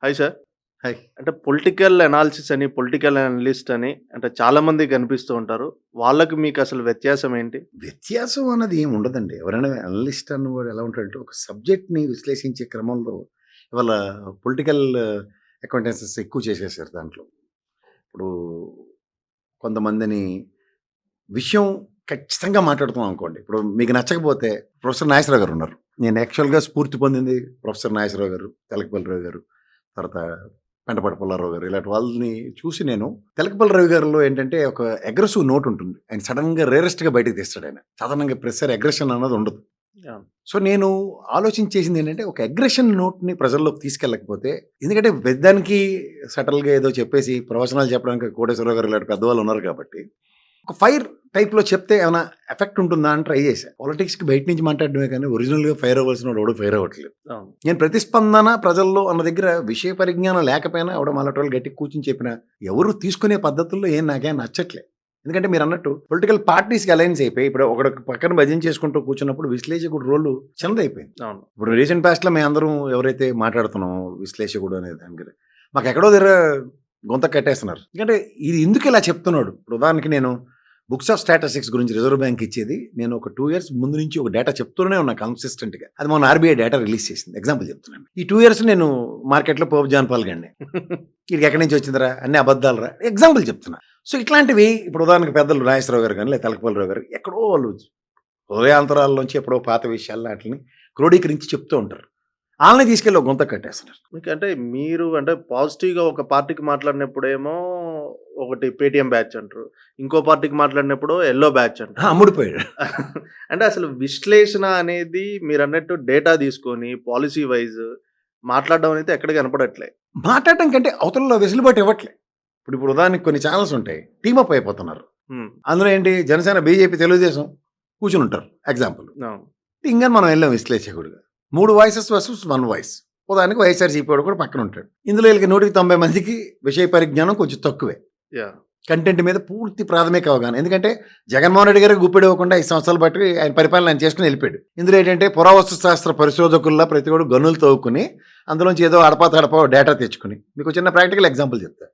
Hi sir. Hi. అంటే political analysis అని, political analyst అని అంటే చాలామంది కనిపిస్తూ ఉంటారు. వాళ్ళకి మీకసలు వ్యత్యాసం ఏంటి? వ్యత్యాసం అన్నది ఏమి ఉండదండి. ఎవరైనా అనలిస్ట్ అన్నవాడు ఎలా ఉంటాడంటే, ఒక సబ్జెక్ట్‌ని విశ్లేషించే క్రమంలో ఇవాళ పొలిటికల్ అక్వైంటెన్సెస్ ఎక్కువ చేసేసారు దాంట్లో. ఇప్పుడు కొంతమందిని విషయం ఖచ్చితంగా మాట్లాడుతున్నాం అనుకోండి. ఇప్పుడు మీకు నచ్చకపోతే ప్రొఫెసర్ నాగేశ్వరరావు గారు ఉన్నారు. నేను యాక్చువల్‌గా స్ఫూర్తి పొందింది ప్రొఫెసర్ నాగేశ్వరరావు గారు, తెలకపల్లి రవి గారు, తర్వాత పెంటపాటి పుల్లారావు గారు ఇలాంటి వాళ్ళని చూసి నేను తెలకపల్లి రవి గారిలో ఏంటంటే ఒక అగ్రెసివ్ నోట్ ఉంటుంది. ఆయన సడన్‌గా రేరెస్ట్‌గా బయటకు తీస్తాడు ఆయన. సాధారణంగా ప్రెషర్ అగ్రెషన్ అన్నది ఉండదు. యాహ్! సో నేను ఆలోచించేసింది ఏంటంటే, ఒక అగ్రెషన్ నోట్‌ని ప్రజల్లోకి తీసుకెళ్ళకపోతే, ఎందుకంటే పెద్దానికి సటల్‌గా ఏదో చెప్పేసి ప్రవచనాలు చెప్పడానికి కోటేశ్వరరావు గారు ఇలాంటి పెద్దవాళ్ళు ఉన్నారు కాబట్టి, ఒక ఫైర్ టైప్‌లో చెప్తే ఏమైనా ఎఫెక్ట్ ఉంటుందా అని ట్రై చేశా. పాలిటిక్స్‌కి బయట నుంచి మాట్లాడడమే కానీ ఒరిజినల్‌గా ఫైర్ అవ్వాల్సిన వాడు ఎవడు ఫైర్ అవ్వట్లేదు. అవును. నేను ప్రతిస్పందన ప్రజల్లో అన్న దగ్గర విషయ పరిజ్ఞానం లేకపోయినా ఎవడో మళ్ళటోళ్ళు గట్టిగా కూర్చొని చెప్పినా ఎవరు తీసుకునే పద్ధతుల్లో ఏం నాకేం నచ్చట్లే. ఎందుకంటే మీరన్నట్టు పొలిటికల్ పార్టీస్‌కి అలయన్స్ అయిపోయి ఇప్పుడు ఒకడు పక్కన భజన చేసుకుంటూ కూర్చున్నప్పుడు విశ్లేషకుడు రోలు చిన్నదైపోయింది. అవును. ఇప్పుడు రీసెంట్ పాస్ట్‌లో మేమందరం ఎవరైతే మాట్లాడుతున్నామో విశ్లేషకుడు అనే దాని దగ్గర మాకెక్కడో దగ్గర గొంత కట్టేస్తున్నారు. ఎందుకంటే ఇది ఎందుకు ఇలా చెప్తున్నాడు? ఇప్పుడు ఉదాహరణకి నేను బుక్స్ ఆఫ్ స్టాటిస్టిక్స్ గురించి రిజర్వ్ బ్యాంక్ ఇచ్చేది నేను ఒక 2 ఇయర్స్ ముందు నుంచి ఒక డేటా చెప్తూనే ఉన్నా కన్సిస్టెంట్‌గా. అది మొన్న ఆర్‌బీఐ డేటా రిలీజ్ చేసింది. ఎగ్జాంపుల్ చెప్తున్నాను. ఈ 2 ఇయర్స్ నేను మార్కెట్‌లో పోపు జాన్పాల్ గాడిని. వీడికి ఎక్కడి నుంచి వచ్చిందిరా? అన్ని అబద్ధాలురా? ఎగ్జాంపుల్ చెప్తున్నా. సో ఇట్లాంటివి ఇప్పుడు ఉదాహరణకు పెద్దలు నాగేశ్వరరావు గారు కానీ లేదా తెలకపల్లి రావు గారు ఎక్కడో వాళ్ళు హృదయాంతరాల్లోంచి ఎప్పుడో పాత విషయాలు వాటిని క్రోడీకరించి చెప్తూ ఉంటారు. ఆళ్ళని తీసుకెళ్ళి ఒక గుంత కట్టేస్తున్నారు. మీకంటే మీరు అంటే పాజిటివ్‌గా ఒక పార్టీకి మాట్లాడినప్పుడేమో ఒకటి పేటీఎం బ్యాచ్ అంటారు. ఇంకో పార్టీకి మాట్లాడినప్పుడు యెల్లో బ్యాచ్ అంటారు. అమ్ముడిపోయాడు. అంటే అసలు విశ్లేషణ అనేది మీరన్నట్టు డేటా తీసుకొని పాలిసీ వైస్ మాట్లాడడం అనేది ఎక్కడ కనపడట్లే. మాట్లాడటం కంటే అవతలలో వెసులుబాటు ఇవ్వట్లే. ఇప్పుడు ఉదాహరణకి కొన్ని ఛానల్స్ ఉంటాయి. టీమప్ అయిపోతున్నారు. హ్మ్. అందులో ఏంటి జనసేన, బీజేపీ, తెలుగుదేశం కూర్చుని ఉంటారు. ఎగ్జాంపుల్. అవును. ఇంగా మనం వెళ్ళాం విశ్లేషకుడుగా. 3 వాయిసెస్ వర్సెస్ 1 వాయిస్. ఉదాహరణకి వైఎస్ఆర్‌సీపీ వాడు కూడా పక్కన ఉంటాడు. ఇందులో వీళ్ళకి 190 మందికి విషయ పరిజ్ఞానం కొంచెం తక్కువే. యాహ్! కంటెంట్ మీద పూర్తి ప్రాథమిక అవగాహన. ఎందుకంటే జగన్మోహన్ రెడ్డి గారికి గుప్పెడు ఇవ్వకుండా 5 సంవత్సరాలు బట్టి ఆయన పరిపాలన ఆయన చేసుకుని వెళ్ళిపోయాడు. ఇందులో ఏంటంటే పురావస్తు శాస్త్ర పరిశోధకుల్లా ప్రతి ఒక్కడు గనులు తవ్వుకుని అందులోంచి ఏదో అడపా తడపా డేటా తెచ్చుకుని మీకు చిన్న ప్రాక్టికల్ ఎగ్జాంపుల్ చెప్తా.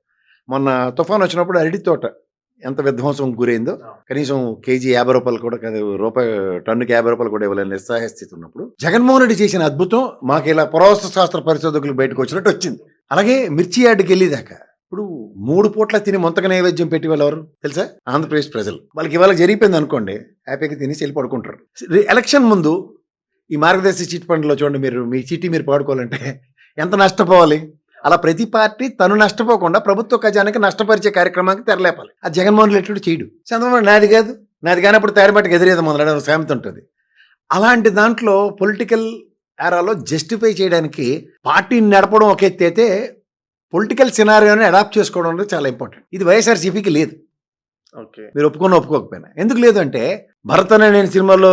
మొన్న తుఫాన్ వచ్చినప్పుడు అరటి తోట ఎంత విధ్వంసం గురైందో కనీసం కేజీ రూ. 50 కూడా కాదు, టన్నుకి రూ. 50 కూడా ఇవ్వలేని నిస్సహాయ స్థితి ఉన్నప్పుడు జగన్మోహన్ రెడ్డి చేసిన అద్భుతం మాకు ఇలా పురావస్తు శాస్త్ర పరిశోధకులు బయటకు వచ్చినట్టు వచ్చింది. అలాగే మిర్చి యార్డుకి వెళ్ళేదాకా ఇప్పుడు 3 పూట్ల తిని మొంతక నైవేద్యం పెట్టి వాళ్ళు ఎవరు తెలుసా? ఆంధ్రప్రదేశ్ ప్రజలు. వాళ్ళకి ఇవాళ జరిగిపోయింది అనుకోండి, హ్యాపీగా తినేసి వెళ్ళి పడుకుంటారు. ఎలక్షన్ ముందు ఈ మార్గదర్శి చిట్ ఫండ్లో చూడండి, మీరు మీ చిట్టి మీరు పాడుకోవాలంటే ఎంత నష్టపోవాలి? అలా ప్రతి పార్టీ తను నష్టపోకుండా ప్రభుత్వ ఖజానాకి నష్టపరిచే కార్యక్రమానికి తెరలేపాలి. అది జగన్మోహన్ రెడ్డి చేయడు. చంద్రబాబు నాది కాదు, నాది కానప్పుడు తయారుబాటుకి ఎదురేది మొదలైన సామెత ఉంటుంది. అలాంటి దాంట్లో పొలిటికల్ ఏరాలో జస్టిఫై చేయడానికి పార్టీని నడపడం ఒక ఎత్తి అయితే పొలిటికల్ సినారియోని అడాప్ట్ చేసుకోవడం అనేది చాలా ఇంపార్టెంట్. ఇది వైఎస్ఆర్‌సీపీకి లేదు. ఓకే. మీరు ఒప్పుకోకపోయినా. ఎందుకు లేదు అంటే భరత్ అనే నేను సినిమాలో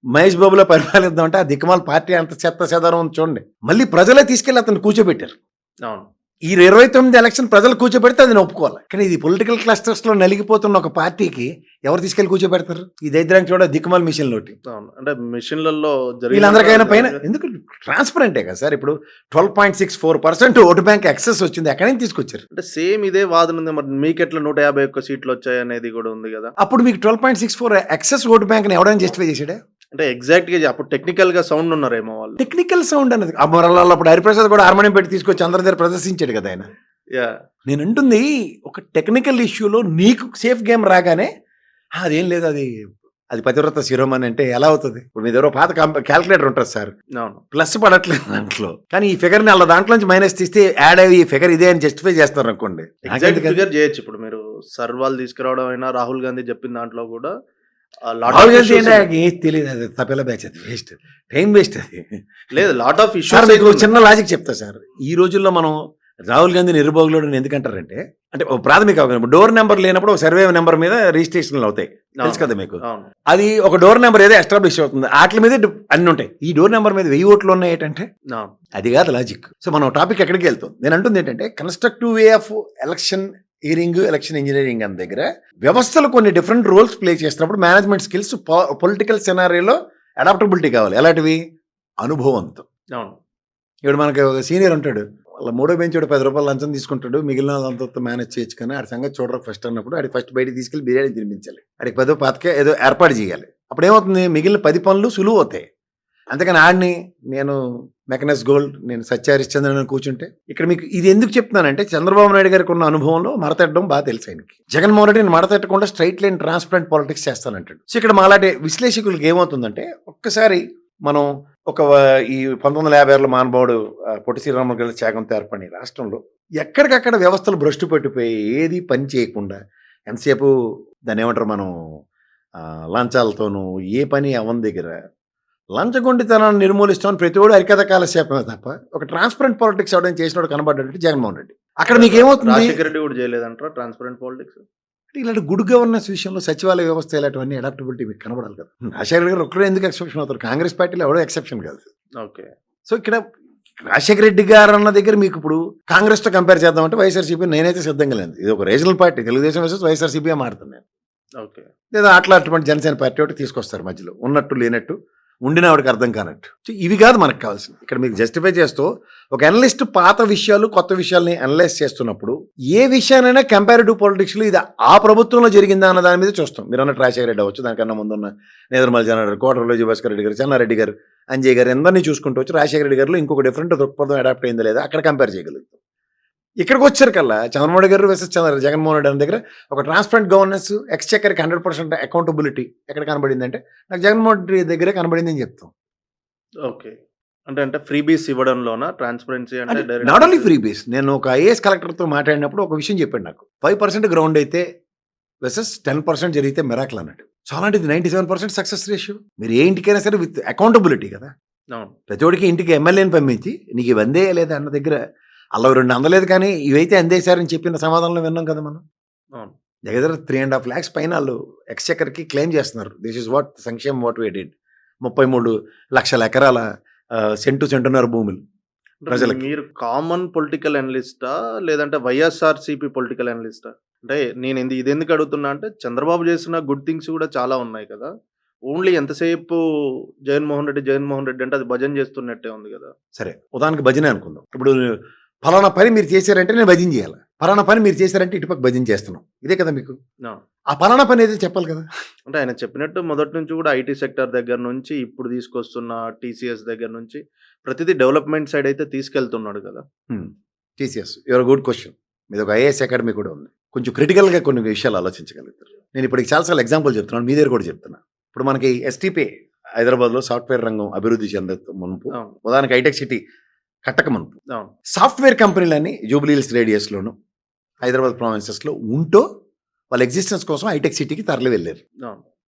మహేష్ బాబులో పరిపాలిద్దామంటే ఆ దిక్కుమాల పార్టీ అంత చెత్త చెదారం చూడండి. మళ్ళీ ప్రజలే తీసుకెళ్ళి అతను కూర్చోబెట్టారు. అవును. ఈ 29 ఎలక్షన్ ప్రజలు కూర్చోబెడితే అది ఒప్పుకోవాలి. కానీ ఇది పొలిటికల్ క్లస్టర్స్లో నలిగిపోతున్న ఒక పార్టీకి ఎవరు తీసుకెళ్ళి కూర్చోబెడతారు? ఈ దరిద్రానికి చూడ దిక్కుమాల మిషన్లోటి. అవును. అంటే మెషిన్‌లలో వీళ్ళందరికైనా పైన ఎందుకు ట్రాన్స్పరెంటే కదా సార్. ఇప్పుడు 12.64% ఓటు బ్యాంక్ ఎక్సెస్ వచ్చింది. ఎక్కడి నుంచి తీసుకొచ్చారు? అంటే సేమ్ ఇదే వాదన ఉంది. మరి మీకెట్లా 151 సీట్లు వచ్చాయనేది కూడా ఉంది కదా. అప్పుడు మీకు 12.64 ఎక్సెస్ ఓటు బ్యాంక్ని ఎవడైనా జస్టిఫై చేసాడా? అంటే ఎగ్జాక్ట్‌గా అప్పుడు టెక్నికల్‌గా సౌండ్ ఉన్నారేమో వాళ్ళు. టెక్నికల్ సౌండ్ అన్నది అప్పుడు హరిప్రసాద్ కూడా హార్మోనియం పెట్టి తీసుకొచ్చి అందరి దగ్గర ప్రదర్శించాడు కదా ఆయన. యాహ్! నేను అంటుంది ఒక టెక్నికల్ ఇష్యూలో నీకు సేఫ్ గేమ్ రాగానే అదేం లేదు, అది పతివ్రత శిరోమణి అంటే ఎలా అవుతుంది? ఇప్పుడు మీ దగ్గర పాత క్యాల్కులేటర్ ఉంటుంది సార్, అవును. ప్లస్ పడట్లేదు దాంట్లో. కానీ ఈ ఫిగర్ని అలా దాంట్లో నుంచి మైనస్ తీస్తే యాడ్ అయ్యి ఈ ఫిగర్ ఇదే అని జస్టిఫై చేస్తారు అనుకోండి. ఎగ్జాక్ట్ ఫిగర్ చేయొచ్చు. ఇప్పుడు మీరు సర్వాలు తీసుకురావడం అయినా రాహుల్ గాంధీ చెప్పిన దాంట్లో కూడా రాహుల్ గాంధీ అంటే ఏం తెలియదు, అది తపేలా బ్యాచ్, అది వేస్ట్, టైం వేస్ట్ అది. లేదు, లాట్ ఆఫ్ సార్ ఇష్యూస్. మీకు చిన్న లాజిక్ చెప్తా సార్. ఈ రోజుల్లో మనం రాహుల్ గాంధీ నిరుభోగులు ఎందుకంటారంటే, అంటే ప్రాథమిక అవగాహన డోర్ నెంబర్ లేనప్పుడు ఒక సర్వే నెంబర్ మీద రిజిస్ట్రేషన్లు అవుతాయి, తెలుసు కదా మీకు. అవును. అది ఒక డోర్ నెంబర్ ఏదో ఎస్టాబ్లిష్ అవుతుంది, వాటి మీద అన్ని ఉంటాయి. ఈ డోర్ నెంబర్ మీద 1000 ఓట్లు ఉన్నాయి ఏంటంటే అవును. అది కాదు లాజిక్. సో మనం టాపిక్ ఎక్కడికి వెళ్తాం? నేను అంటుంది ఏంటంటే constructive way of election election engineering అన్న దగ్గర వ్యవస్థలు కొన్ని డిఫరెంట్ రోల్స్ ప్లే చేస్తున్నప్పుడు మేనేజ్మెంట్ స్కిల్స్ పొలిటికల్ సినారియోలో అడాప్టబిలిటీ కావాలి. ఎలాంటివి? అనుభవంతో. అవును. ఇప్పుడు మనకి ఒక సీనియర్ ఉంటాడు, వాళ్ళ మూడో బెంచోడు ₹10 లంచం తీసుకుంటాడు. మిగిలిన వాళ్ళంతా మేనేజ్ చేయొచ్చు కానీ ఆడి సంగతి చూడరు ఫస్ట్ అన్నప్పుడు ఆడికి ఫస్ట్ బయటికి తీసుకెళ్ళి బిర్యానీ తినిపించాలి. ఆడికి 10 పాతికే ఏదో ఏర్పాటు చేయాలి. అప్పుడు ఏమవుతుంది, మిగిలిన 10 పనులు సులువు అవుతాయి. అంతేకాని ఆడిని నేను మెకనస్ గోల్డ్, నేను సత్య హరిశ్చంద్రన్ అని కూర్చుంటే ఇక్కడ మీకు ఇది ఎందుకు చెప్తున్నానంటే చంద్రబాబు నాయుడు గారికి ఉన్న అనుభవంలో మడతెట్టడం బాగా తెలుసు ఆయనకి. జగన్మోహన్ రెడ్డిని మడతెట్టకుండా స్ట్రైట్ లైన్ ట్రాన్స్పరెంట్ పాలిటిక్స్ చేస్తానంటాడు. సో ఇక్కడ మాలాంటి విశ్లేషకులకు ఏమవుతుందంటే ఒక్కసారి మనం ఈ 1956లో మహానుభావుడు పొట్టి శ్రీరాములు గారి త్యాగంతో ఏర్పడిన ఈ రాష్ట్రంలో ఎక్కడికక్కడ వ్యవస్థలు భ్రష్టు పట్టిపోయి ఏది పని చేయకుండా ఎంతసేపు దాన్ని ఏమంటారు మనం లంచాలతోనూ ఏ పని అవని దగ్గర లంచగొండితనాన్ని నిర్మూలిస్తామని ప్రతివాడు అరికథ కాలక్షేపమే తప్ప ఒక ట్రాన్స్పరెంట్ పాలిటిక్స్ అవడం చేసినోడు కనబడ్డాడు జగన్మోహన్ రెడ్డి. అక్కడ మీకు ఏమవుతుంది, రాజశేఖర రెడ్డి కూడా చేయలేదంటారా ట్రాన్స్పరెంట్ పాలిటిక్స్? ఇలాంటి గుడ్ గవర్నెన్స్ విషయంలో సచివాలయ వ్యవస్థ ఇలాంటివన్నీ అడాప్టబిలిటీ మీకు కనబడాలి కదా. రాజశేఖర గారు ఒక్కడే ఎందుకు ఎక్సెప్షన్ అవుతారు, కాంగ్రెస్ పార్టీలో ఎవడో ఎక్సెప్షన్ కాదు. ఓకే. సో ఇక్కడ రాజశేఖర రెడ్డి గారు అన్న దగ్గర మీకు ఇప్పుడు కాంగ్రెస్తో కంపేర్ చేద్దామంటే వైఎస్ఆర్సీపీ నేనైతే సిద్ధంగా లేదు. ఇది ఒక regional party, Telugu Desam versus YSRCP మారుతున్నాను. ఓకే. లేదా అట్లాంటి జనసేన పార్టీ ఒకటి తీసుకొస్తారు మధ్యలో, ఉన్నట్టు లేనట్టు, ఉండిన వాడికి అర్థం కానట్టు. ఇవి కాదు మనకు కావాల్సింది. ఇక్కడ మీకు జస్టిఫై చేస్తూ ఒక అనలిస్ట్ పాత విషయాలు కొత్త విషయాల్ని అనలైజ్ చేస్తున్నప్పుడు ఏ విషయానైనా కంపారిటివ్ పాలిటిక్స్లో ఇది ఆ ప్రభుత్వంలో జరిగిందా అన్న దాని మీద చూస్తాం. మీరు అన్నట్టు రాజశేఖర రెడ్డి అవ్వచ్చు, దానికన్నా ముందున్న నేదురుమల జనారెడ్డి, కోటరెడ్డి భాస్కర్ రెడ్డి గారు, చెన్నారెడ్డి గారు, అంజయ్ గారు అందరినీ చూసుకుంటూ వచ్చి రాజశేఖర రెడ్డి గారిలో ఇంకొక డిఫరెంట్ దృక్పథం అడాప్ట్ అయిందా లేదా అక్కడ కంపేర్ చేయగలుగుతాం. ఇక్కడికి వచ్చారు కల్లా చంద్రబాబు నాయుడు గారు వర్సెస్ జగన్మోహన్ రెడ్డి అన్న దగ్గర ఒక ట్రాన్స్పరెంట్ గవర్నెన్స్, ఎక్స్చెక్కర్కి 100% అకౌంటబిలిటీ ఎక్కడ కనబడింది అంటే నాకు జగన్మోహన్ రెడ్డి దగ్గరే కనబడింది అని చెప్తాం. ఓకే. అంటే ఫ్రీబీస్ ఇవ్వడంలోనా ట్రాన్స్పరెన్సీ అంటే నాట్ ఓన్లీ ఫ్రీ బేస్. నేను ఒక ఐఏఎస్ కలెక్టర్తో మాట్లాడినప్పుడు ఒక విషయం చెప్పాడు నాకు, 5% గ్రౌండ్ అయితే వర్సెస్ 10% జరిగితే మిరాకిల్ అన్నట్టు. చాలా అంటే 97% సక్సెస్ రేషియో. మీరు ఏ ఇంటికైనా సరే విత్ అకౌంటబిలిటీ కదా. ప్రతి ఒడికి ఇంటికి ఎమ్మెల్యేని పంపించి నీకు ఇవి అందే లేదా అన్న దగ్గర అలా 2 అందలేదు కానీ ఇవైతే అందేశారని చెప్పిన సమాధానంలో విన్నాం కదా మనం. దగ్గర 3.5 lakhs పైన వాళ్ళు ఎక్స్చెక్కర్కి క్లెయిమ్ చేస్తున్నారు. దిస్ ఇస్ వాట్ సంక్షేమం వాట్ వీ డిడ్. 33 లక్షల ఎకరాల సెంటున్నర భూములు ప్రజలకి. మీరు కామన్ పొలిటికల్ అనలిస్టా లేదంటే వైఎస్ఆర్సీపీ పొలిటికల్ అనలిస్టా? అంటే నేను ఇది ఎందుకు అడుగుతున్నా అంటే చంద్రబాబు చేసిన గుడ్ థింగ్స్ కూడా చాలా ఉన్నాయి కదా. ఓన్లీ ఎంతసేపు జగన్మోహన్ రెడ్డి అంటే అది భజన చేస్తున్నట్టే ఉంది కదా. సరే, ఉదాహరణకి భజనే అనుకుందాం. ఇప్పుడు ఫలానా పని మీరు చేశారంటే నేను భజన చేయాలి, ఫలానా పని మీరు చేశారంటే ఇటుపక్క భజన చేస్తున్నాం. ఇదే కదా మీకు ఆ ఫలానా పని ఏదో చెప్పాలి కదా. అంటే ఆయన చెప్పినట్టు మొదటి నుంచి కూడా ఐటీ సెక్టర్ దగ్గర నుంచి ఇప్పుడు తీసుకొస్తున్న టీసీఎస్ దగ్గర నుంచి ప్రతిదీ డెవలప్మెంట్ సైడ్ అయితే తీసుకెళ్తున్నాడు కదా. TCS your good question. మీద ఒక ఐఏఎస్ అకాడమీ కూడా ఉంది. కొంచెం క్రిటికల్గా కొన్ని విషయాలు ఆలోచించగలుగుతారు. నేను ఇప్పటికి చాలాసార్లు ఎగ్జాంపుల్ చెప్తున్నాను, మీ దగ్గర కూడా చెప్తున్నా. ఇప్పుడు మనకి ఎస్టీపీ హైదరాబాద్లో సాఫ్ట్వేర్ రంగం అభివృద్ధి చెందే మునుపు, ఉదాహరణకి హైటెక్ సిటీ కట్టక మునుపు సాఫ్ట్వేర్ కంపెనీలన్నీ జూబ్లీహిల్స్ రేడియస్లోను హైదరాబాద్ ప్రావిన్సెస్లో ఉంటూ వాళ్ళ ఎగ్జిస్టెన్స్ కోసం హైటెక్ సిటీకి తరలి వెళ్ళారు.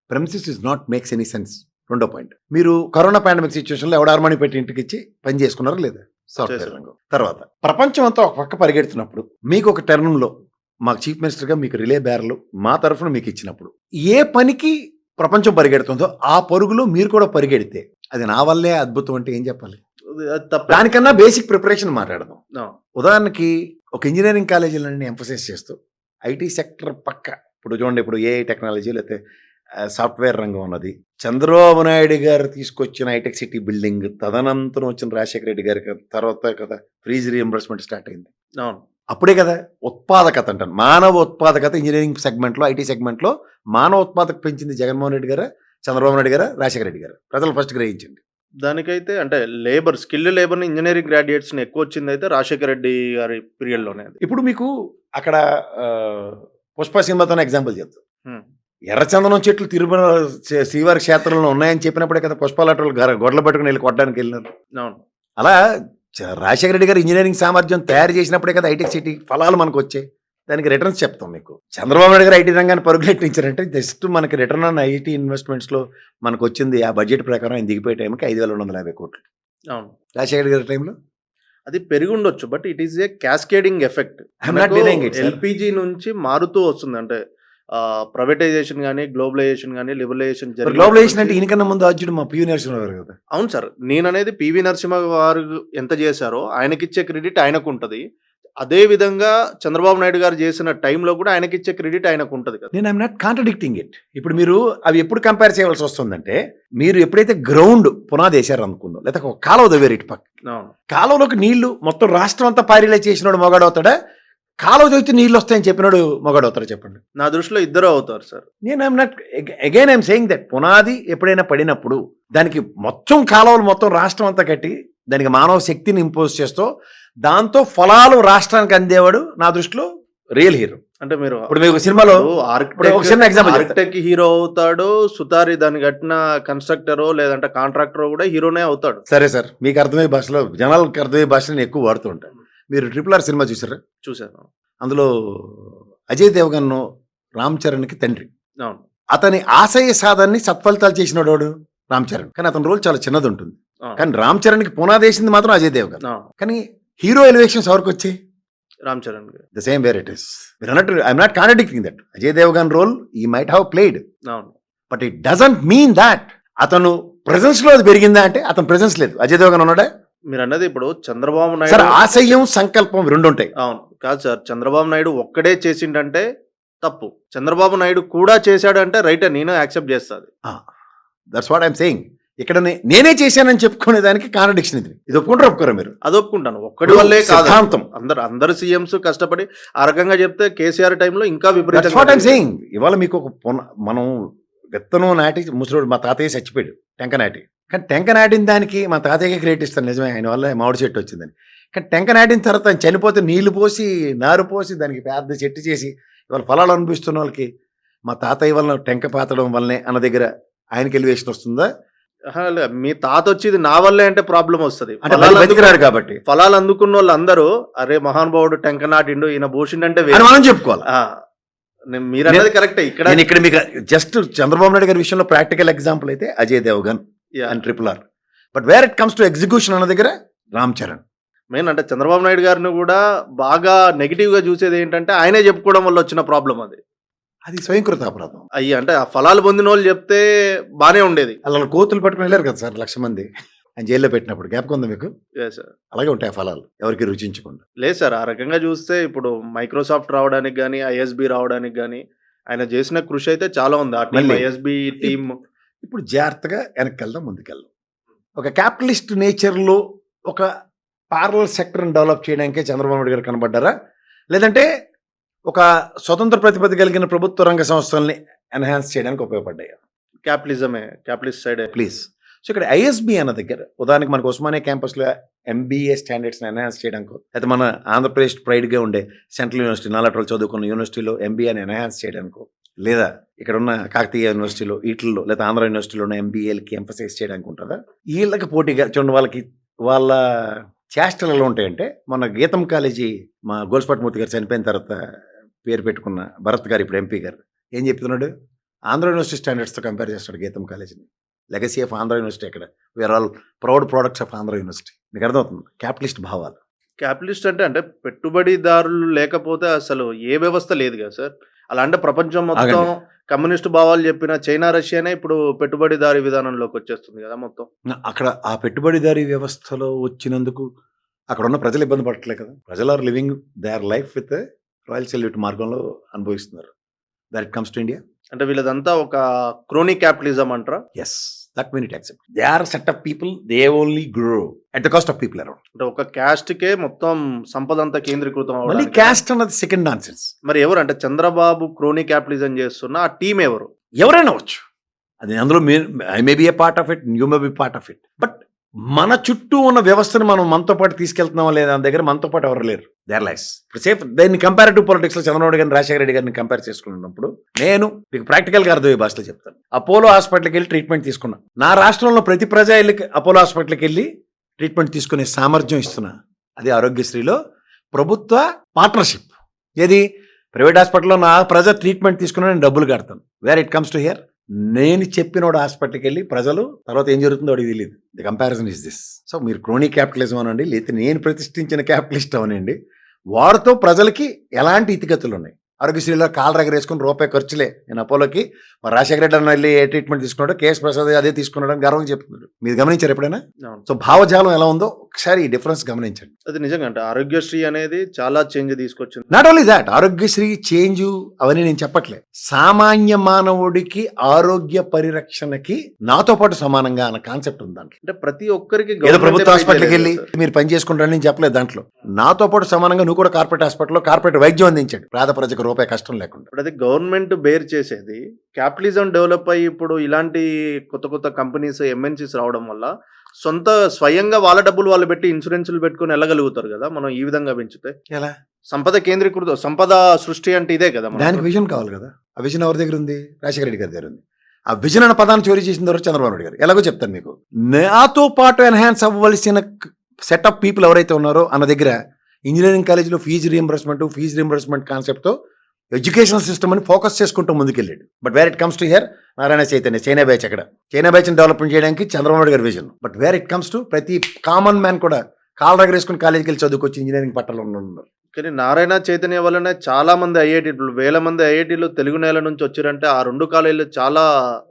Premises is not makes any sense. రెండో పాయింట్, మీరు కరోనా పాండమిక్ సిచ్యువేషన్లో ఎవడ ఆర్మనీ పెట్టి ఇంటికి ఇచ్చి పని చేసుకున్నారా లేదా సాఫ్ట్వేర్ రంగం. తర్వాత ప్రపంచం అంతా ఒక పక్క పరిగెడుతున్నప్పుడు మీకు ఒక టర్మ్లో మాకు చీఫ్ మినిస్టర్గా మీకు రిలే బ్యారర్లు మా తరఫున మీకు ఇచ్చినప్పుడు ఏ పనికి ప్రపంచం పరిగెడుతుందో ఆ పరుగులో మీరు కూడా పరిగెడితే అది నా వల్లే అద్భుతం అంటే ఏం చెప్పాలి? దానికన్నా బేసిక్ ప్రిపరేషన్ మాట్లాడదాం. ఉదాహరణకి ఒక ఇంజనీరింగ్ కాలేజీలన్నీ ఎంఫసైజ్ చేస్తూ ఐటీ సెక్టర్ పక్క ఇప్పుడు చూడండి, ఇప్పుడు ఏఐ టెక్నాలజీ లేకపోతే సాఫ్ట్వేర్ రంగం ఉన్నది. చంద్రబాబు నాయుడు గారు తీసుకొచ్చిన హైటెక్ సిటీ బిల్డింగ్ తదనంతరం వచ్చిన రాజశేఖర రెడ్డి గారికి తర్వాత కదా ఫ్రీజ్ రీఎంబర్స్మెంట్ స్టార్ట్ అయింది. అప్పుడే కదా ఉత్పాదకత అంటాను, మానవ ఉత్పాదకత ఇంజనీరింగ్ సెగ్మెంట్లో ఐటీ సెగ్మెంట్లో మానవ ఉత్పాదక పెంచింది జగన్మోహన్ రెడ్డి గారు, చంద్రబాబు నాయుడు గారు, రాజశేఖర రెడ్డి గారు. ప్రజలు ఫస్ట్ గ్రహించండి. దానికైతే అంటే స్కిల్డ్ లేబర్ని ఇంజనీరింగ్ గ్రాడ్యుయేట్స్ని ఎక్కువ వచ్చింది అయితే రాజశేఖర రెడ్డి గారి పీరియడ్లోనే. ఇప్పుడు మీకు అక్కడ పుష్ప సినిమాతోనే ఎగ్జాంపుల్ చెప్తాం. ఎర్రచందనం చెట్లు తిరుమల శ్రీవారి క్షేత్రంలో ఉన్నాయని చెప్పినప్పుడే కదా పుష్పాలటోళ్ళు గొడ్డలు పట్టుకుని వెళ్ళి కొట్టడానికి వెళ్ళినారు. అలా రాజశేఖర రెడ్డి గారు ఇంజనీరింగ్ సామర్థ్యం తయారు చేసినప్పుడే కదా హైటెక్ సిటీ ఫలాలు మనకు వచ్చాయి. దానికి రిటర్న్స్ చెప్తాం మీకు. చంద్రబాబు నాయుడు గారు ఐటీ రంగాన్ని పరుగులెట్టించారంటే జస్ట్ మనకి రిటర్న్ ఆన్ ఐటీ ఇన్వెస్ట్మెంట్స్లో మనకు వచ్చింది ఆ బడ్జెట్ ప్రకారం ఆయన దిగిపోయే టైంకి 5,250 కోట్లు. రాజశేఖర గారి టైంలో అది పెరిగి ఉండొచ్చు, but it is a cascading effect. LPG నుంచి మారుతూ వస్తుంది. అంటే ప్రైవేటైజేషన్ కానీ గ్లోబలైజేషన్ కానీ లిబరలైజేషన్ గ్లోబలైజేషన్ అంటే ఈయనకన్నా ముందు అర్జుడు మా పివి నరసింహ గారు కదా. అవును సార్, నేను అనేది పివి నరసింహ గారు ఎంత చేశారో ఆయనకిచ్చే క్రెడిట్ ఆయనకు ఉంటుంది. అదే విధంగా చంద్రబాబు నాయుడు గారు చేసిన టైంలో కూడా ఆయనకిచ్చే క్రెడిట్ ఆయనకు ఉంటది కదా. నేను ఐఎమ్ నాట్ కాంట్రడిక్టింగ్ ఇట్. ఇప్పుడు మీరు అవి ఎప్పుడు కంపేర్ చేయవలసి వస్తుందంటే, మీరు ఎప్పుడైతే గ్రౌండ్ పునాది వేసారు అనుకుందాం, లేకపోతే ఒక కాలువ దవ్వారు ఇటు పక్క, అవును. కాలువలోకి నీళ్లు మొత్తం రాష్ట్రం అంతా పారిలే చేసినాడు మొగాడవుతాడా, కాలువ చదివితే నీళ్ళు వస్తాయని చెప్పినాడు మొగాడవుతారా చెప్పండి. నా దృష్టిలో ఇద్దరు అవుతారు సార్. నేను I'm not again I'm saying that పునాది ఎప్పుడైనా పడినప్పుడు దానికి మొత్తం కాలువలు మొత్తం రాష్ట్రం అంతా కట్టి దానికి మానవ శక్తిని ఇంపోజ్ చేస్తూ దాంతో ఫలాలు రాష్ట్రానికి అందేవాడు నా దృష్టిలో రియల్ హీరో. అంటే మీరు ఇప్పుడు మీకు సినిమాలో ఒక చిన్న ఎగ్జాంపుల్ ఆర్కిటెక్ట్ హీరో అవుతాడు, సుతారి దాన్ని కట్టిన కన్స్ట్రక్టర్ లేదంటే కాంట్రాక్టర్ కూడా హీరోనే అవుతాడు. సరే సార్, మీకు అర్థమయ్యే భాషలో జనాలకు అర్థమయ్యే భాషలో నేను ఎక్కువ వాడుతూ ఉంటాను. మీరు RRR సినిమా చూసారా? చూశాను. అందులో అజయ్ దేవగన్ రామ్ చరణ్కి తండ్రి. అవును. అతని ఆశయ సాధనని సత్ఫలితాలు చేసినాడు వాడు రామ్ చరణ్. కానీ అతని రోల్ చాలా చిన్నది ఉంటుంది. అవును. కానీ రామ్ చరణ్కి పునాదేసింది మాత్రం అజయ్ దేవగన్. అవును. కానీ హీరో ఎలివేషన్స్ ఎవరికి వచ్చాయి? రామ్ చరణ్ గారు. The same where it is. మీరు అన్నట్టు I'm not contradicting that. Ajay Devgan role ఈ మైట్ హ్యావ్ ప్లేడ్, అవును. But it doesn't mean that అతను ప్రెజెన్స్ లో అది పెరిగిందా అంటే అతని ప్రెజెన్స్ లేదు. అజయ్ దేవగన్ ఉన్నాడా? మీరు అన్నది ఇప్పుడు చంద్రబాబు సార్ నాయుడు. ఆశయం సంకల్పం రెండు ఉంటాయి. అవును. కాదు సార్, చంద్రబాబు నాయుడు ఒక్కడే చేసిండంటే తప్పు, చంద్రబాబు నాయుడు కూడా చేశాడంటే రైట్ అని నేను యాక్సెప్ట్ చేస్తాను. That's what I'm saying. ఇక్కడ నేనే చేశానని చెప్పుకునే దానికి కాంట్రడిక్షన్ ఇది. ఇది ఒప్పుకుంటారు ఒప్పుకోరా మీరు? అది ఒప్పుకుంటాను. ఒక్కడి వల్లే కాదు, సిద్ధాంతం. అందరు సీఎంస్ కష్టపడి ఆ రకంగా చెప్తే కేసీఆర్ టైంలో ఇంకా దట్స్ వాట్ ఐఎమ్ విపరీతంగా. సేయింగ్. ఇవాళ మీకు ఒక మనం విత్తనం నాటి ముసలోడు మా తాతయ్య చచ్చిపోయాడు టెంక నాటి. కానీ టెంక నాటిన దానికి మా తాతయ్యకి క్రెడిట్ ఇస్తాను, నిజమే, ఆయన వల్ల మామిడి చెట్టు వచ్చిందని. కానీ టెంక నాటిన తర్వాత ఆయన చనిపోతే నీళ్లు పోసి నారు పోసి దానికి పెద్ద చెట్టు చేసి ఇవాళ ఫలాలు అనిపిస్తున్న వాళ్ళకి మా తాతయ్య వల్ల టెంక పాతడం వల్లనే అన్న దగ్గర ఆయనకి ఎలివేషన్ వస్తుందా? ఆహా, మీ తాత వచ్చేది నా వల్లే అంటే ప్రాబ్లం వస్తుంది. అంటే వాళ్ళు బతికిరారు కాబట్టి. ఫలాలు అందుకున్న వాళ్ళు అందరూ అరే మహానుభావుడు టెంక నాటిండు, ఈయన భూషిండంటే అని మనం చెప్పుకోవాలి. మీరు అన్నది కరెక్టే. నేను ఇక్కడ మీకు జస్ట్ చంద్రబాబు నాయుడు గారి విషయంలో ప్రాక్టికల్ ఎగ్జాంపుల్ అయితే Ajay Devgan and RRR. But where it comes to execution అన్న దగ్గర రామ్ చరణ్. మెయిన్ అంటే చంద్రబాబు నాయుడు గారిని కూడా బాగా నెగిటివ్ గా చూసేది ఏంటంటే ఆయనే చెప్పుకోవడం వల్ల వచ్చిన ప్రాబ్లం అది స్వయంకృత అపరాధం. అయ్యి అంటే ఆ ఫలాలు పొందిన వాళ్ళు చెప్తే బానే ఉండేది. అలా కోతులు పట్టుకుని వెళ్ళారు కదా సార్ 1,00,000 మంది ఆయన జైల్లో పెట్టినప్పుడు. జ్ఞాపకం ఉందా మీకు? అలాగే ఉంటాయి ఆ ఫలాలు ఎవరికి రుచించకుండా. లేదు సార్, ఆ రకంగా చూస్తే ఇప్పుడు మైక్రోసాఫ్ట్ రావడానికి కానీ ISB రావడానికి కానీ ఆయన చేసిన కృషి అయితే చాలా ఉంది. ఆ టీం మళ్ళీ ISB టీం. ఇప్పుడు జాగ్రత్తగా వెనక్కి వెళ్దాం, ముందుకెళ్దాం. ఒక క్యాపిటలిస్ట్ నేచర్లో ఒక పారలల్ సెక్టర్ని డెవలప్ చేయడానికే చంద్రబాబు నాయుడు గారు కనబడ్డారా, లేదంటే ఒక స్వతంత్ర ప్రతిపత్తి కలిగిన ప్రభుత్వ రంగ సంస్థల్ని ఎన్హాన్స్ చేయడానికి ఉపయోగపడ్డాయి? Capitalist side please. సో ఇక్కడ ISB అన్న దగ్గర ఉదాహరణకి మనకు ఉస్మానియా క్యాంపస్లో MBA స్టాండర్డ్స్ని ఎన్హాన్స్ చేయడానికి, అయితే మన ఆంధ్రప్రదేశ్ ప్రైడ్గా ఉండే సెంట్రల్ యూనివర్సిటీ నాలటోలు చదువుకున్న యూనివర్సిటీలో MBAని ఎన్హాన్స్ చేయడానికి, లేదా ఇక్కడ ఉన్న కాకతీయ యూనివర్సిటీలో వీటిల్లో లేదా ఆంధ్ర యూనివర్సిటీలో ఉన్న MBAలకి ఎంఫసైజ్ చేయడానికి ఉంటుందా? వీళ్ళకి పోటీగా చూడండి, వాళ్ళ చేష్టలలో ఉంటాయంటే మన గీతం కాలేజీ మా గోల్స్పాటి గారు చనిపోయిన తర్వాత పేరు పెట్టుకున్న భరత్ గారు ఇప్పుడు MP గారు ఏం చెప్తున్నాడు? ఆంధ్ర యూనివర్సిటీ స్టాండర్డ్స్తో కంపేర్ చేస్తాడు గీతం కాలేజీని. లెగసీ ఆఫ్ ఆంధ్ర యూనివర్సిటీ ఎక్కడ? We are all proud products of Andhra university. మీకు అర్థమవుతుంది క్యాపిటలిస్ట్ భావాలు. క్యాపిటలిస్ట్ అంటే పెట్టుబడిదారులు లేకపోతే అసలు ఏ వ్యవస్థ లేదు కదా సార్. అలా అంటే ప్రపంచం మొత్తం కమ్యూనిస్ట్ భావాలు చెప్పిన చైనా రష్యానే ఇప్పుడు పెట్టుబడిదారి విధానంలోకి వచ్చేస్తుంది కదా మొత్తం. అక్కడ ఆ పెట్టుబడిదారీ వ్యవస్థలో వచ్చినందుకు అక్కడ ఉన్న ప్రజలు ఇబ్బంది పడట్లే కదా. ప్రజలు are living their life with royal salute మార్గంలో అనుభవిస్తున్నారు. That it comes to India. అంటే వీళ్ళదంతా ఒక క్రోనీ క్యాపిటలిజం అంటారా? Yes, that mean it accept. They are set of people, they only grow at the cost of people around. అంటే ఒక caste కే మొత్తం సంపద అంతా కేంద్రీకృతం మళ్ళీ అవ్వడానికి. క్యాస్ట్ అన్నది సెకండ్ నాన్సెన్స్. మరి ఎవరు అంటే చంద్రబాబు క్రోనీ క్యాపిటలిజం చేస్తున్న ఆ టీం ఎవరు? ఎవరైనా అవచ్చు. అది అందులో I may be A part of it, you may be part of it. But మన చుట్టూ ఉన్న వ్యవస్థను మనం మనతో పాటు తీసుకెళ్తున్నామా లేదా దాని దగ్గర మనతో పాటు ఎవరు లేరు. Their life safe. దాన్ని కంపారిటివ్ పాలిటిక్స్ లో చంద్రబాబు గారిని రాజశేఖర రెడ్డి గారిని కంపేర్ చేసుకున్నప్పుడు నేను మీకు ప్రాక్టికల్ గా అర్థమయ్యే భాషలో చెప్తాను. అపోలో హాస్పిటల్కి వెళ్ళి ట్రీట్మెంట్ తీసుకున్నా. నా రాష్ట్రంలో ప్రతి ప్రజలకి అపోలో హాస్పిటల్కి వెళ్ళి ట్రీట్మెంట్ తీసుకునే సామర్థ్యం ఇస్తున్నా. అది ఆరోగ్యశ్రీలో ప్రభుత్వ పార్ట్నర్షిప్. ఏది ప్రైవేట్ హాస్పిటల్లో నా ప్రజలు ట్రీట్మెంట్ తీసుకున్నా నేను డబ్బులు కడతాను. Where it comes to here, నేను చెప్పినోడు హాస్పిటల్కి వెళ్ళి ప్రజలు తర్వాత ఏం జరుగుతుందో అడిగి తెలియదు. The comparison is this. So మీరు క్రోనీ క్యాపిటలిజం అనండి, లేకపోతే నేను ప్రతిష్ఠించిన క్యాపిటలిస్ట్ అవనండి, వారితో ప్రజలకి ఎలాంటి ఇతిగతులు ఉన్నాయి ఆరోగ్యశ్రీలో కాలు రగరేసుకుని రూపాయి ఖర్చులే. నేను అపోలోకి మా రాజశేఖర రెడ్డి అన్న వెళ్ళి ఏ ట్రీట్మెంట్ తీసుకున్నాడో కేఎస్ ప్రసాద్ అదే తీసుకున్నాడు అని గర్వంగా చెప్తున్నాడు. మీరు గమనించారు ఎప్పుడైనా? అవును. సో భావజాలం ఎలా ఉందో ఒకసారి ఈ డిఫరెన్స్ గమనించండి. అది నిజంగా అంటే ఆరోగ్యశ్రీ అనేది చాలా చేంజ్ తీసుకొచ్చింది. Not only that, Aarogyasri change అవన్నీ నేను చెప్పట్లే. సామాన్య మానవుడికి ఆరోగ్య పరిరక్షణకి నాతో పాటు సమానంగా అన్న కాన్సెప్ట్ ఉంది దాంట్లో. అంటే ప్రతి ఒక్కరికి ఏదో government ప్రభుత్వ pay హాస్పిటల్కి చేయలేదు వెళ్ళి సార్. మీరు పని చేసుకుంటారని నేను చెప్పలేదు. దాంట్లో నాతో పాటు సమానంగా నువ్వు కూడా కార్పొరేట్ హాస్పిటల్లో కార్పొరేట్ వైద్యం అందించాడు పేద ప్రజలకు రూపాయి కష్టం లేకుండా. ఇప్పుడు అది గవర్నమెంట్ బేర్ చేసేది. క్యాపిటలిజం డెవలప్ అయ్యి ఇప్పుడు ఇలాంటి కొత్త కొత్త కంపెనీస్ ఎంఎన్సీస్ రావడం వల్ల సొంత స్వయంగా వాళ్ళ డబ్బులు వాళ్ళు పెట్టి ఇన్సూరెన్స్లు పెట్టుకొని వెళ్ళగలుగుతారు కదా. మనం ఈ విధంగా పెంచితే ఎలా? సంపద కేంద్రీకృత సంపద సృష్టి అంటే ఇదే కదా. దానికి విజన్ కావాలి కదా. ఆ విజన్ ఎవరి దగ్గర ఉంది? రాజశేఖర రెడ్డి గారి దగ్గర ఉంది. ఆ విజన్ అన్న పదాన్ని చోరీ చేసిన తర్వాత చంద్రబాబు నాయుడు గారు. ఎలాగో చెప్తాను మీకు. నాతో పాటు ఎన్హాన్స్ అవ్వవలసిన సెట్ ఆఫ్ పీపుల్ ఎవరైతే ఉన్నారో అన్న దగ్గర ఇంజనీరింగ్ కాలేజీలో ఫీజు రీంబర్స్మెంట్ కాన్సెప్ట్తో ఎడ్యుకేషనల్ సిస్టమ్ అని ఫోకస్ చేసుకుంటూ ముందుకెళ్ళాడు. But where it comes to here Narayana Chaitanya China batch, అక్కడ చైనా బ్యాచ్ని డెవలప్మెంట్ చేయడానికి చంద్రబాబు నాయుడు గారి vision. But where it comes to ప్రతి కామన్ మ్యాన్ కూడా కాలు రగరేసుకుని కాలేజీకి వెళ్ళి చదువుకొచ్చి ఇంజనీరింగ్ పట్టాలు ఉన్నారు. కానీ నారాయణ చైతన్య వల్లనే చాలా మంది ఐఐటీలు, వేల మంది ఐఐటీలు తెలుగు నేల నుంచి వచ్చారంటే ఆ రెండు కాలేజీలు చాలా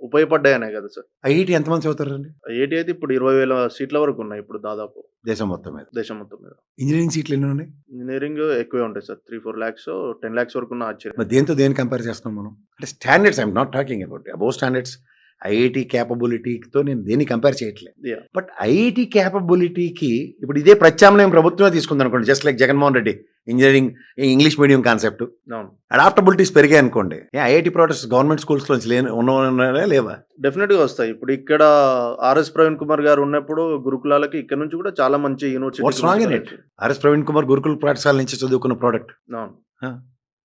ఉపయోగపడ్డాయనే కదా సార్. ఐఐటి ఎంతమంది చదువుతారండి? ఐఐటీ అయితే ఇప్పుడు 20,000 సీట్ల వరకు ఉన్నాయి ఇప్పుడు దాదాపు దేశం మొత్తం మీద. దేశం మొత్తం మీద. ఇంజనీరింగ్ సీట్లు ఎన్ని ఉన్నాయి? ఇంజనీరింగ్ ఎక్కువే ఉంటాయి సార్. 3-4 lakhs 10 lakhs వరకు ఉన్న ఆశ్చర్యం. మరి దేంతో దేని కంపేర్ చేస్తున్నాం మనం? అంటే standards, I'm not talking about standards. IIT క్యాపబిలిటీతో నేను దేన్ని కంపేర్ చేయట్లేదు. Yeah. బట్ ఐఐటి క్యాపబిలిటీకి ఇప్పుడు ఇదే ప్రత్యామ్నాయం ప్రభుత్వమే తీసుకుంది అనుకోండి. Just like Jaganmohan Reddy engineering English medium concept అవును, అడాప్టబిలిటీస్ పెరిగాయి అనుకోండి. ఐఐటి ప్రొడక్ట్స్ గవర్నమెంట్ స్కూల్స్ నుంచి ఉన్నాయా లేవా? డెఫినెట్ గా వస్తాయి. ఇప్పుడు ఇక్కడ ఆర్ఎస్ ప్రవీణ్ కుమార్ గారు ఉన్నప్పుడు గురుకులాలకి ఇక్కడ నుంచి కూడా చాలా మంచి what's wrong in it? RS Praveen Kumar గురుకుల పాఠశాల నుంచి చదువుకున్న ప్రోడక్ట్. అవును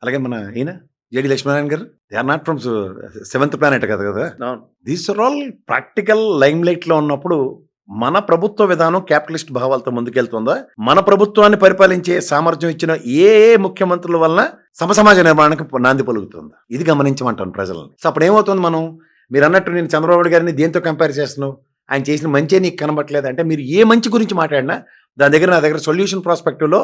అలాగే మన ఈయన జేడి లక్ష్మీనారాయణ గారు, they are not from 7th planet కదా. అవును. These are all practical limelight లో ఉన్నప్పుడు మన ప్రభుత్వ విధానం క్యాపిటలిస్ట్ భావాలతో ముందుకెళ్తుందా? మన ప్రభుత్వాన్ని పరిపాలించే సామర్థ్యం ఇచ్చిన ఏ ముఖ్యమంత్రుల వలన సమసమాజ నిర్మాణానికి నాంది పలుకుతుందా? ఇది గమనించమంటాను ప్రజలను. సో అప్పుడు ఏమవుతుంది? మనం మీరు అన్నట్టు నేను చంద్రబాబు నాయుడు గారిని దేంతో కంపేర్ చేస్తున్నావు? ఆయన చేసిన మంచి నీకు కనబట్టలేదు అంటే మీరు ఏ మంచి గురించి మాట్లాడినా దాని దగ్గర నా దగ్గర సొల్యూషన్ ప్రాస్పెక్టివ్లో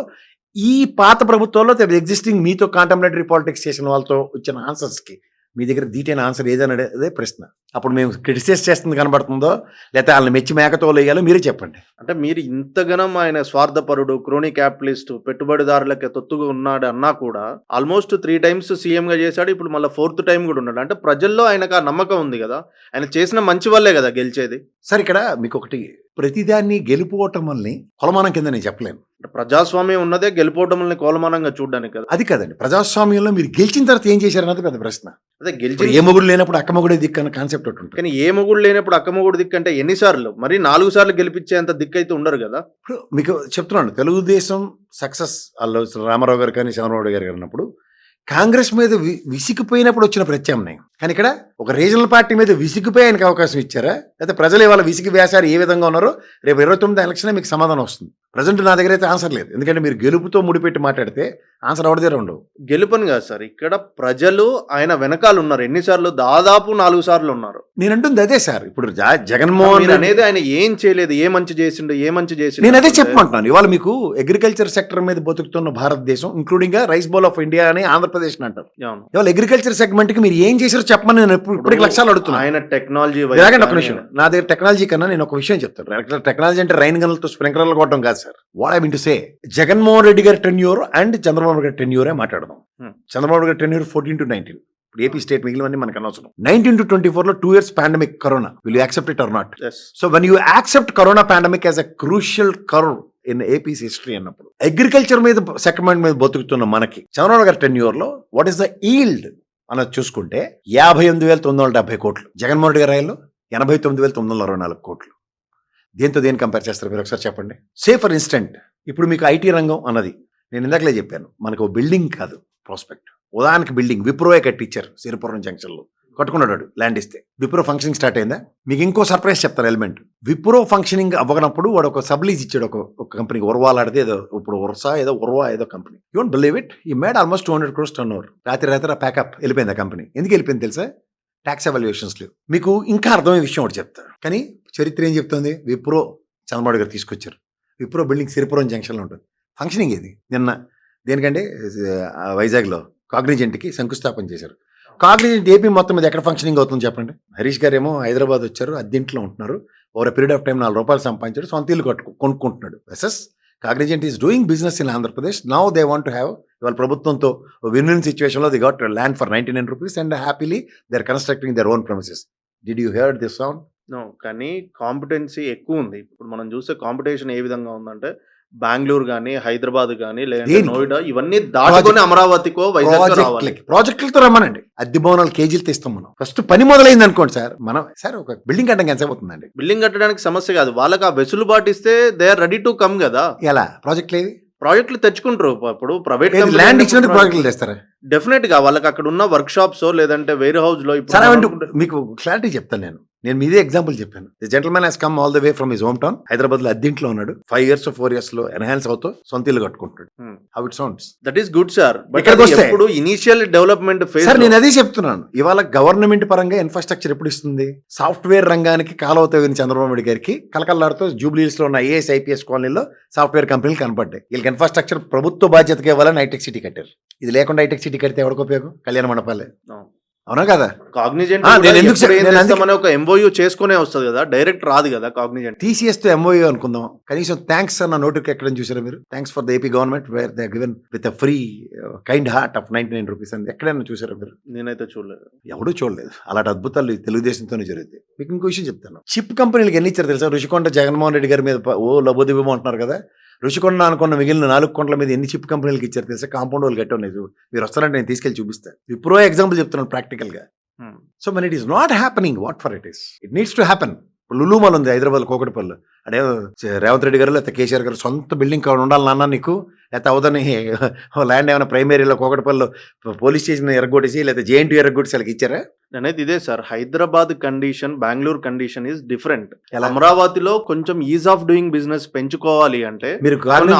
ఈ పాత ప్రభుత్వంలో ఎగ్జిస్టింగ్ మీతో కాంటెంపరరీ పాలిటిక్స్ చేసిన వాళ్ళతో వచ్చిన ఆన్సర్స్కి మీ దగ్గర డీటెయిల్ ఆన్సర్ ఏదైనా అదే ప్రశ్న. అప్పుడు మేము క్రిటిసైజ్ చేస్తుంది కనబడుతుందో లేకపోతే వాళ్ళని మెచ్చి మేకతో వేయాలో మీరే చెప్పండి. అంటే మీరు ఇంతగానం ఆయన స్వార్థపరుడు, క్రోనీ క్యాపిటలిస్ట్, పెట్టుబడిదారులకి తొత్తుగా ఉన్నాడు అన్నా కూడా ఆల్మోస్ట్ 3 times సీఎం గా చేశాడు. ఇప్పుడు మళ్ళీ 4th time కూడా ఉన్నాడు. అంటే ప్రజల్లో ఆయనకు ఆ నమ్మకం ఉంది కదా. ఆయన చేసిన మంచి వల్లే కదా గెలిచేది. సార్ ఇక్కడ మీకు ఒకటి, ప్రతిదాన్ని గెలుపుకోవటం వల్ని కొలమానం కింద నేను చెప్పలేను. ప్రజాస్వామ్యం ఉన్నదే గెలుపోవటంని కోలమానంగా చూడడానికి కదా. అది కదండి, ప్రజాస్వామ్యంలో మీరు గెలిచిన తర్వాత ఏం చేశారన్నది పెద్ద ప్రశ్న. అదే ఇప్పుడు గెలిచి ఏ మొగుడు లేనప్పుడు అక్క మొగుడే దిక్కు అన్న కాన్సెప్ట్ ఒకటి ఉంటుంది. కానీ ఏ మొగుడు లేనప్పుడు అక్క మొగుడు దిక్కు అంటే ఎన్నిసార్లు? మరి 4 సార్లు గెలిపించేంత దిక్కు అయితే ఉండరు కదా. ఇప్పుడు మీకు చెప్తున్నాను, తెలుగుదేశం సక్సెస్ వాళ్ళు రామారావు గారు కానీ చంద్రబాబు గారు అన్నప్పుడు కాంగ్రెస్ మీద విసిగిపోయినప్పుడు వచ్చిన ప్రత్యామ్నాయం. కానీ ఇక్కడ ఒక రీజనల్ పార్టీ మీద విసిగిపోయి ఆయనకు అవకాశం ఇచ్చారా? అయితే ప్రజలు ఇవాళ విసిగి వేశారు ఏ విధంగా ఉన్నారో రేపు 29 ఎలక్షన్ మీకు సమాధానం వస్తుంది. ప్రజెంట్ నా దగ్గర అయితే ఆన్సర్ లేదు. ఎందుకంటే మీరు గెలుపుతో ముడిపెట్టి మాట్లాడితే ఆన్సర్ ఎవరి దగ్గర ఉండవు. గెలుపని కాదు సార్, ఇక్కడ ప్రజలు ఆయన వెనకాల ఉన్నారు. ఎన్నిసార్లు? దాదాపు 4 సార్లు ఉన్నారు. నేను అంటుంది అదే సార్. ఇప్పుడు జగన్మోహన్ మీరు అనేది ఆయన ఏం చేయలేదు, ఏ మంచి చేసిండు, ఏ మంచి చేసిండు. నేను అదే చెప్పమంటున్నాను. ఇవాళ మీకు అగ్రికల్చర్ సెక్టర్ మీద బతుకుతున్న భారతదేశం, including rice bowl of India అని ఆంధ్రప్రదేశ్ అంటారు. అవును. ఇవాళ అగ్రికల్చర్ సెగ్మెంట్ కి మీరు ఏం చేశారో చెప్పమని నేను ఇప్పటికి లక్ష్యాలు అడుగుతున్నాను. ఆయన టెక్నాలజీ ఇలాగండి ఒక నిమిషం, నా దగ్గర టెక్నాలజీ కన్నా నేను ఒక విషయం చెప్తాను. టెక్నాలజీ అంటే రైన్ గన్లతో స్ప్రింక్లర్లు కొట్టడం కాదు sir. What I mean to say, Jaganmohan Reddy గారి టెన్యూర్ అండ్ చంద్రబాబు గారి టెన్యూరే మాట్లాడదాం. చంద్రబాబు గారి టెన్యూర్ 14 to 19. ఇప్పుడు ఏపీ స్టేట్ మిగిలినవన్నీ మనకు అనవసరం. 19 to 24 2 years pandemic corona. Will you accept it or not? So when you accept corona pandemic as a crucial curve in APIs history అన్నప్పుడు agriculture మీద సెగ్మెంట్ మీద బతుకుతున్న మనకి చంద్రబాబు గారి టెన్యూర్ లో వాట్ ఈస్ ద ఈల్డ్ అన్నది చూసుకుంటే 58,970 కోట్లు. జగన్మోహన్ రెడ్డి గారి రాయల్లో 89,924 కోట్లు. దేంతో దేని కంపేర్ చేస్తారు మీరు ఒకసారి చెప్పండి. సే ఫర్ ఇన్స్టెంట్ ఇప్పుడు మీకు ఐటీ రంగం అన్నది నేను ఇందాకలే చెప్పాను, మనకు బిల్డింగ్ కాదు ప్రాస్పెక్ట్. ఉదాహరణకి బిల్డింగ్ విప్రోయే కట్టించారు సిరిపురం జంక్షన్లో, కట్టుకున్నాడు ల్యాండ్ ఇస్తే. విప్రో ఫంక్షనింగ్ స్టార్ట్ అయిందా? మీకు ఇంకో సర్ప్రైజ్ చెప్తాను ఎలిమెంట్. విప్రో ఫంక్షనింగ్ అవ్వనప్పుడు వాడు ఒక సబ్లీజ్ ఇచ్చాడు ఒక కంపెనీకి, ఉర్వాలాడితే ఏదో ఇప్పుడు ఉర్వా ఏదో company. You don't believe it, ఈ మేడ్ ఆల్మోస్ట్ 200 crores turnover. రాత్రి ప్యాకప్ వెళ్ళిపోయింది ఆ కంపెనీ. ఎందుకు వెళ్ళిపోయింది తెలుసా? ట్యాక్స్ ఎవాల్యుయేషన్స్ లేవు. మీకు ఇంకా అర్థమయ్యే విషయం ఒకటి చెప్తా, కానీ చరిత్ర ఏం చెప్తుంది? విప్రో చంద్రబాబు గారు తీసుకొచ్చారు. విప్రో బిల్డింగ్ సిరిపురం జంక్షన్లో ఉంటుంది. ఫంక్షనింగ్ ఏది నిన్న దేనికంటే వైజాగ్లో కాగ్నిజెంట్కి శంకుస్థాపన చేశారు. కాగ్నిజెంట్ ఏపీ మొత్తం మీద ఎక్కడ ఫంక్షనింగ్ అవుతుంది చెప్పండి. హరీష్ గారు ఏమో హైదరాబాద్ వచ్చారు, అద్దెంట్లో ఉంటున్నారు, ఓవర్ పీరియడ్ ఆఫ్ టైం ₹4 సంపాదించాడు, సొంత ఇల్లు కొనుక్కుంటున్నాడు. ఎస్ఎస్ Cognizant is doing business in Andhra Pradesh. Now they want to have ఇవాళ ప్రభుత్వంతో విన్ విన్ సిచ్యువేషన్లో they got land for ₹99 and happily they are constructing their own premises. Did you hear this sound? No. కానీ competency ఎక్కువ ఉంది. ఇప్పుడు మనం చూస్తే competition ఏ విధంగా ఉందంటే బెంగళూరు గానీ, హైదరాబాద్ గానీ, లేదంటే దేనికి? నోయిడా ఇవన్నీ దాటుకొని అమరావతికో, వైజాగ్‌కో రావాలి. ప్రాజెక్టులతో రమ్మనండి. అద్దె భవనాలు కేజీలతో ఇస్తాం మనం. ఫస్ట్ పని మొదలైంది అనుకోండి సార్, మనం సార్ ఒక బిల్డింగ్ కట్టడానికి ఎంతసేపు అవుతుందండి? బిల్డింగ్ కట్టడానికి సమస్య కాదు. వాళ్ళకి ఆ వెసులుబాటు ఇస్తే they are ready to come కదా. ఎలా ప్రాజెక్టులు ఏవి? ప్రాజెక్టులు తెచ్చుకుంటారు. ఇప్పుడు ప్రైవేట్ ల్యాండ్ ఇచ్చినట్టు ప్రాజెక్టులు తెస్తారా? డెఫినెట్ గా వాళ్ళకి అక్కడ ఉన్న వర్క్ షాప్స్ లేదంటే వేర్ హౌస్ లో సార్ మీకు క్లారిటీ చెప్తాను నేను మీదే ఎగ్జాంపుల్ చెప్పాను. The gentlemen has come all the way from his home town. Hyderabad లో అద్దెంట్లో ఉన్నాడు. 5 years 4 years లో ఎన్హాన్స్ అవుతూ సొంత ఇల్లు కట్టుకుంటాడు. How it sounds? That is good sir. But ఇక్కడికి వస్తే ఇప్పుడు ఇనిషియల్ డెవలప్మెంట్ ఫేజ్ సార్ నేను అదే చెప్తున్నాను. ఇవాళ గవర్నమెంట్ పరంగా ఇన్ఫ్రాస్ట్రక్చర్ ఎప్పుడు ఇస్తుంది? సాఫ్ట్వేర్ రంగానికి కాలువ తవ్విన చంద్రబాబు నాయుడు గారికి కలకల్లాడుతూ జూబ్లీహిల్స్ లో ఉన్న ఐఏఎస్ ఐపీఎస్ కాలనీలో సాఫ్ట్వేర్ కంపెనీలు కనపడ్డాయి. వీళ్ళకి ఇన్ఫ్రాస్ట్రక్చర్ ప్రభుత్వ బాధ్యతగా ఇవ్వాలని హైటెక్ సిటీ కట్టారు. ఇది లేకుండా హైటెక్ సిటీ కడితే ఎవరికి ఉపయోగం? కళ్యాణ మండపాలే. అవునా కదా? కాగ్నిజెంట్ నేను ఒక ఎంఓయూ చేసుకునే వస్తుంది కదా, డైరెక్ట్ రాదు కదా కాగ్నిజెంట్. TCS తో ఎంఓయూ అనుకుందాం. కనీసం థ్యాంక్స్ అన్న నోటుకి ఎక్కడ చూసారా మీరు? Thanks for the AP government where they given with a free kind heart of ₹99 అని ఎక్కడైనా చూసారా మీరు? నేనైతే చూడలేదు. ఎవడూ చూడలేదు. అలాంటి అద్భుతాలు తెలుగుదేశంతోనే జరుగుతాయి. మీకు ఇంకో విషయం చెప్తాను. చిప్ కంపెనీలకు ఎన్ని ఇచ్చారు తెలుసా? రుషికొండ జగన్మోహన్ రెడ్డి గారి మీద లబోదిబో అంటున్నారు కదా. రుషికొండ అనుకున్న మిగిలిన 4 కొండల మీద ఎన్ని చిప్ కంపెనీలకు ఇచ్చారు తెలుసా? కాంపౌండ్ వాళ్ళు కట్టలేదు. మీరు వస్తారంటే నేను తీసుకెళ్ళి చూపిస్తాను. విప్రో ఎగ్జాంపుల్ చెప్తున్నాను ప్రాక్టికల్ గా. So when it is not happening, what for it is? It needs to happen. Lulu mall ఉంది హైదరాబాద్ కోకటిపల్లి. అదే రేవంత్ రెడ్డి గారు లేకపోతే కేసీఆర్ గారు సొంత బిల్డింగ్ కావాలి ఉండాలి నాన్న నీకు, లేకపోతే అవదని ల్యాండ్ ఏమైనా ప్రైమరీలో కోకటిపల్లిలో పోలీస్ స్టేషన్ ఎరగొట్టేసి లేకపోతే JNT ఎరగొట్టేసి వాళ్ళకి ఇచ్చారా? అనేది ఇదే sir. Hyderabad condition, Bengaluru condition is different. అమరావతిలో కొంచెం ఈజ్ ఆఫ్ డూయింగ్ బిజినెస్ పెంచుకోవాలి అంటే మీరు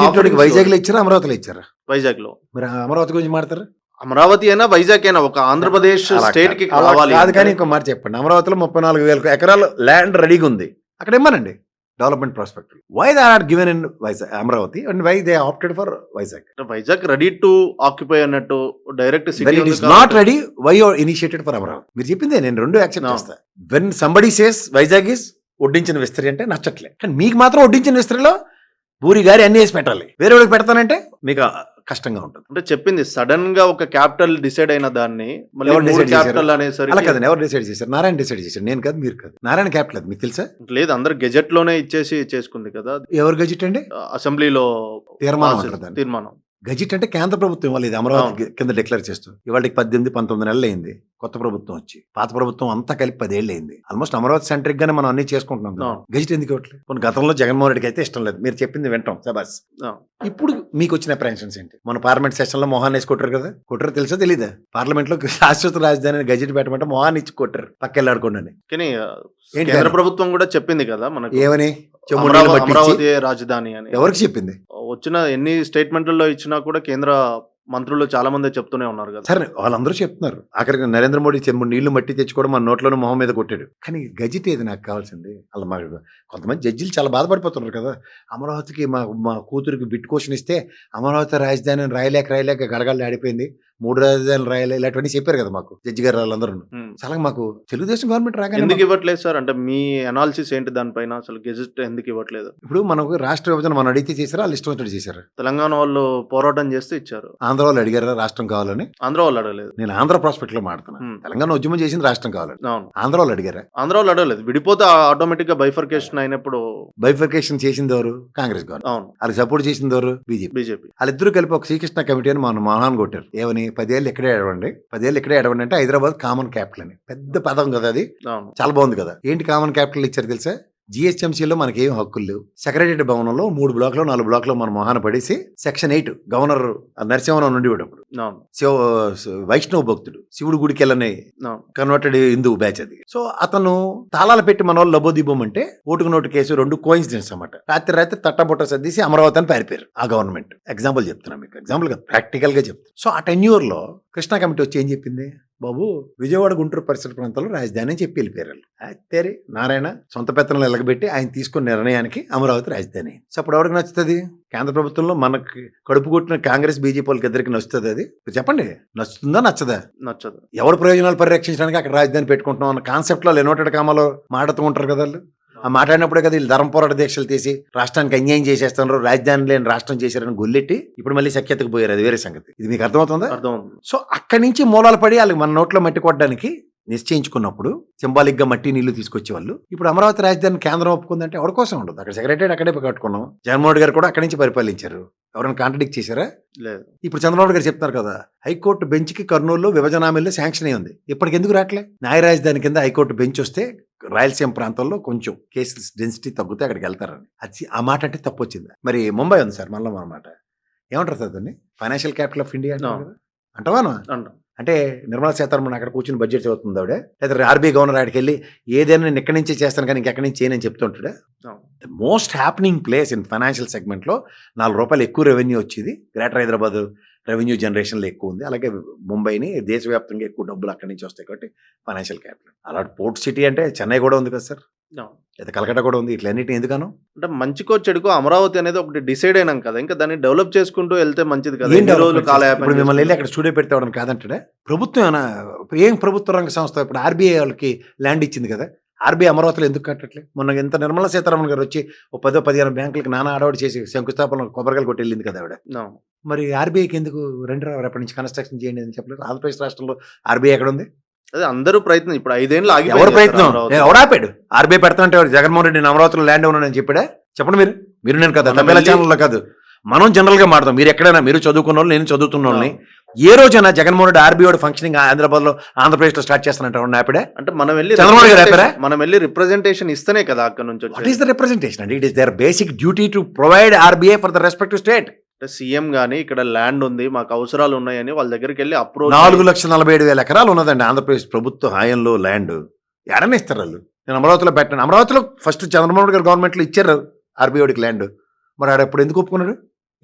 వైజాగ్ లో ఇచ్చారా, అమరావతిలో ఇచ్చారా? వైజాగ్ లో. మరి అమరావతి గురించి మాట్లాడతారు? అమరావతి అయినా వైజాగ్ అయినా ఒక ఆంధ్రప్రదేశ్ స్టేట్ కి కావాలి కాదు. కానీ ఇంకో మాట చెప్పండి. అమరావతిలో 34,000 ఎకరాలు ల్యాండ్ రెడీగా ఉంది. అక్కడ ఇమ్మనండి development prospect. Why they are given in Vizag Amaravati and why they opted for Vizag? Vizag ready to occupy అన్నట్టు direct city. It is not ready, why are initiated for Amaravati? మీరు చెప్పిందే నేను రెండు యాక్సెప్ట్ చేస్తా. When somebody says Vizag is వడ్డించిన విస్తరి అంటే నచ్చట్లే, కానీ మీకు మాత్రం వడ్డించిన విస్తరిలో పూరి గారి అన్ని వేసి పెట్టాలి. వేరే వాళ్ళకి పెడతానంటే మీకు కష్టంగా ఉంటుంది. అంటే చెప్పింది సడన్ గా ఒక క్యాపిటల్ డిసైడ్ అయిన దాన్ని క్యాపిటల్ అనేసరికి అలా కదా. ఎవరు డిసైడ్ చేశారు? నారాయణ డిసైడ్ చేశారు. నేను కాదు, మీరు కాదు. నారాయణ క్యాపిటల్ అది మీకు తెలుసా? లేదు, అందరు గెజెట్ లోనే ఇచ్చేసి చేసుకుంది కదా. ఎవరు గెజెట్ అండి? అసెంబ్లీలో తీర్మానం. గెజిట్ అంటే కేంద్ర ప్రభుత్వం ఇవాళ ఇది అమరావతి కింద డిక్లేర్ చేస్తూ ఇవాళకి 18-19 నెలలు అయింది కొత్త ప్రభుత్వం వచ్చి. పాత ప్రభుత్వం అంతా కలిపి 10 ఏళ్ళు అయింది. ఆల్మోస్ట్ అమరావతి సెంట్రిక్ గానే మనం అన్ని చేసుకుంటున్నాం. గెజిట్ ఎందుకు ఇవ్వట్లేదు? కొన్ని గతంలో జగన్మోహన్ రెడ్డికి అయితే ఇష్టం లేదు. మీరు చెప్పింది వింటాం సబాస్. ఇప్పుడు మీకు వచ్చిన అప్రహెన్షన్స్ ఏంటి? మన పార్లమెంట్ సెషన్ లో మొహాన్ వేసి కొట్టారు కదా. కొట్టారు తెలుసా తెలీదా? పార్లమెంట్ లో శాశ్వత రాజధాని గెజిట్ పెట్టమంటే మొహాన్ ఇచ్చి కొట్టారు పక్కెళ్ళాడుకోండి. కానీ కేంద్ర ప్రభుత్వం కూడా చెప్పింది కదా మనకి ఏమని, అమరావతి రాజధాని అని. ఎవరికి చెప్పింది? వచ్చిన ఎన్ని స్టేట్మెంట్లలో ఇచ్చినా కూడా కేంద్ర మంత్రులు చాలా మంది చెప్తూనే ఉన్నారు కదా. సరే వాళ్ళందరూ చెప్తున్నారు. ఆఖరికి నరేంద్ర మోడీ నీళ్లు మట్టి తెచ్చుకోవడం మన నోట్లోనే మొహం మీద కొట్టాడు. కానీ గజిట్ ఏది నాకు కావాల్సింది? అలా మాకు కొంతమంది జడ్జిలు చాలా బాధపడిపోతున్నారు కదా. అమరావతికి మా కూతురికి బిట్ క్వశ్చన్ ఇస్తే అమరావతి రాజధాని రాయలేక గడగడలు ఆడిపోయింది, 3 రాజధానులు రాయలే, ఇలాంటివన్నీ చెప్పారు కదా మాకు జడ్జి గారు వాళ్ళందరూ. చాలా మాకు తెలుగుదేశం గవర్నమెంట్ రాగానే ఎందుకు ఇవ్వట్లేదు సార్? అంటే మీ అనాలిసిస్ ఏంటి దానిపైన? అసలు గెజిట్ ఎందుకు ఇవ్వట్లేదు? ఇప్పుడు మనకు రాష్ట్ర విభజన మనం అడిగితే చేశారా, వాళ్ళు ఇష్టం వచ్చినట్టు చేశారు? తెలంగాణ వాళ్ళు పోరాటం చేస్తే ఇచ్చారు. ఆంధ్ర వాళ్ళు అడిగారా రాష్ట్రం కావాలని? ఆంధ్ర వాళ్ళు అడగలేదు. నేను ఆంధ్ర ప్రాస్పెక్ట్ లో మాట్లాడుతున్నాను. తెలంగాణ ఉద్యమం చేసింది రాష్ట్రం కావాలని. ఆంధ్ర వాళ్ళు అడిగారా? ఆంధ్ర వాళ్ళు అడగలేదు. విడిపోతే ఆటోమేటిక్ గా బైఫర్కేషన్ అయినప్పుడు. బైఫర్కేషన్ చేసింది ఎవరు? కాంగ్రెస్ గవర్నమెంట్. అవును. వాళ్ళకి సపోర్ట్ చేసింది ఎవరు? బీజేపీ. వాళ్ళిద్దరూ కలిపి ఒక శ్రీకృష్ణ కమిటీ అని మన మహాన్ కొట్టారు. ఏమని? 10 ఏళ్ళు ఇక్కడే ఎడవండి అంటే హైదరాబాద్ కామన్ క్యాపిటల్ అని. పెద్ద పదం కదా అది, చాలా బాగుంది కదా. ఏంటి కామన్ క్యాపిటల్ ఇచ్చారు తెలుసా? GHMCలో మనకి ఏం హక్కులు లేవు. సెక్రటరీ భవనంలో 3 బ్లాక్లో 4 బ్లాక్లో మన మొహాన పడేసి Section 8 గవర్నర్ నరసింహరావు నుండి అప్పుడు వైష్ణవ భక్తుడు, శివుడు గుడికి వెళ్ళని కన్వర్టెడ్ హిందూ బ్యాచ్ అది. సో అతను తాళాలు పెట్టి మన వాళ్ళు లబోదీపమంటే ఓటుకు నోటు కేసు 2 కోయిన్సిడెన్స్ అన్నమాట. రాత్రి తట్టబొట్ట సర్దీసి అమరావతి అని పారిపోయారు ఆ గవర్నమెంట్. ఎగ్జాంపుల్ చెప్తున్నా మీకు, ఎగ్జాంపుల్ గా ప్రాక్టికల్ గా చెప్తాను. సో ఆ టెన్యూర్ లో కృష్ణా కమిటీ వచ్చి ఏం చెప్పింది? బాబు విజయవాడ గుంటూరు పరిసర ప్రాంతాల్లో రాజధాని అని చెప్పి వెళ్ళిపోయారు. తేరి నారాయణ సొంత పెత్తనాలు ఎలగబెట్టి ఆయన తీసుకున్న నిర్ణయానికి అమరావతి రాజధాని. సో అప్పుడు ఎవరికి నచ్చుతుంది? కేంద్ర ప్రభుత్వంలో మనకి కడుపు కొట్టిన కాంగ్రెస్ బీజేపీ వాళ్ళకి ఇద్దరికి నచ్చుతుంది. అది చెప్పండి, నచ్చుతుందా నచ్చదా? నచ్చదు. ఎవరి ప్రయోజనాలు పరిరక్షించడానికి అక్కడ రాజధాని పెట్టుకుంటున్నాం అన్న కాన్సెప్ట్ లో ఎన్నోటెడ్ కామాలో మాట్లాడుతూ ఉంటారు కదా వాళ్ళు. ఆ మాట్లాడినప్పుడే కదా వీళ్ళు ధర్మ పోరాట దీక్షలు తీసి రాష్ట్రానికి అన్యాయం చేసేస్తున్నారు, రాజధాని లేని రాష్ట్రం చేశారని గొల్లెట్టి ఇప్పుడు మళ్ళీ సఖ్యతకు పోయారు. అది వేరే సంగతి. ఇది మీకు అర్థమవుతుందా? అర్థమవుతుంది. సో అక్కడి నుంచి మూలాలు పడి వాళ్ళకి మన నోట్లో మట్టి కొట్టడానికి నిశ్చయించుకున్నప్పుడు సింబాలిక్ గా మట్టి నీళ్లు తీసుకొచ్చే వాళ్ళు ఇప్పుడు అమరావతి రాజధాని కేంద్రం ఒప్పుకుందంటే ఎవరి కోసం ఉండదు. అక్కడ సెక్రటరీ అక్కడే కట్టుకున్నాం. జగన్మోహన్ రెడ్డి గారు కూడా అక్కడి నుంచి పరిపాలించారు. ఎవరైనా కాంట్రడిక్ట్ చేశారా? లేదు. ఇప్పుడు చంద్రబాబు గారు చెప్తున్నారు కదా, హైకోర్టు బెంచ్ కి కర్నూలులో విభజన హామీలో శాంక్షన్ అయి ఉంది. ఇప్పటికి ఎందుకు రావట్లే? న్యాయ రాజధాని కింద హైకోర్టు బెంచ్ వస్తే రాయలసీమ ప్రాంతంలో కొంచెం కేసెస్ డెన్సిటీ తగ్గితే అక్కడికి వెళ్తారని. అది ఆ మాట అంటే తప్పు వచ్చింది. మరి ముంబై ఉంది సార్, మళ్ళీ అన్నమాట ఏమంటారు సార్ దాన్ని? ఫైనాన్షియల్ క్యాపిటల్ ఆఫ్ ఇండియా అంటావాను. అంటే నిర్మలా సీతారామన్ అక్కడ కూర్చుని బడ్జెట్ చదువుతుంది ఆవిడ, లేదా ఆర్బీఐ గవర్నర్ ఆడికి వెళ్ళి ఏదైనా నేను ఇక్కడి నుంచే చేస్తాను కానీ ఇంకెక్కడి నుంచి చేయనని చెప్తుంటాడు. The most happening place in financial segment లో ₹4 ఎక్కువ రెవెన్యూ వచ్చేది. గ్రేటర్ హైదరాబాద్ రెవెన్యూ జనరేషన్లో ఎక్కువ ఉంది. అలాగే ముంబైని దేశవ్యాప్తంగా ఎక్కువ డబ్బులు అక్కడి నుంచి వస్తాయి కాబట్టి ఫైనాన్షియల్ క్యాపిటల్. అలాంటి పోర్ట్ సిటీ అంటే చెన్నై కూడా ఉంది కదా సార్, లేదా కలకట్ట కూడా ఉంది. ఇట్లన్నిటిని ఎందుకను అంటే మంచికో చెడుకో అమరావతి అనేది ఒకటి డిసైడ్ అయినాం కదా, ఇంకా దాన్ని డెవలప్ చేసుకుంటూ వెళ్తే మంచిది కదా. ఏం రోజులు ఇప్పుడు మిమ్మల్ని వెళ్ళి అక్కడ స్టూడియో పెడతామని కాదంటే ప్రభుత్వం ఏమైనా ఏం ప్రభుత్వ రంగ సంస్థ ఇప్పుడు ఆర్బీఐ వాళ్ళకి ల్యాండ్ ఇచ్చింది కదా, ఆర్బీఐ అమరావతిలో ఎందుకు కట్టట్లే? మొన్న ఎంత నిర్మలా సీతారామన్ గారు వచ్చి 10-15 బ్యాంకులకు నానా ఆడవాడు చేసి శంకుస్థాపన కొబ్బరికాయలు కొట్టి వెళ్ళింది కదా ఆవిడ. మరి ఆర్బీఐకి ఎందుకు రేపటి నుంచి కన్స్ట్రక్షన్ చేయండి అని చెప్పలేదు? ఆంధ్రప్రదేశ్ రాష్ట్రంలో ఆర్బీఐ ఎక్కడ ఉంది? అదే అందరూ ప్రయత్నం. ఇప్పుడు 5 ఏళ్ళు ఎవరు ప్రయత్నం? ఎవరు ఆపాడు? ఆర్బీఐ పెడతానంటే జగన్మోహన్ రెడ్డి అమరావతిలో ల్యాండ్ ఉన్నానని చెప్పాడా? చెప్పండి మీరు నేను కదా తప్పేలా ఛానల్లో కాదు, మనం జనరల్ గా మాడతాం. మీరు ఎక్కడైనా మీరు చదువుకున్న వాళ్ళు, నేను చదువుతున్న వాళ్ళని, ఏ రోజైనా జగన్మోహన్ రెడ్డి ఆర్బీఐ ఫంక్షనింగ్ హైదరాబాద్ లో ఆంధ్రప్రదేశ్ లో స్టార్ట్ చేస్తానంటే ఆపాడా? అంటే మనం వెళ్ళి చంద్రబాబు గారు ఆపారా? మనం వెళ్ళి రిప్రజెంటేషన్ ఇస్తేనే కదా అక్కడ నుంచి. వాట్ ఈస్ ద రిప్రజెంటేషన్ అండి? It is their basic duty to provide RBI for the respective state. CM గానీ ఇక్కడ ల్యాండ్ ఉంది, మాకు అవసరాలు ఉన్నాయని వాళ్ళ దగ్గరికి వెళ్ళి అప్రోచ్. 4,47,000 ఎకరాలు ఉన్నదండి ఆంధ్రప్రదేశ్ ప్రభుత్వ హాయంలో ల్యాండ్. ఎడనే ఇస్తారు వాళ్ళు. నేను అమరావతిలో పెట్టాను. అమరావతిలో ఫస్ట్ చంద్రబాబు గారు గవర్నమెంట్ లో ఇచ్చారు ఆర్బీఐకి ల్యాండ్. మరి ఆడ ఎప్పుడు ఎందుకు ఒప్పుకున్నాడు?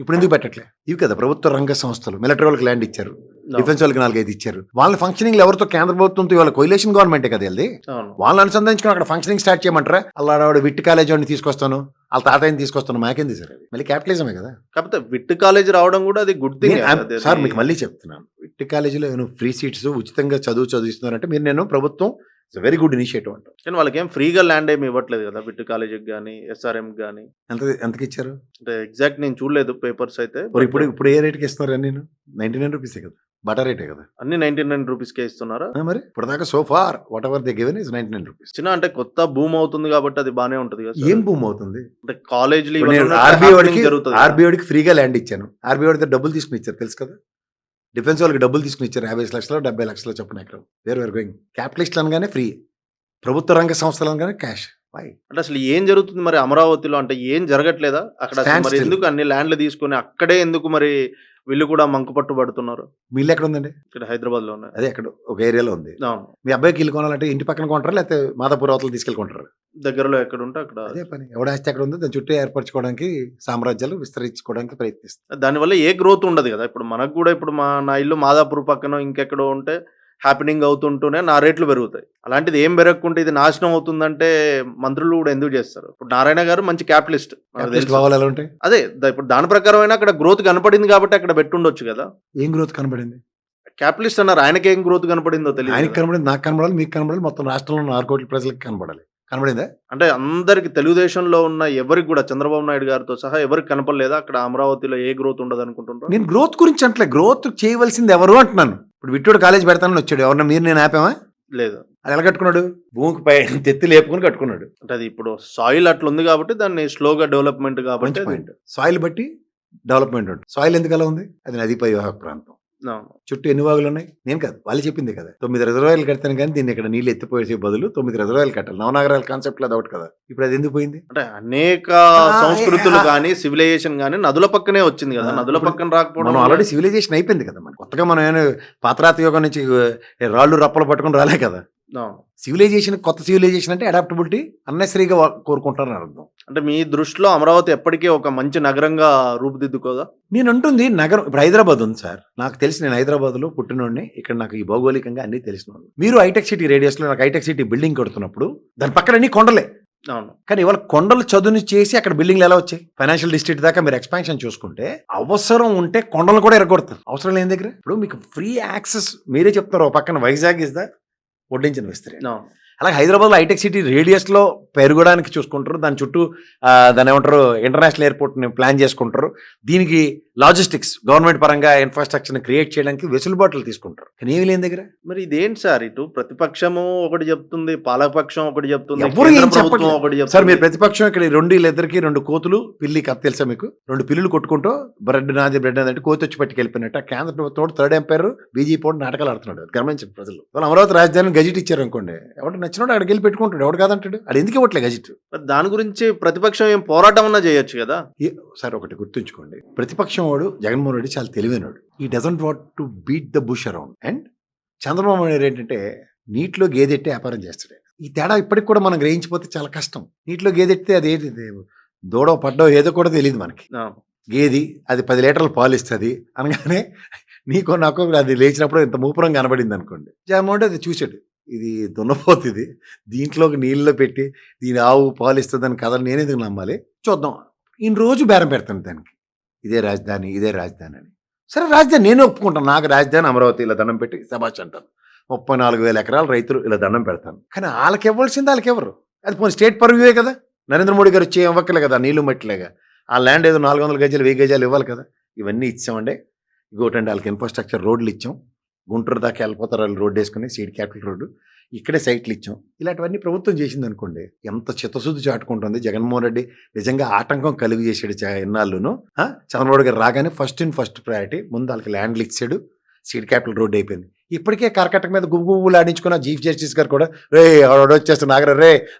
ఇప్పుడు ఎందుకు పెట్టట్లే? ఇవి కదా ప్రభుత్వ రంగ సంస్థలు. మిలిటరీ వాళ్ళకి ల్యాండ్ ఇచ్చారు, డిఫెన్స్ వాళ్ళకి 4-5 ఇచ్చారు. వాళ్ళ ఫంక్షనింగ్ ఎవరితో? కేంద్ర ప్రభుత్వంతో. వాళ్ళ కొయిలేషన్ గవర్నమెంటే కదా వెళ్ళి వాళ్ళని అనుసంధానించుకుని అక్కడ ఫంక్షనింగ్ స్టార్ట్ చేయమంటారా? అల్లాడు విట్ కాలేజ్ వాడిని తీసుకొస్తాను, వాళ్ళ తాతయ్యని తీసుకొస్తాను, మాకేంది సార్? మళ్ళీ క్యాపిటలిజమే కదా. కాకపోతే విట్ కాలేజ్ రావడం కూడా అది గుడ్ థింగ్ సార్. మీకు మళ్ళీ చెప్తున్నాను, విట్ కాలేజీలో ఫ్రీ సీట్స్ ఉచితంగా చదివిస్తున్నారంటే మీరు నేను ప్రభుత్వం ఇట్స్ వెరీ గుడ్ ఇనిషియేటివ్ అంటారు. కానీ వాళ్ళకి ఏం ఫ్రీగా ల్యాండ్ ఏమి ఇవ్వట్లేదు కదా విట్ కాలేజీకి కానీ SRM కానీ. ఎంతకి ఇచ్చారు అంటే ఎగ్జాక్ట్ నేను చూడలేదు పేపర్స్ అయితే. ఇప్పుడు ఏ రేట్కి ఇస్తున్నారు? నేను 99 రూపీసే కదా, బటర్ రేటే కదా. అన్ని 99 రూపీస్కే ఇస్తున్నారా? మరి ఇప్పుడు దాకా so far whatever they given is 99 rupees. చిన్న అంటే కొత్త భూమ్ అవుతుంది కాబట్టి అది బానే ఉంటుంది కదా. ఏం భూమ్ అవుతుంది అంటే కాలేజీలు ఆర్బీఐకి ఫ్రీగా ల్యాండ్ ఇచ్చాను. ఆర్బీఐ డబ్బులు తీసుకుని ఇచ్చారు తెలుసు కదా. డిఫెన్స్ వాళ్ళకి డబ్బులు తీసుకుని ఇచ్చారు 50 లక్షలు 70 లక్షలు చొప్పున ఎక్కడ. వేరు గోయింగ్ క్యాపిటలిస్ట్ అనగానే ఫ్రీ, ప్రభుత్వ రంగ సంస్థలు అనగానే క్యాష్. అంటే అసలు ఏం జరుగుతుంది మరి అమరావతిలో? అంటే ఏం జరగట్లేదా అక్కడ? మరి ఎందుకు అన్ని ల్యాండ్లు తీసుకుని అక్కడే ఎందుకు మరి వీళ్ళు కూడా మంకుపట్టు పడుతున్నారు? మీ ఇల్లు ఎక్కడ ఉందండి? ఇక్కడ హైదరాబాద్ లో ఉన్నాయి. అదే అక్కడ ఒక ఏరియాలో ఉంది. మీ అబ్బాయికి ఇల్లు కొనాలంటే ఇంటి పక్కన కొంటారా లేకపోతే మాదాపూర్ అవతలు తీసుకెళ్ళుకుంటారు? దగ్గరలో ఎక్కడ ఉంటే అక్కడ. అదే పని. ఎవడ ఆస్తి అక్కడ ఉందో దాని చుట్టూ ఏర్పరచుకోవడానికి, సామ్రాజ్యాలు విస్తరించుకోవడానికి ప్రయత్నిస్తారు. దానివల్ల ఏ గ్రోత్ ఉండదు కదా. ఇప్పుడు మనకు కూడా ఇప్పుడు నా ఇల్లు మాదాపూర్ పక్కన ఇంకెక్కడో ఉంటే హ్యాపెనింగ్ అవుతుంటూనే నా రేట్లు పెరుగుతాయి. అలాంటిది ఏం పెరగకుంటే ఇది నాశనం అవుతుందంటే మంత్రులు కూడా ఎందుకు చేస్తారు? ఇప్పుడు నారాయణ గారు మంచి క్యాపిటలిస్ట్. అదే ఇప్పుడు దాని ప్రకారం అయినా అక్కడ గ్రోత్ కనపడింది కాబట్టి అక్కడ పెట్టుండొచ్చు కదా. ఏం గ్రోత్ కనపడింది? క్యాపిటలిస్ట్ అన్నారు, ఆయనకి ఏం గ్రోత్ కనపడిందో తెలియదు. ఆయనకి కనపడింది, నాకు కనపడాలి, మీకు కనపడాలి, మొత్తం రాష్ట్రంలో 6 కోట్ల ప్రజలకు కనపడాలి. కనబడిందా? అంటే అందరికి తెలుగుదేశంలో ఉన్న ఎవరికి కూడా చంద్రబాబు నాయుడు గారితో సహా ఎవరికి కనపడలేదా అక్కడ అమరావతిలో ఏ గ్రోత్ ఉండదు అనుకుంటున్నారు? నేను గ్రోత్ గురించి అంటే గ్రోత్ చేయవలసింది ఎవరు అంటున్నాను. ఇప్పుడు విట్టుడు కాలేజ్ పెడతానని వచ్చాడు, ఎవరన్నా మీరు నేను ఆపామా? లేదు. అది ఎలా కట్టుకున్నాడు? భూమికి పై తెత్తి లేపుకొని కట్టుకున్నాడు. అంటే అది ఇప్పుడు సాయిల్ అట్లా ఉంది కాబట్టి దాన్ని స్లోగా డెవలప్మెంట్ కాబట్టి పాయింట్. సాయిల్ బట్టి డెవలప్మెంట్ ఉంటుంది. సాయిల్ ఎందుకు అలా ఉంది? అది నది పరివాహక ప్రాంతం. చుట్టూ ఎన్ని వాగులు ఉన్నాయి? నేను కాదు, వాళ్ళు చెప్పింది కదా. 9 రిజర్వాయర్లు కడతాను కానీ దీన్ని ఇక్కడ నీళ్ళు ఎత్తిపోయే బదులు 9 రిజర్వాయర్లు కట్టాలి. నవనగరాల కాన్సెప్ట్ అది ఒకటి కదా. ఇప్పుడు అది ఎందుకు పోయింది? అంటే అనేక సంస్కృతులు కానీ సివిలైజేషన్ కానీ నదుల పక్కనే వచ్చింది కదా. నదుల పక్కన రాకపోవడం ఆల్రెడీ సివిలైజేషన్ అయిపోయింది కదా. మన కొత్తగా మనం ఏమైనా పాతరాతి యుగం నుంచి రాళ్ళు రప్పలు పట్టుకుని రాలే కదా. అవును. సివిలైజేషన్ కొత్త సివిలైజేషన్ అంటే అడాప్టబిలిటీ అన్నెసరీగా కోరుకుంటారని అర్థం. అంటే మీ దృష్టిలో అమరావతి ఎప్పటికీ ఒక మంచి నగరంగా రూపుదిద్దుకోదా? నేను అంటుంది నగరం ఇప్పుడు హైదరాబాద్ ఉంది సార్. నాకు తెలిసి నేను హైదరాబాద్‌లో పుట్టినోడిని. ఇక్కడ నాకు ఈ భౌగోళికంగా అన్నీ తెలిసినోడిని. మీరు హైటెక్ సిటీ రేడియస్‌లో నాకు హైటెక్ సిటీ బిల్డింగ్ కడుతున్నప్పుడు దాని పక్కన అన్ని కొండలే. అవును. కానీ ఇవాళ కొండలు చదును చేసి అక్కడ బిల్డింగ్లు ఎలా వచ్చాయి? ఫైనాన్షియల్ డిస్ట్రిక్ట్ దాకా మీరు ఎక్స్పాన్షన్ చూసుకుంటే అవసరం ఉంటే కొండలు కూడా ఎరగొడతారు. అవసరం లేని దగ్గర ఇప్పుడు మీకు ఫ్రీ యాక్సెస్ మీరే చెప్తున్నారు. ఓ పక్కన వైజాగ్ ఇస్ ద వడ్డించిన విస్తరి. అవును. అలాగే హైదరాబాద్లో హైటెక్ సిటీ రేడియస్లో పెరగడానికి చూసుకుంటారు. దాని చుట్టూ దాని ఏమంటారు ఇంటర్నేషనల్ ఎయిర్పోర్ట్ని ప్లాన్ చేసుకుంటారు. దీనికి లాజిస్టిక్స్ గవర్నమెంట్ పరంగా ఇన్ఫ్రాస్ట్రక్చర్ని క్రియేట్ చేయడానికి వెసులుబాట్లు తీసుకుంటారు. కానీ ఏమి లేని దగ్గర మరి ఇదేంటి సార్ ఇటు ప్రతిపక్షము ఒకటి చెప్తుంది, పాలకపక్షం ఒకటి చెప్తుంది, ఎవరు కేంద్ర ఏం ప్రభుత్వం చెప్పట్లేదు. ఒకటి సార్ చెప్తుంది. మీరు ప్రతిపక్షం ఇక్కడ వీళ్ళిద్దరికి 2 కోతులు పిల్లి కథ తెలుసా మీకు? 2 పిల్లులు కొట్టుకుంటూ బ్రెడ్ నాది అంటే కోతి వచ్చి పట్టుకెళ్ళిపోయినట్టు కేంద్ర ప్రభుత్వం థర్డ్ ఎంపైర్ బీజేపీ నాటకాలు ఆడుతున్నాడు. గమనించండి ప్రజలు. వాళ్ళు అమరావతి రాజధాని గజిట్ ఇచ్చారు అనుకోండి, ఎవరు నచ్చినోడు అక్కడికి వెళ్ళి పెట్టుకుంటాడు. ఎవడు కాదంటాడు? అది ఎందుకు ఇవ్వట్లే గజిట్? మరి దాని గురించి ప్రతిపక్షం ఏం పోరాటం అన్నా చేయొచ్చు కదా? సార్ ఒకటి గుర్తుంచుకోండి, ప్రతిపక్షం వాడు జగన్మోహన్ రెడ్డి చాలా తెలివైనడు. ఈ doesn't want to beat the bush around. And Chandrababu Naidu ఏంటంటే నీటిలో గేదెట్టి వ్యాపారం చేస్తాడు. ఈ తేడా ఇప్పటికి కూడా మనం గ్రహించిపోతే చాలా కష్టం. నీటిలో గేదెట్టితే అది ఏంటి దూడో పడ్డో ఏదో కూడా తెలియదు మనకి. అవును. గేది అది 10 లీటర్లు పాలు ఇస్తుంది అనగానే నీకో నాకో అది లేచినప్పుడు ఇంత మూపురం కనబడింది అనుకోండి. జగన్మోహన్ రెడ్డి అది చూసాడు, ఇది దున్నపోతుంది, దీంట్లోకి నీళ్ళలో పెట్టి దీని ఆవు పాలు ఇస్తుందని కథలు నేను ఎందుకు నమ్మాలి, చూద్దాం. ఈయన రోజు బేరం పెడతాను దానికి, ఇదే రాజధాని ఇదే రాజధాని అని. సరే రాజధాని నేను ఒప్పుకుంటాను, నాకు రాజధాని అమరావతి ఇలా దండం పెట్టి సభాష్ అంటాను. 34,000 ఎకరాలు రైతులు ఇలా దండం పెడతాను. కానీ వాళ్ళకి ఇవ్వాల్సింది వాళ్ళకి ఎవరు? అది పోనీ స్టేట్ పర్వ్యూవే కదా. నరేంద్ర మోడీ గారు వచ్చి ఇవ్వక్కలే కదా, నీళ్లు మట్టిలేగా. ఆ ల్యాండ్ ఏదో 400 గజాలు 1000 గజాలు ఇవ్వాలి కదా. ఇవన్నీ ఇచ్చామండి. ఇంకోటండి వాళ్ళకి ఇన్ఫ్రాస్ట్రక్చర్ రోడ్లు ఇచ్చాం. గుంటూరు దాకా వెళ్ళిపోతారు వాళ్ళు రోడ్డు వేసుకుని, సీడ్ క్యాపిటల్ రోడ్డు. ఇక్కడే సైట్లు ఇచ్చాం. ఇలాంటివన్నీ ప్రభుత్వం చేసింది అనుకోండి, ఎంత చిత్తశుద్ధి చాటుకుంటుంది. జగన్మోహన్ రెడ్డి నిజంగా ఆటంకం కలిగి చేసాడు ఎన్నాళ్ళును. చంద్రబాబు గారు రాగానే ఫస్ట్ ప్రయారిటీ ముందు వాళ్ళకి ల్యాండ్లు ఇచ్చాడు, సీడ్ క్యాపిటల్ రోడ్డు అయిపోయింది. ఇప్పటికే కర్కటక మీద గుబుగుబులు ఆడించుకున్న చీఫ్ జస్టిస్ గారు కూడా రే వచ్చేస్తున్న ఆగర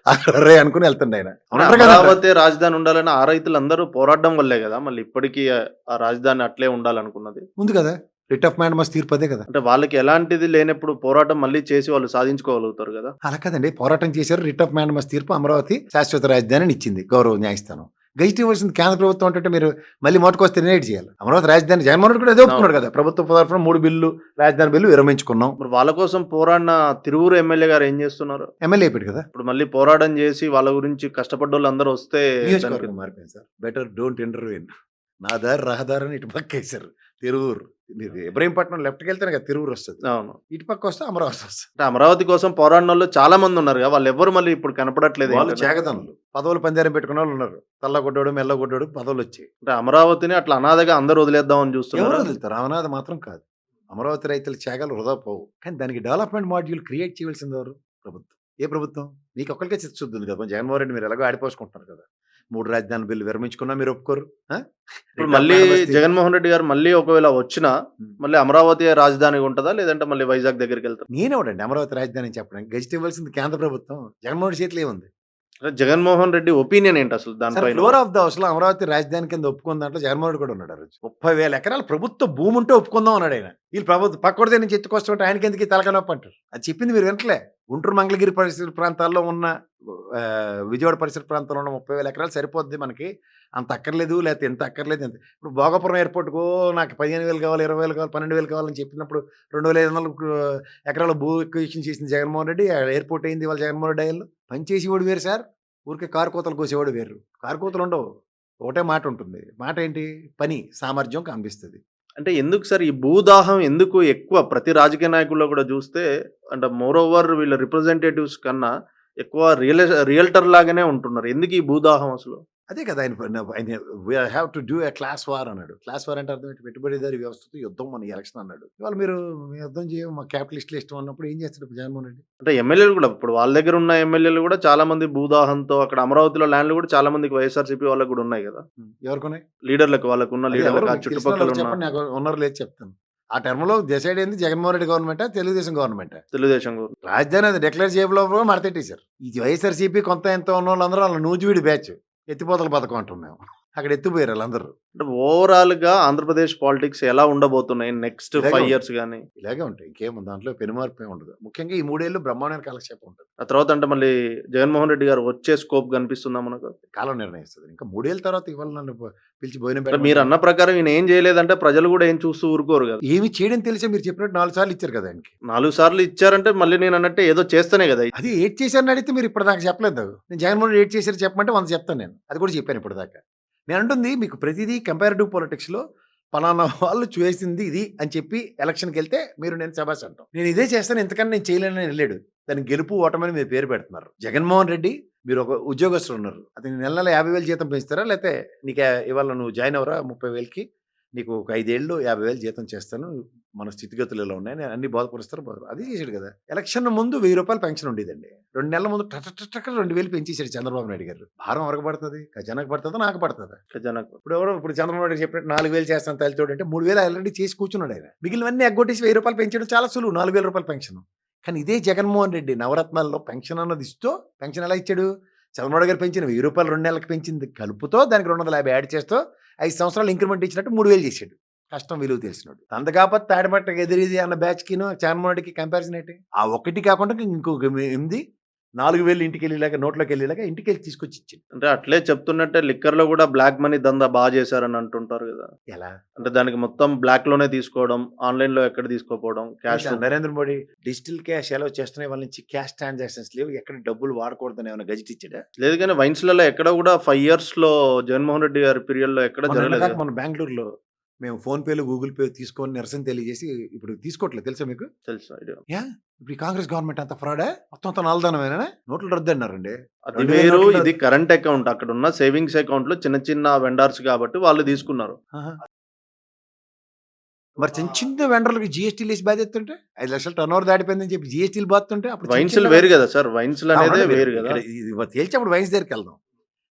రే అనుకుని వెళ్తుండే ఆయన. అమరావతి రాజధాని ఉండాలని ఆ రైతులందరూ పోరాడడం వల్లే కదా మళ్ళీ ఇప్పటికీ ఆ రాజధాని అట్లే ఉండాలనుకున్నది. ఉంది కదా, రిట్ ఆఫ్ మ్యాండమస్ తీర్పు అదే కదా. అంటే వాళ్ళకి ఎలాంటిది లేనప్పుడు పోరాటం మళ్ళీ చేసి వాళ్ళు సాధించుకోగలుగుతారు కదా. అలా కదండి, పోరాటం చేశారు. రిట్ ఆఫ్ మ్యాండమస్ తీర్పు అమరావతి శాశ్వత రాజధానిని ఇచ్చింది గౌరవ న్యాయస్థానం. గజిట్ ఇవ్వాల్సింది కేంద్ర ప్రభుత్వం అంటే మీరు మళ్ళీ మోటుకొస్తే రినేట్ చేయాలి. అమరావతి రాజధాని జగన్మోహన్ రెడ్డి కూడా అదే ఒప్పుకున్నాడు కదా. ప్రభుత్వ తరఫున 3 బిల్లు రాజధాని బిల్లు విరమించుకున్నాం. మరి వాళ్ళ కోసం పోరాడిన తిరువురు ఎమ్మెల్యే గారు ఏం చేస్తున్నారు? ఎమ్మెల్యే అయిపోయాడు కదా. ఇప్పుడు మళ్ళీ పోరాటం చేసి వాళ్ళ గురించి కష్టపడ్డ వాళ్ళు అందరూ వస్తే మారిపోయింది సార్. Better don't intervene. నా దారి రహదారిని ఇటు పక్క వేశారు. తిరువురు ఇబ్రహీంపట్నం లెఫ్ట్కి వెళ్తేనే కదా తిరువురు వస్తుంది. అవును, ఇటు పక్క వస్తే అమరావతి వస్తుంది. అంటే అమరావతి కోసం పోరాడిన వాళ్ళు చాలా మంది ఉన్నారు కదా, వాళ్ళు ఎవరు మళ్ళీ ఇప్పుడు కనపడట్లేదు. వాళ్ళు చేగదనులు పదవులు పందారం పెట్టుకున్న వాళ్ళు ఉన్నారు. తల్లగొడ్డాడు మెల్లగొడ్డాడు పదవులు వచ్చాయి. అంటే అమరావతిని అట్లా అనాథగా అందరూ వదిలేద్దామని చూస్తున్నారు. ఎవరు వదులుతారు? అనాథ మాత్రం కాదు. అమరావతి రైతుల త్యాగాలు వృధా పోవు. కానీ దానికి డెవలప్మెంట్ మాడ్యూల్ క్రియేట్ చేయవలసింది ఎవరు? ప్రభుత్వం. ఏ ప్రభుత్వం? మీకు ఒక్కరికే చిత్తశుద్ధి ఉంది కదా. జగన్మోహన్ రెడ్డి మీరు ఎలాగో ఆడిపోసుకుంటున్నారు కదా. 3 రాజధాని బిల్లు విరమించుకున్నా మీరు ఒప్పుకోరు. ఇప్పుడు మళ్ళీ జగన్మోహన్ రెడ్డి గారు మళ్ళీ ఒకవేళ వచ్చినా మళ్ళీ అమరావతి రాజధాని ఉంటుందా, లేదంటే మళ్ళీ వైజాగ్ దగ్గరికి వెళ్తారు? నేనేవాడండి అమరావతి రాజధాని చెప్పడానికి. గజిట్ ఇవ్వాల్సింది కేంద్ర ప్రభుత్వం. జగన్మోహన్ రెడ్డి చేతిలో ఏముంది? జగన్మోహన్ రెడ్డి ఒపీనియన్ ఏంటి అసలు దానిపై? ఫ్లోర్ ఆఫ్ ద హౌస్ లో అమరావతి రాజధాని కింద ఒప్పుకున్న దాంట్లో జగన్మోహన్ రెడ్డి కూడా ఉన్నాడు. ఆ రోజు 30,000 ఎకరాలు ప్రభుత్వ భూమి ఉంటే ఒప్పుకుందాం అన్నాడు ఆయన. వీళ్ళు ప్రభుత్వం పక్కడే నుంచి ఎత్తుకొస్తుంటే ఆయనకి ఎందుకు తలకనొప్పి అంటారు. అది చెప్పింది మీరు వినట్లే. గుంటూరు మంగళగిరి పరిసర ప్రాంతాల్లో ఉన్న విజయవాడ పరిసర ప్రాంతంలో ఉన్న 30,000 ఎకరాలు సరిపోద్ది మనకి, అంత అక్కర్లేదు, లేకపోతే ఎంత అక్కర్లేదు ఎంత. ఇప్పుడు భోగాపురం ఎయిర్పోర్ట్కు నాకు 15,000 కావాలి, 20,000 కావాలి, 12,000 కావాలని చెప్పినప్పుడు 2,500 ఎకరాల భూ ఎక్విజిషన్ చేసింది జగన్మోహన్ రెడ్డి. ఎయిర్పోర్ట్ అయింది వాళ్ళ జగన్మోహన్ రెడ్డి అయ్యాళ్ళు. పని చేసేవాడు వేరు సార్, ఊరికే కారు కోతలు కోసేవాడు వేరు. కారు కోతలు ఉండవు, ఒకటే మాట ఉంటుంది. మాట ఏంటి? పని సామర్థ్యం కనిపిస్తుంది. అంటే ఎందుకు సార్ ఈ భూదాహం ఎందుకు ఎక్కువ ప్రతి రాజకీయ నాయకుల్లో కూడా చూస్తే? అంటే మోర్ ఓవర్ వీళ్ళ రిప్రజెంటేటివ్స్ కన్నా ఎక్కువ రియల్టర్ లాగానే ఉంటున్నారు. ఎందుకు ఈ భూదాహం అసలు? అదే కదా ఆయన have to do a class war అన్నాడు. క్లాస్ వార్ అంటే అర్థం ఏంటి? పెట్టుబడిదారి వ్యవస్థతో యుద్ధం మన ఎలక్షన్ అన్నాడు. ఇవాళ మీరు యుద్ధం చేయం మా క్యాపిటలిస్టులు ఇష్టం అన్నప్పుడు ఏం చేస్తాడు జగన్మోహన్ రెడ్డి? అంటే ఎమ్మెల్యేలు కూడా ఇప్పుడు వాళ్ళ దగ్గర ఉన్న ఎమ్మెల్యేలు కూడా చాలా మంది భూదాహంతో అక్కడ అమరావతిలో ల్యాండ్లు కూడా చాలా మందికి వైఎస్ఆర్సీపీ వాళ్ళకి కూడా ఉన్నాయి కదా. ఎవరికొన్నాయి? లీడర్లకు, వాళ్ళకు ఉన్న లీడర్లకు చుట్టుపక్కల చెప్పండి, నాకు ఉన్నారు లేదు చెప్తాను. ఆ టర్మ్ లో డిసైడ్ అయింది జగన్మోహన్ రెడ్డి గవర్నమెంటా తెలుగుదేశం గవర్నమెంటా? తెలుగుదేశం రాజధాని అది డిక్లేర్ చేయబోలో మడతెట్టేశారు. ఈ వైఎస్ఆర్సీపీ కొంత ఎంత ఉన్న వాళ్ళందరూ వాళ్ళ నూజివీడి బ్యాచ్ ఎత్తిపోతల పథకం అంటున్నాం. అక్కడ ఎత్తిపోయారు వాళ్ళందరూ. అంటే ఓవరాల్‌గా ఆంధ్రప్రదేశ్ పాలిటిక్స్ ఎలా ఉండబోతున్నాయి నెక్స్ట్ ఇలాగే 5 ఉంటాయి. ఇయర్స్ గాని? ఇలాగే ఉంటాయి. ఇంకేముంది దాంట్లో పెనుమార్పు ఏమి ఉండదు. ముఖ్యంగా ఈ 3 ఏళ్ళు బ్రహ్మాండమైన కాలక్షేపం ఉంటది. ఆ తర్వాత అంటే మళ్ళీ జగన్మోహన్ రెడ్డి గారు వచ్చే స్కోప్ కనిపిస్తుందా మనకు? కాలం నిర్ణయిస్తది. ఇంకా 3 ఏళ్ల తర్వాత ఇవాళ నన్ను పిలిచి భోజనం అంటే పెట్టమంటే మీరన్న ప్రకారం ఈయన ఏం చేయలేదంటే ప్రజలు కూడా ఏం చూస్తూ ఊరుకోరు కదా! ఏమి చేయడం తెలిసే మీరు చెప్పినట్టు 4 సార్లు ఇచ్చారు కదా ఆయనకి. 4 సార్లు ఇచ్చారంటే మళ్ళీ నేనన్నట్టే ఏదో చేస్తేనే కదా! అది ఏటి చేశారని అడిగితే మీరు ఇప్పటిదాకా చెప్పలేదు. నేను జగన్మోహన్ రెడ్డి ఏటి చేశారో చెప్పమంటే 100 చెప్తాను నేను. అది కూడా చెప్పాను ఇప్పటిదాకా. నేను అంటుంది మీకు ప్రతిదీ కంపారిటివ్ పొలిటిక్స్‌లో పలానా వాళ్ళు చేసింది ఇది అని చెప్పి ఎలక్షన్‌కెళ్తే మీరు నేను శభాష్ అంటాం. నేను ఇదే చేస్తాను ఇంతకన్నా నేను చేయలేనని ఎళ్ళాడు. దానికి గెలుపు, ఓటమని మీరు పేరు పెడుతున్నారు. జగన్మోహన్ రెడ్డి మీరు ఒక ఉద్యోగస్తులు ఉన్నారు. అతనికి నెల నెల 50,000 జీతం పెంచుతారా? లేతే నీకు ఇవాళ నువ్వు జాయిన్ అవ్వరా 30,000కి నీకు ఒక 5 ఏళ్ళు 50,000 జీతం చేస్తాను. మన స్థితిగతులు ఇలా ఉన్నాయి. నేను అన్ని బోధపరుస్తాను. అది చేసాడు కదా! ఎలక్షన్ ముందు రూ. 1000 పెన్షన్ ఉండేదండి. 2 నెలల ముందు టక 2,000 పెంచేసాడు చంద్రబాబు నాయుడు గారు. భారం ఎవరికి పడుతది? ఖజానాకి పడుతదా? నాకు పడుతదా? ఖజానాకు. ఇప్పుడు చంద్రబాబు నాయుడు చెప్పినట్టు 4,000 చేస్తాను తల్లితోడు అంటే 3,000 ఆల్రెడీ చేసి కూర్చున్నాడు ఆయన. మిగిలినవన్నీ ఎగ్గొట్టేసి రూ. 1000 పెంచడం చాలా సులువు. 4,000 పెన్షన్. కానీ ఇదే జగన్మోహన్ రెడ్డి నవరత్నాల్లో పెన్షన్ అన్నది ఇస్తూ పెన్షన్ ఎలా ఇచ్చాడు? చంద్రబాబు నాయుడు గారు పెంచిన రూ. 1000 2 నెలలకు పెంచింది కలుపుతో దానికి 250 యాడ్ చేస్తూ 5 సంవత్సరాలు ఇంక్రిమెంట్ ఇచ్చినట్టు 3,000 చేశాడు. కష్టం విలువ తెలిసినోడు. అంత కాకపోతే తాడిపట్టకి ఎదిరిది అన్న బ్యాచ్‌కిను జగన్మోహన్ రెడ్డికి కంపారిజన్ ఏంటి? ఆ ఒక్కటి కాకుండా ఇంకొక 8 4,000 ఇంటికెళ్ళేలాగా నోట్లోకెళ్ళేలాగా ఇంటికెళ్ళి తీసుకొచ్చి ఇచ్చిండు. అంటే అట్లే చెప్తున్నట్టే లిక్కర్‌లో కూడా బ్లాక్ మనీ దందా చేశారని అంటుంటారు కదా! ఎలా? అంటే దానికి మొత్తం బ్లాక్‌లోనే తీసుకోవడం, ఆన్‌లైన్‌లో ఎక్కడ తీసుకోకపోవడం, cash Narendra Modi digital cash ఎలా చేస్తున్నాయి వాళ్ళ నుంచి క్యాష్ ట్రాన్సాక్షన్స్ లేవు. ఎక్కడ డబ్బులు వాడకూడదని ఏమైనా గజెట్ ఇచ్చాడా? లేదు గాని వైన్స్‌లలో ఎక్కడ కూడా 5 ఇయర్స్‌లో జగన్మోహన్ రెడ్డి గారి పీరియడ్‌లో ఎక్కడ జరగలేదు కదా! మన బెంగుళూరులో మేము ఫోన్‌పేలు, గూగుల్ పే తీసుకొని నిరసన తెలియజేసి ఇప్పుడు తీసుకోవట్లేదు తెలుసా మీకు? తెలుసు ఐడియా. యాహ్! ఇప్పుడు ఈ కాంగ్రెస్ గవర్నమెంట్ అంతా ఫ్రాడా? మొత్తం అంతా నల్లధనమేనా? నోట్లు రద్దన్నారండి. అది 2000 వేరు. నోట్లు ఇది కరెంట్ అకౌంట్. అక్కడున్న సేవింగ్స్ అకౌంట్‌లో చిన్న చిన్న వెండర్స్ కాబట్టి వాళ్ళు తీసుకున్నారు. ఆహా! మరి చిన్న చిన్న వెండర్‌లకి జీఎస్టీలేసి బాధేస్తుంటే 5,00,000 టర్నోవర్ దాటిపోయిందని చెప్పి జీఎస్టీలు బాదుతుంటే అప్పుడు చిన్న వైన్స్‌లు చిన్న వేరు కదా సార్! వైన్స్‌లు అనేదే అవునండి. వేరు కదా! ఇక్కడ ఇది తేల్చి అప్పుడు వైన్స్ దగ్గరికెళ్దాం.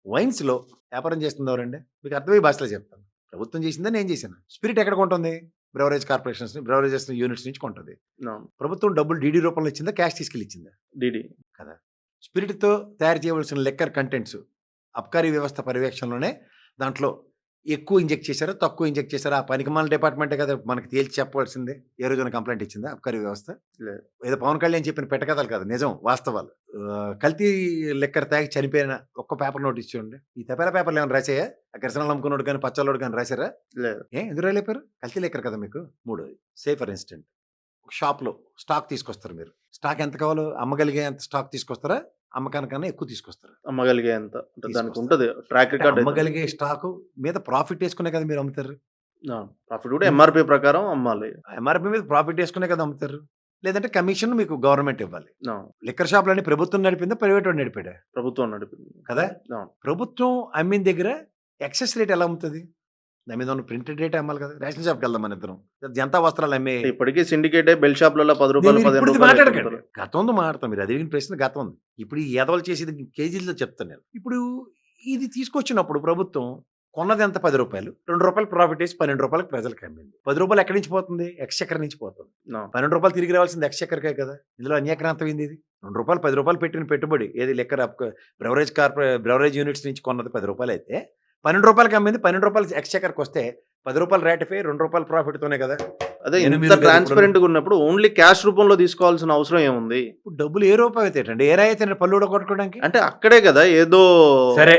వైన్స్‌లో వ్యాపారం చేస్తుంది ఎవరండి? మీకు అర్థమయ్యే భాషలో చెప్తాను. ప్రభుత్వం చేసిందా? నేను చేశానా? స్పిరిట్ ఎక్కడ కొంటుంది? బ్రెవరేజ్ కార్పొరేషన్స్, బ్రెవరేజెస్ యూనిట్స్ నుంచి కొంటది. అవును. ప్రభుత్వం డబ్బులు డీడీ రూపంలో ఇచ్చిందా? క్యాష్ తీసుకెళ్ళి ఇచ్చిందా? డీడీ. కదా! స్పిరిట్‌తో తయారు చేయవలసిన లిక్కర్ కంటెంట్స్ అబ్కారీ వ్యవస్థ పర్యవేక్షణలోనే దాంట్లో ఎక్కువ ఇంజెక్ట్ చేశారా? తక్కువ ఇంజెక్ట్ చేశారా? ఆ పనికిమాలిన డిపార్ట్‌మెంటే కదా మనకి తేల్చి చెప్పవలసిందే. ఏ రోజున కంప్లెయింట్ ఇచ్చిందా అబ్కారీ వ్యవస్థ? లేదు. ఏదో పవన్ కళ్యాణ్ చెప్పిన పెట్టకథలు కాదు. నిజం వాస్తవాలు. కల్తీ లిక్కర్ తాగి చనిపోయిన ఒక్క పేపర్ నోటీస్ చూడండి. ఈ తపాలా పేపర్‌లు ఏమైనా రాసాయా? ఆ కిరసనాయిలు అమ్ముకున్నోడు గాని, పచ్చళ్ళోడు గాని రాసారా? లేదు. ఎందుకు రాయలేపోయారు? కల్తీ లిక్కర్ కదా మీకు. మూడోది సే ఫర్ ఇన్స్టెంట్ ఒక షాప్‌లో స్టాక్ తీసుకొస్తారు మీరు. స్టాక్ ఎంత కావాలో అమ్మగలిగేంత స్టాక్ తీసుకొస్తారా? అమ్మకానికన్నా ఎక్కువ తీసుకొస్తారా? అమ్మగలిగేంత. అంటే దానికి తీసుకొస్తారు. ఉంటది. ట్రాక్ అంటే రికార్డ్ అయితే. అమ్మగలిగే స్టాకు మీద ప్రాఫిట్ యేసుకునే కదా మీరు అమ్ముతారు. అవును. ప్రాఫిట్ కూడా ఎంఆర్‌పీ ప్రకారం అమ్మాలి. ఎంఆర్‌పీ మీద ప్రాఫిట్ యేసుకునే కదా అమ్ముతారు. లేదంటే కమిషన్ మీకు గవర్నమెంట్ ఇవ్వాలి. అవును. లిక్కర్ షాపులన్నీ ప్రభుత్వం నడిపిందా? ప్రైవేట్ వాడు నడిపాడా? ప్రభుత్వం నడిపింది. కదా! అవును. ప్రభుత్వం అమ్మిన దగ్గర ఎక్సెస్ రేట్ ఎలా అమ్ముతది? దాని మీద ఉన్న ప్రింటెడ్ రేట్ అమ్మాలి కదా! రేషన్ షాప్‌కి వెళ్దాం మనిద్దరం. జనతా వస్త్రాలు అమ్మే అంటే ఇప్పటికీ సిండికేటే బెల్ షాప్‌లలో రూ. 10, మీరు రూ. ఇప్పుడుది 15 మాట్లాడకండి. అమ్ముతారు. గతంది మాట్లాడతాం. మీరు అడిగిన ప్రశ్న గతంది. ఇప్పుడు ఈ ఎదవలు చేసేది కేజీల్లో చెప్తాను నేను. ఇప్పుడు ఇది తీసుకొచ్చినప్పుడు ప్రభుత్వం కొన్నది ఎంత రూ. 10 రూ. 2 ప్రాఫిట్ వేసి రూ. 12కి ప్రజలకు అమ్మింది. రూ. 10 ఎక్కడి నుంచి పోతుంది? ఎక్స్‌చక్కర్ నుంచి పోతుంది. అవును. రూ. 12 తిరిగి రావాల్సింది ఎక్స్‌చక్కర్‌కే కదా! ఇందులో అన్యాక్రాంతం ఏంది ఇది? రూ. 2 రూ. 10 పెట్టిన పెట్టుబడి ఏది లిక్కర్ బ్రెవరేజ్ యూనిట్స్ నుంచి కొన్నది రూ. 10 అయితే రూ. 12కి అమ్మింది రూ. 12 ఎక్స్‌చక్కర్‌కి వస్తే రూ. 10 రేటిఫై రూ. 2 ప్రాఫిట్‌తోనే కదా! అదే నేను ఇంత మీరు ఇప్పుడు ట్రాన్స్‌పరెంట్‌గా ఉన్నప్పుడు ఓన్లీ క్యాష్ రూపంలో తీసుకోవాల్సిన అవసరం ఏముంది? ఇప్పుడు డబ్బులు ఏ రూపాయి అవుతాయండి? ఏ రాయి అయితే పళ్ళు ఊడగొట్టుకోవడానికి? అంటే అక్కడే కదా ఏదో సరే.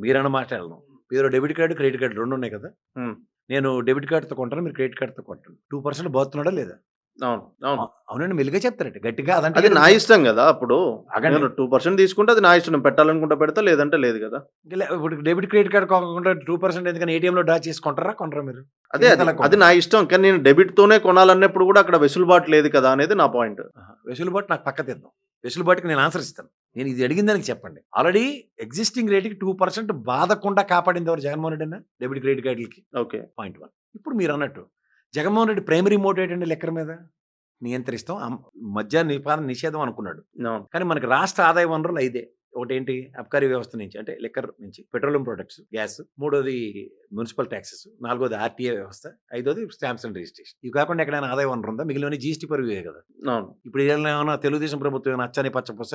మీరన్న మాట వెళ్దాం. మీదో డెబిట్ కార్డ్, క్రెడిట్ కార్డ్ 2 ఉన్నాయి కదా! హ్మ్. నేను డెబిట్ కార్డ్‌తో కొంటాను. మీరు క్రెడిట్ కార్డ్‌తో కొంటాను. 2% బాతున్నాడా లేదా? అవును. అవును. అవునండి. మెల్లిగా చెప్తారండి. గట్టిగా అదంటే అది ఏదో నా ఇష్టం గదా! అప్పుడు. ఆగండి. నేను 2% తీసుకుంటే అది నా ఇష్టం. నేను పెట్టాలనుకుంటే పెడతా. లేదంటే లేదు గదా! ఇప్పుడు డెబిట్, క్రెడిట్ కార్డ్ కాకుండా 2% ఎందుకని ఏటీఎంలో డ్రా చేసి కొంటారా? కొనరా మీరు? అదే ఎందుకు అది. అలా అది కొంటారు? నా ఇష్టం. కానీ నేను డెబిట్‌తోనే కొనాలన్నప్పుడు గూడా అక్కడ వెసులుబాటు లేదు కదా! అనేది నా పాయింట్. ఆహా! వెసులుబాటు నాకు పక్క తీద్దాం. వెసులుబాటుకి నేను ఆన్సర్ ఇస్తాను. నేను ఇది అడిగిన దానికి చెప్పండి. ఆల్రెడీ ఎగ్జిస్టింగ్ రేట్‌కి 2% బాధకుండా కాపాడింది ఎవరు? జగన్మోహన్ రెడ్డేనా? డెబిట్, క్రెడిట్ కార్డ్‌లకి. ఓకే. పాయింట్ 1. ఇప్పుడు మీరన్నట్టు జగన్మోహన్ రెడ్డి ప్రైమరీ మోటివ్ ఏంటండి లిక్కర్ మీద? నియంత్రిస్తాం. మద్య నిషేధం అనుకున్నాడు. అవును. కానీ మనకి రాష్ట్ర ఆదాయ వనరులు 5 ఒకటేంటి అబ్కారీ వ్యవస్థ నుంచి అంటే లిక్కర్ నుంచి, పెట్రోలియం ప్రొడక్ట్స్, గ్యాస్, మూడోది మున్సిపల్ టాక్సెస్, నాలుగోది ఆర్టీఏ వ్యవస్థ, ఐదోది స్టాంప్స్ అండ్ రిజిస్ట్రేషన్. ఇవి కాకుండా ఎక్కడైనా ఆదాయ వనరు ఉందా? మిగిలినవన్నీ జీఎస్టీ పరివే కదా! అవును. ఇప్పుడు ఏమైనా తెలుగుదేశం ప్రభుత్వం ఏమైనా అచ్చని పచ్చపూస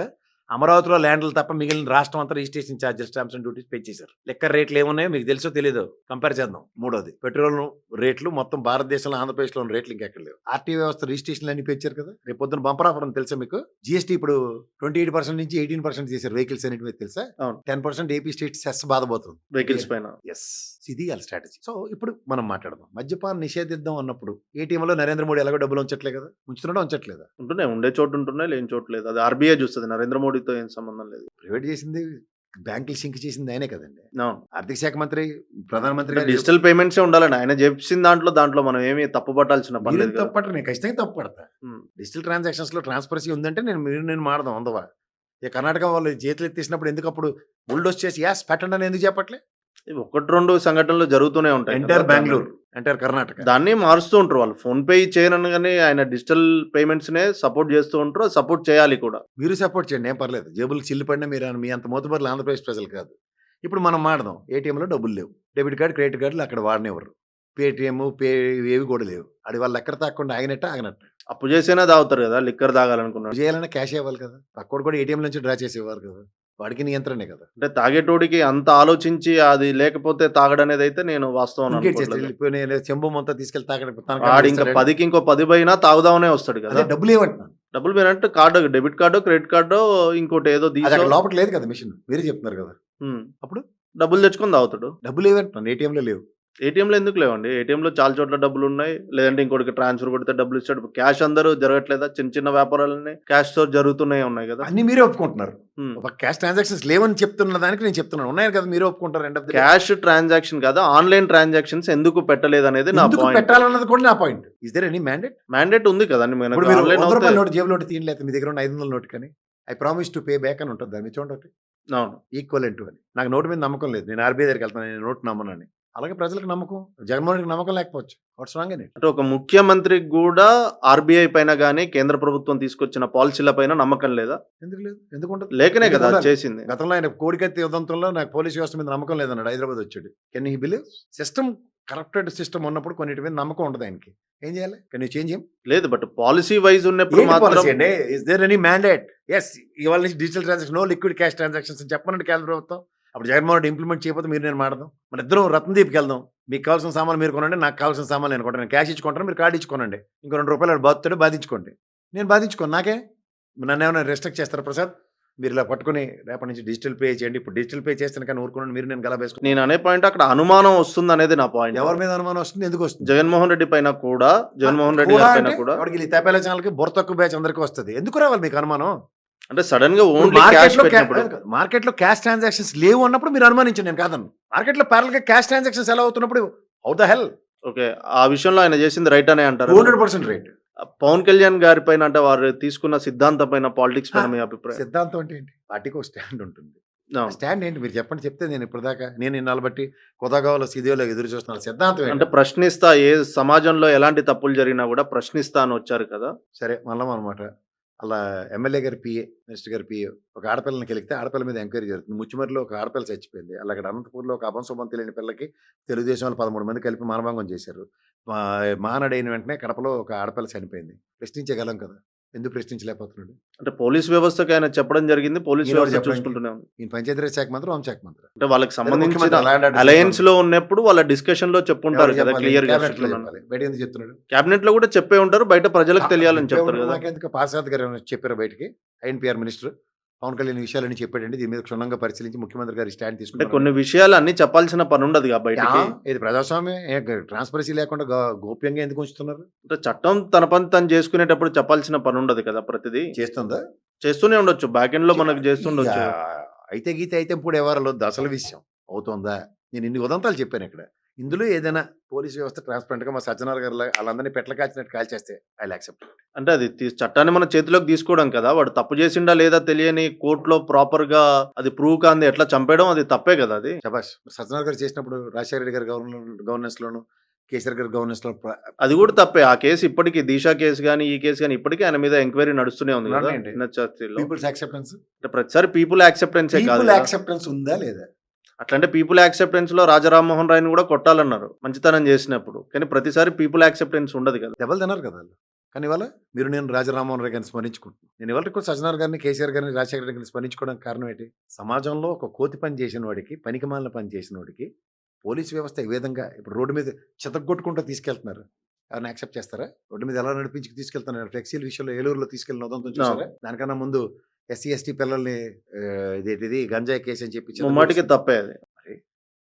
అమరావతిలో ల్యాండ్లు తప్ప మిగిలిన రాష్ట్రం అంతా registration charges, stamps and duties పెంచేశారు. లెక్కర్ రేట్లు ఏమున్నాయో మీకు తెలుసో తెలీదో కంపేర్ చేద్దాం. మూడోది పెట్రోల్ రేట్లు మొత్తం భారతదేశంలో ఆంధ్రప్రదేశ్లో ఉన్న రేట్లు ఇంకెక్కడ లేవు. ఆర్టీ వ్యవస్థ రిజిస్ట్రేషన్లు అన్ని పెంచారు కదా. రేపు పొద్దున బంపర్ ఆఫర్ అని తెలుసా మీకు? జిఎస్టీ ఇప్పుడు 28% నుంచి 18% చేశారు వెహికల్స్ అన్నిటి మీద తెలుసా? అవును. 10% ఏపీ స్టేట్ సెస్ బాధపోతుంది వెహికల్స్ పైన. ఎస్, ఇది వాళ్ళ స్ట్రాటజీ. సో ఇప్పుడు మనం మాట్లాడదాం. మద్యపానం నిషేధిద్దాం అన్నప్పుడు ఏటీఎంలో నరేంద్ర మోడీ ఎలాగో డబ్బులు ఉంచట్లే కదా, ఉంచుతున్నాడా ఉంచట్లేదా? ఉంటున్నాయి, ఉండే చోటు ఉంటున్నాయి, లేని చోటు లేదు. అది ఆర్బీఐ చూస్తుంది, నరేంద్ర మోడీతో ఏం సంబంధం లేదు. ప్రైవేట్ చేసింది, బ్యాంకులు సింక్ చేసింది ఆయనే కదండి. అవును. ఆర్థిక శాఖ మంత్రి, ప్రధానమంత్రి గారు డిజిటల్ పేమెంట్స్ ఉండాలని ఆయన చెప్పిన దాంట్లో మనం ఏమి తప్పు పట్టాల్సిన పని మీరేం లేదు కదా. తప్పట, నేను ఖచ్చితంగా తప్పు పడతా. ఉమ్. డిజిటల్ ట్రాన్సాక్షన్స్ లో ట్రాన్స్పరసీ ఉందంటే నేను మాడదాం అందవా. ఈ కర్ణాటక వాళ్ళు చేతులు ఎత్తేసినప్పుడు ఎందుకు అప్పుడు బుల్డోస్ చేసి యాస్ పెట్టండి అని ఎందుకు చెప్పట్లే? ఇవి 1-2 సంఘటనలు జరుగుతూనే ఉంటాయి కదా. Entire Bengaluru, entire Karnataka. దాన్ని మారుస్తూ ఉంటారు వాళ్ళు. ఫోన్ పే చేయనగానే ఆయన డిజిటల్ పేమెంట్స్ నే సపోర్ట్ చేస్తూ ఉంటారు, సపోర్ట్ చేయాలి కూడా. మీరు సపోర్ట్ చేయండి, ఏం పర్లేదు. జేబులకు చిల్లు పడినా మీరు మీ అంత మోతుబర్లు ఆంధ్రప్రదేశ్ ప్రజలు కాదు. ఇప్పుడు మనం మాడదాం. ఏటీఎంలో డబ్బులు లేవు, డెబిట్ కార్డు, క్రెడిట్ కార్డులు అక్కడ వాడనివ్వరు, పేటిఎం, పే ఏవి కూడా లేవు. అది వాళ్ళు ఎక్కడ తాకుండా ఆగినట్టు. అప్పు చేసేనా తాగుతారు కదా, లిక్కర్ తాగాలనుకున్నాడు. చేయాలన్నా క్యాష్ ఇవ్వాలి కదా, పక్కోడు కూడా ఏటీఎం నుంచి డ్రా చేసేవారు కదా, వాడికి నియంత్రణే కదా. అంటే తాగేటోడికి అంత ఆలోచించి అది లేకపోతే తాగడనేది అయితే నేను వాస్తవం ఇంకేం చేస్తే అనుకోవట్లేదు. వెళ్ళిపోయి చెంబు మొత్తం తీసుకెళ్లి వాడు ఇంకా 10కి ఇంకో 10 పైన తాగుదామనే వస్తాడు కదా. అదే డబ్బులు ఏమంటున్నాను, డబ్బులు పోయినట్టు card, debit card, credit card, ఇంకోటి ఏదో అది అక్కడ తీసి లోపల లేదు కదా మిషన్, మీరే చెప్తున్నారు కదా. అప్పుడు డబ్బులు తెచ్చుకొని తాగుతాడు. డబ్బులు ఏమంటున్నాను, ఏటీఎంలో లేవు. ఏటీఎంలో ఎందుకు లేవండి? ఏటీఎంలో చాలా చోట్ల డబ్బులు ఉన్నాయి. లేదంటే ఇంకోటికి ట్రాన్స్ఫర్ కొడితే డబ్బులు ఇస్తాడు. క్యాష్ అందరూ జరగట్లేదా? చిన్న చిన్న వ్యాపారాలన్నీ క్యాష్ తో జరుగుతూనే ఉన్నాయి కదా. అన్ని మీరే ఒప్పుకుంటున్నారు. ఉమ్. ఒక క్యాష్ ట్రాన్సాక్షన్స్ లేవని చెప్తున్న దానికి నేను చెప్తున్నాను, ఉన్నాయి కదా, మీరే ఒప్పుకుంటారు. End of the day. Cash transaction కాదు, ఆన్లైన్ ట్రాన్సాక్షన్స్ ఎందుకు పెట్టలేదు అనేది నా ఎందుకు పాయింట్. పెట్టాలన్నది కూడా నా point. Is there any mandate? Mandate ఉంది కదండి. ఇప్పుడు మీరు ఆన్లైన్ 100 రూపాయల అవుతాయి. నోట్ జేబులో తీయలేదు, మీ దగ్గర ఉన్న 500 నోట్ కానీ I promise to pay back అని ఉంటుంది. దాన్ని చూడండి, అవును. ఈక్వల్ టు అని. నాకు నోటు మీద నమ్మకం లేదు, నేను ఆర్బీఐ దగ్గరికి వెళ్తాను, నేను నోటు నమ్మనని. అలాగే ప్రజలకు నమ్మకం, జగన్మోహన్ రెడ్డికి నమ్మకం లేకపోవచ్చు. వాట్స్ రాంగ్ అని. అంటే ఒక ముఖ్యమంత్రికి కూడా ఆర్బీఐ పైన గానీ కేంద్ర ప్రభుత్వం తీసుకొచ్చిన పాలసీల పైన నమ్మకం లేదా? ఎందుకు లేదు, ఎందుకు ఉంటుంది? లేకనే కదా ఉండాలి. చేసింది. గతంలో ఆయన కోడికత్తి ఉదంతంలో నాకు పోలీస్ వ్యవస్థ మీద నమ్మకం లేదన్నాడు, హైదరాబాద్ వచ్చాడు. Can he believe? System corrupted system ఉన్నప్పుడు కొన్నిటి మీద నమ్మకం ఉండదు ఆయనకి. ఏం చేయాలి? Can you change him? లేదు, బట్ పాలసీ వైజ్ ఉన్నప్పుడు మాత్రం పాలసీ అండి? Is there any mandate? Yes, ఇవాళ నుంచి digital transaction, no liquid cash transactions అని చెప్పనండి కేంద్ర ప్రభుత్వం. అప్పుడు జగన్మోహన్ రెడ్డి ఇంప్లిమెంట్ చేయకపోతే మీరు నేను మాడదాం. మన ఇద్దరం రత్నదీప్కి వెళ్దాం. మీకు కావాల్సిన సామాన్లు మీరు కొనండి, నాకు కావాల్సిన సామాన్లు నేను కొంటాను. క్యాష్ ఇచ్చుకుంటాను, మీరు కార్డు ఇచ్చుకోనండి. ఇంకో 2 రూపాయలు బాధతాడు, బాధించుకోండి. నేను బాధించుకోను, నాకే. నన్ను ఏమైనా రెస్ట్రిక్ట్ చేస్తారా ప్రసాద్? మీరు ఇలా పట్టుకుని రేపటి నుంచి డిజిటల్ పే చేయండి, ఇప్పుడు డిజిటల్ పే చేస్తాను కానీ ఊరుకున్నాను, మీరు నేను గలబేసుకుని. నేను అనే పాయింట్ అక్కడ అనుమానం వస్తుంది అనేది నా పాయింట్. ఎవరి మీద అనుమానం వస్తుంది, ఎందుకు వస్తుంది? జగన్మోహన్ రెడ్డి పైన కూడా, జగన్మోహన్ రెడ్డి గారి పైన కూడా. వాడికి తేపేల ఛానల్కి బుర్ర తక్కువ బ్యాచ్ అందరికీ వస్తుంది. ఎందుకు రావాలి మీకు అనుమానం? అంటే సడన్ గా ఓన్లీ క్యాష్ పెట్టినప్పుడు మార్కెట్ లో క్యాష్ ట్రాన్సాక్షన్స్ లేవు అన్నప్పుడు మీరు అనుమానించండి, నేను కాదను. మార్కెట్ లో ప్యారల్ గా క్యాష్ ట్రాన్సాక్షన్స్ ఎలా అవుతున్నప్పుడు హౌ ద హెల్? ఓకే, ఆ విషయంలో ఆయన చేసింది రైట్ అనే అంటారు. 200% రేట్. పవన్ కళ్యాణ్ గారి పైన అంటే వారు తీసుకున్న సిద్ధాంతం పైన, పాలిటిక్స్ పైన మీ అభిప్రాయం? సిద్ధాంతం అంటే ఏంటి? పార్టీకి ఒక స్టాండ్ ఉంటుంది. అవును. స్టాండ్ ఏంటి మీరు చెప్పండి, చెప్తే నేను ఇప్పటిదాకా నేను ఇన్నాళ్ళు బట్టి కొత్తగావాలో సిదియోలో ఎదురు చూస్తున్నాను. సిద్ధాంతం అంటే ఏంటి? ప్రశ్నిస్తా, ఏ సమాజంలో ఎలాంటి తప్పులు జరిగినా కూడా ప్రశ్నిస్తా అని వచ్చారు కదా. సరే మళ్ళం అనమాట. అలా ఎమ్మెల్యే గారి పిఏ, మినిస్టర్ గారి పిఏ ఒక ఆడపిల్లని కలిగితే ఆడపిల్ల మీద ఎంక్వైరీ జరుగుతుంది. ముచ్చిమరిలో ఒక ఆడపిల్ల చచ్చిపోయింది. అలాగే అనంతపూర్లో ఒక అభంశుభం తెలియని పిల్లకి తెలుగుదేశం వాళ్ళు 13 మంది కలిపి మానభంగం చేశారు. మానడైన వెంటనే కడపలో ఒక ఆడపిల్ల చనిపోయింది. ప్రశ్నించగలం కదా, ఎందుకు ప్రశ్నించలేకపోతున్నాడు? అంటే పోలీస్ వ్యవస్థకి ఆయన చెప్పడం జరిగింది, పోలీస్ ఈయన వ్యవస్థ చెప్పడానికి. చూసుకుంటూనే ఉంది. ఈయన పంచాయతీరాజ్ శాఖ మంత్రి, హోంశాఖ మంత్రి. అంటే వాళ్ళకి సంబంధించిన ముఖ్యమంత్రి అలయన్స్ లో ఉన్నప్పుడు వాళ్ళ డిస్కషన్ లో చెప్పుంటారు కదా క్లియర్ గా. బయట ఎందుకు చెప్తున్నాడు? క్యాబినెట్ లో కూడా చెప్పే ఉంటారు, బయట ప్రజలకు తెలియాలని చెప్తారు కదా. నాకెందుకు పార్సాద్ గారు ఏమైనా చెప్పారు బయటికి? ఐఎన్పిఆర్ మినిస్టర్ పవన్ కళ్యాణ్ ఈ విషయాలని చెప్పాడండి, దీని మీద క్షుణ్ణంగా పరిశీలించి ముఖ్యమంత్రి గారి స్టాండ్ అంటే తీసుకున్నారు. కొన్ని విషయాలు అన్ని చెప్పాల్సిన పని ఉండదు బయటకి. ఇది ప్రజాస్వామ్యం, ట్రాన్స్పరసీ లేకుండా గోప్యంగా ఎందుకు ఉంచుతున్నారు? అంటే చట్టం తన పని తను చేసుకునేటప్పుడు చెప్పాల్సిన పని ఉండదు కదా. ప్రతిదీ చేస్తుందా? చేస్తూనే ఉండొచ్చు, బ్యాక్ ఎండ్ లో మనకు చేస్తుండొచ్చు. అయితే గీత అయితే ఇప్పుడు ఎవరు అసలు విషయం అవుతుందా? నేను ఇన్ని ఉదంతాలు చెప్పాను ఇక్కడ. ఇందులో ఏదైనా పోలీస్ వ్యవస్థ ట్రాన్స్పరెంట్ గా మా సజ్జనార్ గారు వాళ్ళందరినీ పెట్ల కాల్చినట్టు కాల్చేస్తే ఐ యాక్సెప్ట్. అంటే అది చట్టాన్ని మన చేతిలోకి తీసుకోవడం కదా. వాడు తప్పు చేసిండా లేదా తెలియని కోర్టులో ప్రాపర్ గా అది ప్రూవ్ కాంది ఎట్లా చంపేయడం, అది తప్పే కదా. అది శభాష్. సజ్జనార్ గారు చేసినప్పుడు రాజశేఖర రెడ్డి గారి గవర్నెన్స్ లోను, కేసీఆర్ గారి గవర్నెన్స్ లో అది కూడా తప్పే. ఆ కేసు ఇప్పటికీ, దిశా కేసు కానీ ఈ కేసు కానీ ఇప్పటికీ ఆయన మీద ఎంక్వైరీ నడుస్తూనే ఉంది కదా. పీపుల్స్ యాక్సెప్టెన్స్, అంటే ప్రతిసారి పీపుల్ యాక్సెప్టెన్సే కాదు పీపుల్ కదా. యాక్సెప్టెన్స్ ఉందా లేదా? అట్లంటే పీపుల్ యాక్సెప్టెన్స్ లో రాజా రామ్మోహన్ రాయ్ని కూడా కొట్టాలన్నారు మంచితనం చేసినప్పుడు, కానీ ప్రతిసారి పీపుల్ యాక్సెప్టెన్స్ ఉండదు కదా. దెబ్బలు తిన్నారు కదా వాళ్ళు. కానీ ఇవాళ మీరు నేను రాజరామోహన్ రావు గారిని స్మరించుకుంటున్నాను. నేను ఇవాళ కూడా సజ్జనార్ గారిని, కేసీఆర్ గారిని, రాజశేఖర రెడ్డి గారిని స్మరించుకోవడానికి కారణం ఏంటి? సమాజంలో ఒక కోతి పని చేసిన వాడికి, పనికిమాలిన పని చేసిన వాడికి పోలీస్ వ్యవస్థ ఈ విధంగా ఇప్పుడు రోడ్డు మీద చితగ్గొట్టుకుంటూ తీసుకెళ్తున్నారు. ఎవరైనా యాక్సెప్ట్ చేస్తారా? రోడ్డు మీద ఎలా నడిపించి తీసుకెళ్తున్నారు? ఫ్లెక్సీల విషయంలో ఏలూరులో తీసుకెళ్ళిన ఉదంతం చూసారా? దానికన్నా ముందు ఎస్సీ ఎస్టీ పిల్లల్ని ఇదేంటిది గంజాయి కేసు అని చెప్పి ముమ్మాటికి తప్పే అది. మరి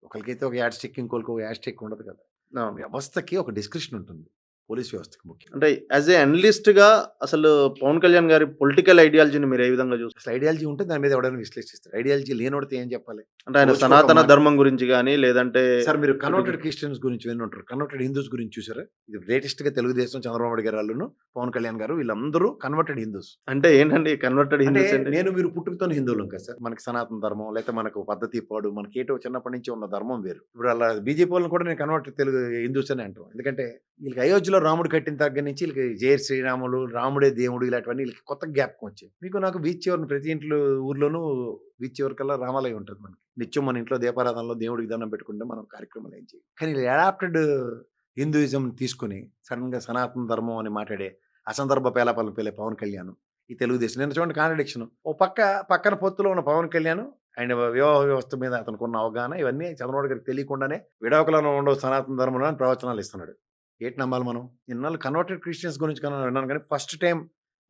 ఒకరికైతే ఒక యాడ్ స్టిక్, ఇంకోరికి ఒక యాడ్ స్టిక్ ఉండదు కదా. అవును. వ్యవస్థకి ఒక డిస్క్రిప్షన్ ఉంటుంది, పోలీస్ వ్యవస్థకి ముఖ్యం. అంటే యాజ్ ఏ అనలిస్ట్ గా అసలు పవన్ కళ్యాణ్ గారి పొలిటికల్ ఐడియాలజీని మీరు ఏ విధంగా చూస్తారు? అసలు ఐడియాలజీ ఉంటే దాని మీద ఎవడైనా విశ్లేషిస్తారు. ఐడియాలజీ లేనోడితే ఏం చెప్పాలి? అంటే ఆయన రోజుకొక సనాతన మాట. ధర్మం గురించి కానీ లేదంటే సార్ మీరు కన్వర్టెడ్ క్రిస్టియన్స్ గురించి విని ఉంటారు, కన్వర్టెడ్ హిందూస్ గురించి చూసారా? ఇది లేటెస్ట్ గా తెలుగుదేశం చంద్రబాబు నాయుడు గారు వాళ్ళను, పవన్ కళ్యాణ్ గారు వీళ్ళందరూ కన్వర్టెడ్ హిందూస్. అంటే ఏంటండి కన్వర్టెడ్ అంటే హిందూస్ అంటే? నేను మీరు పుట్టుకతోనే హిందువులం కదా సార్. మనకి సనాతన ధర్మం లేకపోతే మనకు పద్ధతి పాడు మనకి ఏటో చిన్నప్పటి నుంచి ఉన్న ధర్మం వేరు. ఇప్పుడు అలా బీజేపీ వాళ్ళని కూడా నేను కన్వర్టెడ్ తెలుగు హిందూస్ అని అంటాం. ఎందుకంటే వీళ్ళకి అయోధ్యలో రాముడు కట్టిన దగ్గర నుంచి వీళ్ళకి జయ శ్రీరాములు, రాముడే దేవుడు ఇలాంటివన్నీ వీళ్ళకి కొత్త జ్ఞాపకం వచ్చాయి. మీకు నాకు బీచ్ చివరిని ప్రతి ఇంట్లో ఊర్లోనూ బీచ్ చివరికల్లా రామాలయం ఉంటుంది. మనకి నిత్యం మన ఇంట్లో దీపారాధనలో దేవుడికి దండం పెట్టుకుంటే మనం కార్యక్రమాలు ఏం చేయం. కానీ అడాప్టెడ్ హిందూయిజం తీసుకుని సడన్ గా సనాతన ధర్మం అని మాట్లాడే అసందర్భ పేలాపాలను పేలే పవన్ కళ్యాణ్ ఈ తెలుగుదేశం నిన్న చూడండి కాంట్రడిక్షన్. ఓ పక్కన పొత్తులో ఉన్న పవన్ కళ్యాణ్ ఆయన వివాహ వ్యవస్థ మీద అతనికి ఉన్న అవగాహన ఇవన్నీ చంద్రబాబు గారికి తెలియకుండానే విడాకులను ఉండవు సనాతన ధర్మంలో అని ప్రవచనాలు ఇస్తున్నాడు. ఏంటి నమ్మాలి మనం? ఇన్నాళ్ళు కన్వర్టెడ్ క్రిస్టియన్స్ గురించి విన్నాను కానీ ఫస్ట్ టైం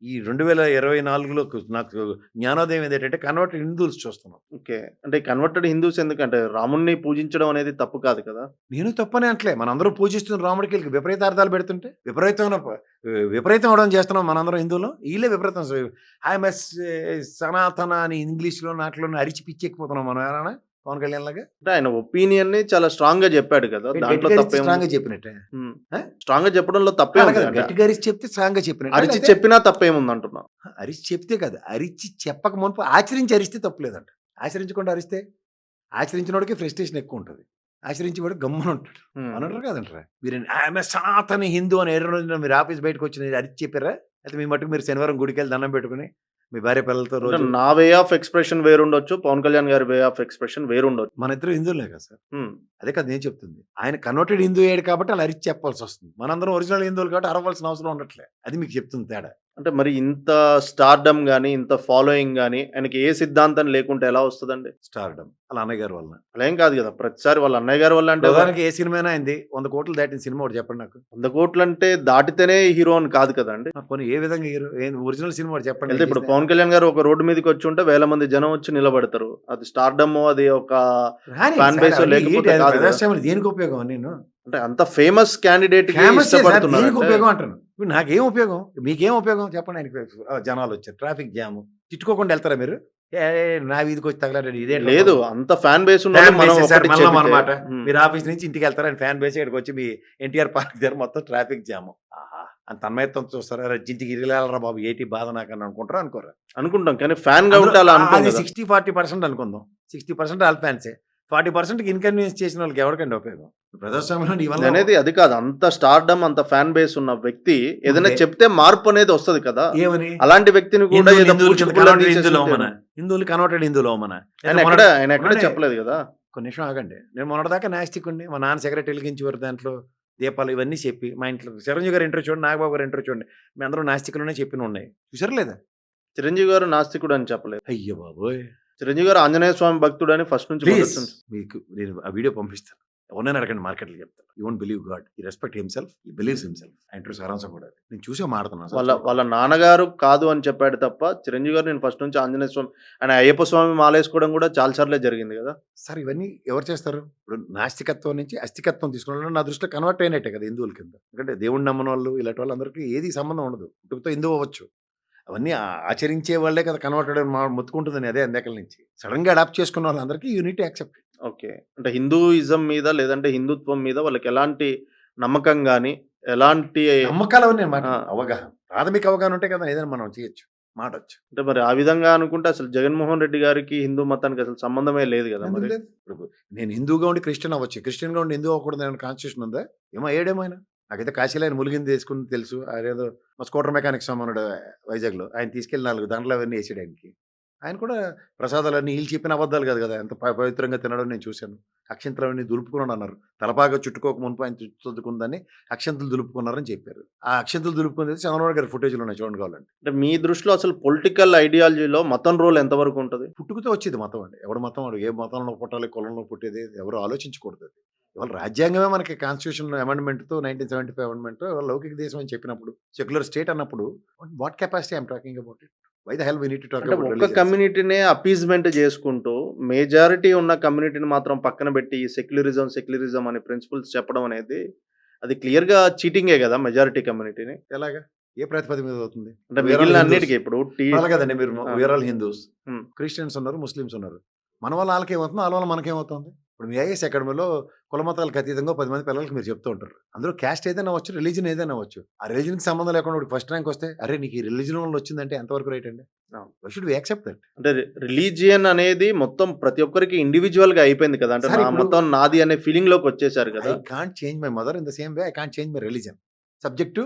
ఈ 2024లో నాకు జ్ఞానోదయం ఏంటంటే కన్వర్టెడ్ హిందూస్ చూస్తున్నాం. ఓకే. అంటే కన్వర్టెడ్ హిందూస్ ఎందుకంటే రాముణ్ణి పూజించడం అనేది తప్పు కాదు కదా. నేను తప్పనే అంటలే, మనందరూ పూజిస్తున్న రాముడికి వీళ్ళకి విపరీతార్థాలు పెడుతుంటే విపరీతం అవడం చేస్తున్నాం మనందరం హిందువులు. వీళ్ళే విపరీతం ఐఎమ్ సనాతన అని ఇంగ్లీష్లో నాట్లో అరిచి పిచ్చెక్కిపోతున్నాం మనం ఏమైనా పవన్ కళ్యాణ్ లాగా. అంటే ఆయన ఒపీనియన్ ని చాలా స్ట్రాంగ్ గా చెప్పాడు కదా. దాంట్లో తప్పే స్ట్రాంగ్ గా చెప్పినట్టే, స్ట్రాంగ్ గా చెప్పడంలో తప్పే ఉంది. గట్టిగా అరిచి చెప్తే స్ట్రాంగ్ గా చెప్పినట్టు. అరిచి చెప్పినా తప్పేముంది అంటున్నా. అరిచి చెప్తే కాదు, అరిచి చెప్పక మునుపు ఆచరించి అరిస్తే తప్పులేదంట. ఆచరించకుండా అరిస్తే ఆచరించినోడికి ఫ్రస్ట్రేషన్ ఎక్కువ ఉంటుంది, ఆచరించేవాడు గమ్మున ఉంటాడు. అనంటారు కదంటారా మీరు ఆమె సనాతన హిందూ అని ఏ రోజున మీరు ఆఫీస్ బయటకు వచ్చి అరిచి చెప్పారా? అయితే మీ మటుకు మీరు శనివారం గుడికి వెళ్ళి దండం పెట్టుకుని మీ భార్య పిల్లలతో రోజు నా వే ఆఫ్ ఎక్స్ప్రెషన్ వేరుండొచ్చు, పవన్ కళ్యాణ్ గారి వే ఆఫ్ ఎక్స్ప్రెషన్ వేరుండొచ్చు. మన ఇద్దరు హిందువులే కదా సార్. అదే కదా నేను చెప్తుంది. ఆయన కన్వర్టెడ్ హిందూ అయ్యాడు కాబట్టి అలా అరిచి చెప్పాల్సి వస్తుంది. మనందరం ఒరిజినల్ హిందువులు కాబట్టి అరవాల్సిన అవసరం ఉండట్లే. అది మీకు చెప్తుంది తేడా. అంటే మరి ఇంత స్టార్డమ్ గానీ ఇంత ఫాలోయింగ్ గానీ ఆయనకి ఏ సిద్ధాంతం లేకుంటే ఎలా వస్తుందండి? స్టార్డమ్ అలా అన్నయ్య గారి వల్ల అలా ఏం కాదు కదా. ప్రతిసారి వాళ్ళ అన్నయ్య గారి వల్ల అంటే ఉదాహరణకి ఏ సినిమా అయింది 100 కోట్లు దాటిన సినిమా ఒకటి చెప్పండి నాకు. 100 కోట్లు అంటే దాటితేనే హీరో అని కాదు కదండి. పోనీ ఏ విధంగా హీరో ఒరిజినల్ సినిమా ఒకటి చెప్పండి. అయితే ఇప్పుడు పవన్ కళ్యాణ్ గారు ఒక రోడ్డు మీదకి వచ్చి ఉంటే 1000 మంది జనం వచ్చి నిలబడతారు. అది స్టార్డమ్, అది ఒక ఫ్యాన్ బేస్ లేకపోతే కాదు కదా. ప్రజాస్వామ్యం దేనికి ఉపయోగం? నేను అంటే అంత ఫేమస్ క్యాండిడేట్ దేనికి ఉపయోగం అంటాను. ఇప్పుడు నాకేం ఉపయోగం, మీకేం ఉపయోగం చెప్పండి. ఆయనకి జనాలు వచ్చారు, ట్రాఫిక్ జామ్, తిట్టుకోకుండా వెళ్తారా మీరు? నా వీధికి వచ్చి తగలాడు ఇదే లేదు. అంత ఫ్యాన్ బేస్ అన్నమాట. మీరు ఆఫీస్ నుంచి ఇంటికి వెళ్తారా అని ఫ్యాన్ బేస్ ఇక్కడికి వచ్చి మీ ఎన్టీఆర్ పార్క్ దగ్గర మొత్తం ట్రాఫిక్ జామ్. అంత తన్మయత్వం చూస్తారా? జింటికి ఇరిగలేరా బాబు ఏటి బాధ నాకని అనుకుంటారా? అనుకోరా? అనుకుంటాం. కానీ ఫ్యాన్ గా ఉంటే అలా అనుకుంటాం. 60-40% అనుకుందాం. 60% వాళ్ళ ఫ్యాన్సే, 40% ఇన్కన్వీనియన్స్ చేసిన వాళ్ళకి ఎవరికండి ఉపయోగం? ప్రజాస్వామ్యం అనేది అది కాదు. అంత స్టార్డమ్, అంత ఫ్యాన్ బేస్ ఉన్న వ్యక్తి ఏదైనా చెప్తే మార్పు అనేది వస్తుంది కదా. ఏమని అలాంటి వ్యక్తిని కూడా హిందువులు కన్వర్టెడ్ హిందువులు ఆయన ఎక్కడ చెప్పలేదు కదా. కొన్ని నిమిషం ఆగండి. నేను మొన్నటిదాకా నాస్తికుడిని. మా నాన్న సిగరెట్ వెలిగించేవారు, దాంట్లో దీపాలు ఇవన్నీ చెప్పి మా ఇంట్లో చిరంజీవి గారు ఇంటర్వ్యూ చూడండి, నాగబాబు గారు ఇంటర్వ్యూ చూడండి, మీ అందరూ నాస్తికులనే చెప్పిన ఉన్నాయి. చూసారు లేదా? చిరంజీవి గారు నాస్తికుడు అని చెప్పలేదు. అయ్యో బాబోయ్. చిరంజీవి గారు ఆంజనేయ స్వామి భక్తుడు అని ఫస్ట్ నుంచి మీకు నేను ఆ వీడియో పంపిస్తాను. ఎవరైనా అడగండి, మార్కెట్లో చెప్తాను. యూ వోంట్ బిలీవ్ గాడ్, ఈ రెస్పెక్ట్ హిమ్సెల్ఫ్, ఈ బిలీవ్స్ హిమ్సెల్ఫ్. ఇంటర్ సారాంశం కూడా నేను చూసే మాడుతున్నాను. వాళ్ళ నాన్నగారు కాదు అని చెప్పాడు తప్ప చిరంజీవి గారు నేను ఫస్ట్ నుంచి ఆంజనేయ స్వామి ఆయన అయ్యప్ప స్వామి మాలేసుకోవడం కూడా చాలా సార్లే జరిగింది కదా సార్. ఇవన్నీ ఎవరు చేస్తారు? ఇప్పుడు నాస్తికత్వం నుంచి అస్తికత్వం తీసుకున్న నా దృష్టిలో కన్వర్ట్ అయినట్టే కదా హిందువుల కింద. ఎందుకంటే దేవుడిని నమ్మని వాళ్ళు ఇలాంటి వాళ్ళందరికీ ఏది సంబంధం ఉండదు. పుట్టుకతో హిందువు అవ్వచ్చు, అవన్నీ ఆచరించే వాళ్ళే కదా కన్వర్టెడ్ మొత్తుకుంటుందని. అదే అందేకల నుంచి సడన్ గా అడాప్ట్ చేసుకున్న వాళ్ళందరికీ యూనిటీ యాక్సెప్ట్. ఓకే. అంటే హిందూయిజం మీద లేదంటే హిందుత్వం మీద వాళ్ళకి ఎలాంటి నమ్మకం గానీ ఎలాంటి నమ్మకాలు అవగాహన, ప్రాథమిక అవగాహన ఉంటే కదా ఏదైనా మనం చేయొచ్చు, మాటొచ్చు. అంటే మరి ఆ విధంగా అనుకుంటే అసలు జగన్మోహన్ రెడ్డి గారికి హిందూ మతానికి అసలు సంబంధమే లేదు కదా. మరి నేను హిందూగా ఉండి క్రిస్టియన్ అవ్వచ్చు, క్రిస్టియన్గా ఉండి హిందూ అవ్వకూడదు కాన్స్టిట్యూషన్ ఉందా? ఏడేమైనా నాకైతే కాశీలో ఆయన ములిగింది వేసుకుని తెలుసు. అదేదో మా స్కూటర్ మెకానిక్స్ అన్నాడు వైజాగ్లో, ఆయన తీసుకెళ్ళి 4 దండలు అవన్నీ వేసాడు ఆయనకి. ఆయన కూడా ప్రసాదాలన్నీ ఈళ్ళు చెప్పిన అబద్ధాలు కాదు కదా! ఎంత పవిత్రంగా తినడం నేను చూశాను. అక్షింతలవన్నీ దులుపుకున్నాడు అన్నారు. తలపాగా చుట్టుకోక మునుపు ఆయన చుట్టుకుందని అక్షింతలు దులుపుకున్నారని చెప్పారు. ఆ అక్షింతలు దులుపుకునేది చంద్రబాబు గారి ఫుటేజ్‌లు ఉన్నాయి చూడండి కావాలంటే. అంటే మీ దృష్టిలో అసలు పొలిటికల్ ఐడియాలజీలో మతం రోల్ ఎంతవరకు ఉంటది? పుట్టుకతో వచ్చేది మతం అండి. ఎవడి మతం వాడు. ఏ మతంలో పుట్టాలి, కులంలో పుట్టేది ఎవరు ఆలోచించకూడదది. ఇవాళ రాజ్యాంగమే మనకి కాన్స్టిట్యూషన్ అమెండ్మెంట్‌తో 1975 అమెండ్మెంట్ లౌకిక దేశం అని చెప్పినప్పుడు, సెక్యులర్ స్టేట్ అన్నప్పుడు what capacity I am talking about it. Why the hell we need to talk అంటే అబౌట్ ఒక్క రిలిజియన్స్. కమ్యూనిటీనే అపీస్‌మెంట్ చేసుకుంటూ, మెజారిటీ ఉన్న కమ్యూనిటీని మాత్రం పక్కన పెట్టి సెక్యులరిజం, సెక్యులరిజం అనే ప్రిన్సిపల్స్ చెప్పడం అనేది అది క్లియర్‌గా చీటింగే గదా! మెజారిటీ కమ్యూనిటీని. ఎలాగా? ఏ ప్రాతిపదిక మీద అవుతుంది? అంటే వి ఆర్ ఆల్ మిగిలిన హిందూస్. అన్నిటికి ఇప్పుడు అలా కాదండి మీరు ఆ! We are all Hindus. Hmm. Christians ఉన్నారు, ముస్లిమ్స్ ఉన్నారు. మన వల్ల ఆళ్ళకేమవుతుంది, ఆళ్ళ వల్ల మనకేమవుతుంది? ఇప్పుడు మీ ఐఏఎస్ అకాడమీలో కుల మతాలకు అతీతంగా 10 మంది పిల్లలకి మీరు చెప్తూ ఉంటారు. అందులో క్యాస్ట్ ఏదైనా అవ్వచ్చు, రిలీజియన్ ఏదైనా అవ్వచ్చు. ఆ రిలీజియన్‌కి సంబంధం లేకుండా వాడికి ఫస్ట్ ర్యాంక్ వస్తే, అరే నీకు ఈ రిలీజియన్ వల్ల వచ్చిందంటే ఎంతవరకు రైట్ అండి? అవును. Why should we accept that? అంటే రిలీజియన్ అనేది మొత్తం ప్రతి ఒక్కరికి ఇండివిడ్యువల్‌గా అయిపోయింది కదా! అంటే సార్ నా ఇప్పుడు మతం నాది అనే ఫీలింగ్‌లోకొచ్చేసారు ఐ కదా! Can't change my mother in the same way I can't change my religion. Subject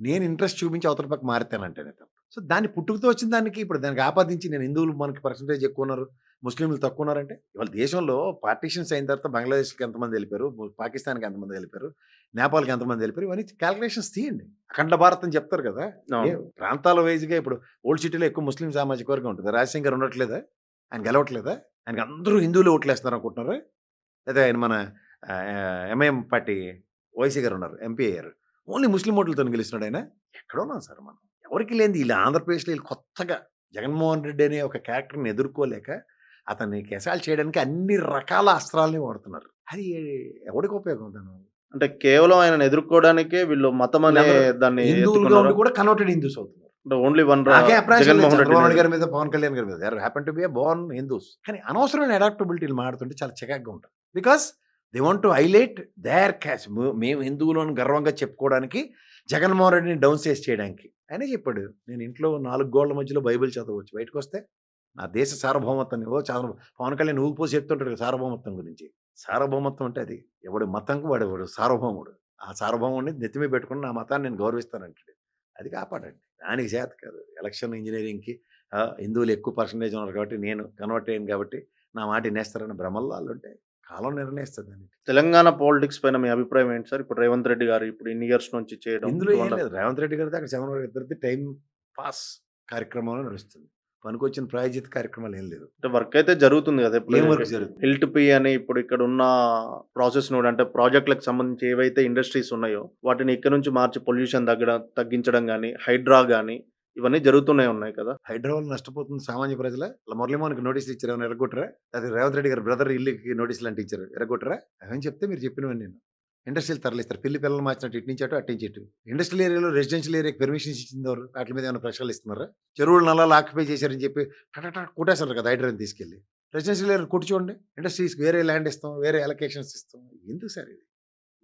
నేను ఇంట్రెస్ట్ చూపించి అవతల పక్క మారుతానంటేనే తప్ప. సో దాన్ని పుట్టుకతో వచ్చిన దానికి ఇప్పుడు దానికి ఆపాదించి నేను హిందువులు మనకి పర్సెంటేజ్ ఎక్కువ ఉన్నారు, ముస్లింలు తక్కువ ఉన్నారంటే ఇవాళ దేశంలో పార్టీషన్స్ అయిన తర్వాత బంగ్లాదేశ్‌కి ఎంతమంది వెళ్ళిపోయారు, పాకిస్తాన్‌కి ఎంతమంది వెళ్ళిపోయారు, నేపాల్‌కి ఎంతమంది వెళ్ళిపోయారు, ఇవన్నీ క్యాలిక్యులేషన్స్ తీయండి. అఖండ భారత్ అని చెప్తారు కదా! ఏ అవును. ప్రాంతాల వైస్‌గా ఇప్పుడు ఓల్డ్ సిటీలో ఎక్కువ ముస్లిం సామాజిక వర్గం ఉంటుంది. రాజశేఖర్ గారు ఉండట్లేదా? ఆయన గెలవట్లేదా? ఆయనకి అందరూ హిందువులే ఓట్లేస్తున్నారు అనుకుంటున్నారా? లేదా ఆయన మన ఎంఐఎం పార్టీ వైసీ గారు ఉన్నారు. ఎంపీ అయ్యారు. ఓన్లీ ముస్లిం ఓట్లతోని గెలిచినాడు ఆయన. ఎక్కడున్నాం సార్ మనం. ఎవరికీ లేనిది ఈళ్ళు ఆంధ్రప్రదేశ్‌లో ఈళ్ళు కొత్తగా జగన్మోహన్ రెడ్డి అనే ఒక క్యారెక్టర్‌ని ఎదుర్కోలేక అతన్ని కెసాలు చేయడానికి అన్ని రకాల అస్త్రాల్ని వాడుతున్నారు. అది ఎవడికి ఉపయోగం దాని అంటే కేవలం ఆయనను ఎదుర్కోవడానికే వీళ్ళు మతం అనే వీళ్ళందరూ దాన్ని హిందువులుగా ఎత్తుకున్నారా? ఉండి కూడా కన్వర్టెడ్ హిందూస్ అవుతున్నారు. అంటే ఓన్లీ వన్ నాకే అప్రాషన్ లేదు జగన్మోహన్ రెడ్డి చంద్రబాబు మీద. నాయుడు గారి మీద, పవన్ కళ్యాణ్ గారి మీద. They are happen to be a born Hindus. కానీ అనవసరమైన అడాప్టబిలిటీలు మాడుతుంటే చాలా చికాకుగా ఉంటుంది. Because they want to highlight their caste. మేము హిందువులు అని గర్వంగా చెప్పుకోవడానికి జగన్మోహన్ రెడ్డిని డౌన్ చేసి చేయడానికి. ఆయనే చెప్పాడు. నేను ఇంట్లో 4 గోడల మధ్యలో బైబిల్ చదవచ్చు. బయటకొస్తే నా దేశ సార్వభౌమత్వాన్ని పవన్ కళ్యాణ్ ఊగిపోసి చెప్తుంటాడు కదా సార్వభౌమత్వం గురించి. సార్వభౌమత్వం అంటే అది ఎవడి మతంకు వాడు సార్వభౌముడు. ఆ సార్వభౌముడిని నెత్తి మీద పెట్టుకొని నా మతాన్ని నేను గౌరవిస్తానంటాడు. అది కాపాడండి. దానికి చేత కాదు. ఎలక్షన్ ఇంజినీరింగ్‌కి హిందువులు ఎక్కువ పర్సెంటేజ్ ఉన్నారు కాబట్టి నేను కన్వర్ట్ అయ్యాను కాబట్టి నా మాట ఇనేస్తారన్న భ్రమల్లో ఆళ్ళుంటే కాలం నిర్ణయిస్తదండి. తెలంగాణ పాలిటిక్స్ పైన మీ అభిప్రాయం ఏంటి సార్? ఇప్పుడు రేవంత్ రెడ్డి గారు ఇప్పుడు ఇన్ని ఇయర్స్ నుంచి చేయడం ఇందులో 2 ఏం ½ లేదు. రేవంత్ రెడ్డి గారిది అక్కడ చంద్రబాబు గారి ఇద్దరిది టైమ్ పాస్ కార్యక్రమంలో నడుస్తుంది. పనికొచ్చిన ప్రాయోజిత కార్యక్రమాలు ఏం లేవు. అంటే వర్క్ అయితే జరుగుతుంది కదా! ఇప్పుడు ఏం వర్క్ జరుగుతుంది? హిల్ టు పీ అని ఇప్పుడు ఇక్కడ ఉన్న ప్రాసెస్ నోడ్ అంటే ప్రాజెక్ట్‌లకు సంబంధించి ఏవైతే ఇండస్ట్రీస్ ఉన్నాయో వాటిని ఇక్కడ నుంచి మార్చి పొల్యూషన్ తగ్గించడం గాని, హైడ్రా గాని ఇవన్నీ జరుగుతూనే ఉన్నాయి కదా! హైదరాబాద్ నష్టపోతుంది సామాన్య ప్రజల. అలా మురళీమోహన్‌కి నోటీసులు ఇచ్చారు. ఏమైనా ఎరగొట్టారా? అది రేవంత్ రెడ్డి గారి బ్రదర్ ఇల్లుకి నోటీసులు అంటే ఇచ్చారు. ఎరగొట్టారా? అవన్నీ చెప్తే మీరు చెప్పినవన్నీ నేను. ఇండస్ట్రీలు తరలిస్తారు. పిల్లలు మార్చినట్టు ఇటు నుంచి అటు, అటు నుంచి ఇటు. ఇండస్ట్రియల్ ఏరియాలో రెసిడెన్షియల్ ఏరియాకి పర్మిషన్స్ ఇచ్చింది ఎవరు? వాటి మీద ఏమైనా ప్రశ్నలు ఇస్తున్నారా? చెరువులు నల్లాలు ఆక్యుపై చేశారని చెప్పి కొట్టేస్తారు కదా హైడ్రాని తీసుకెళ్ళి. రెసిడెన్షియల్ ఏరియా కొట్టి చూడండి. ఇండస్ట్రీస్‌కి వేరే ల్యాండ్ ఇస్తాం, వేరే అలొకేషన్స్ ఇస్తాం. ఎందుకు సార్ ఇది?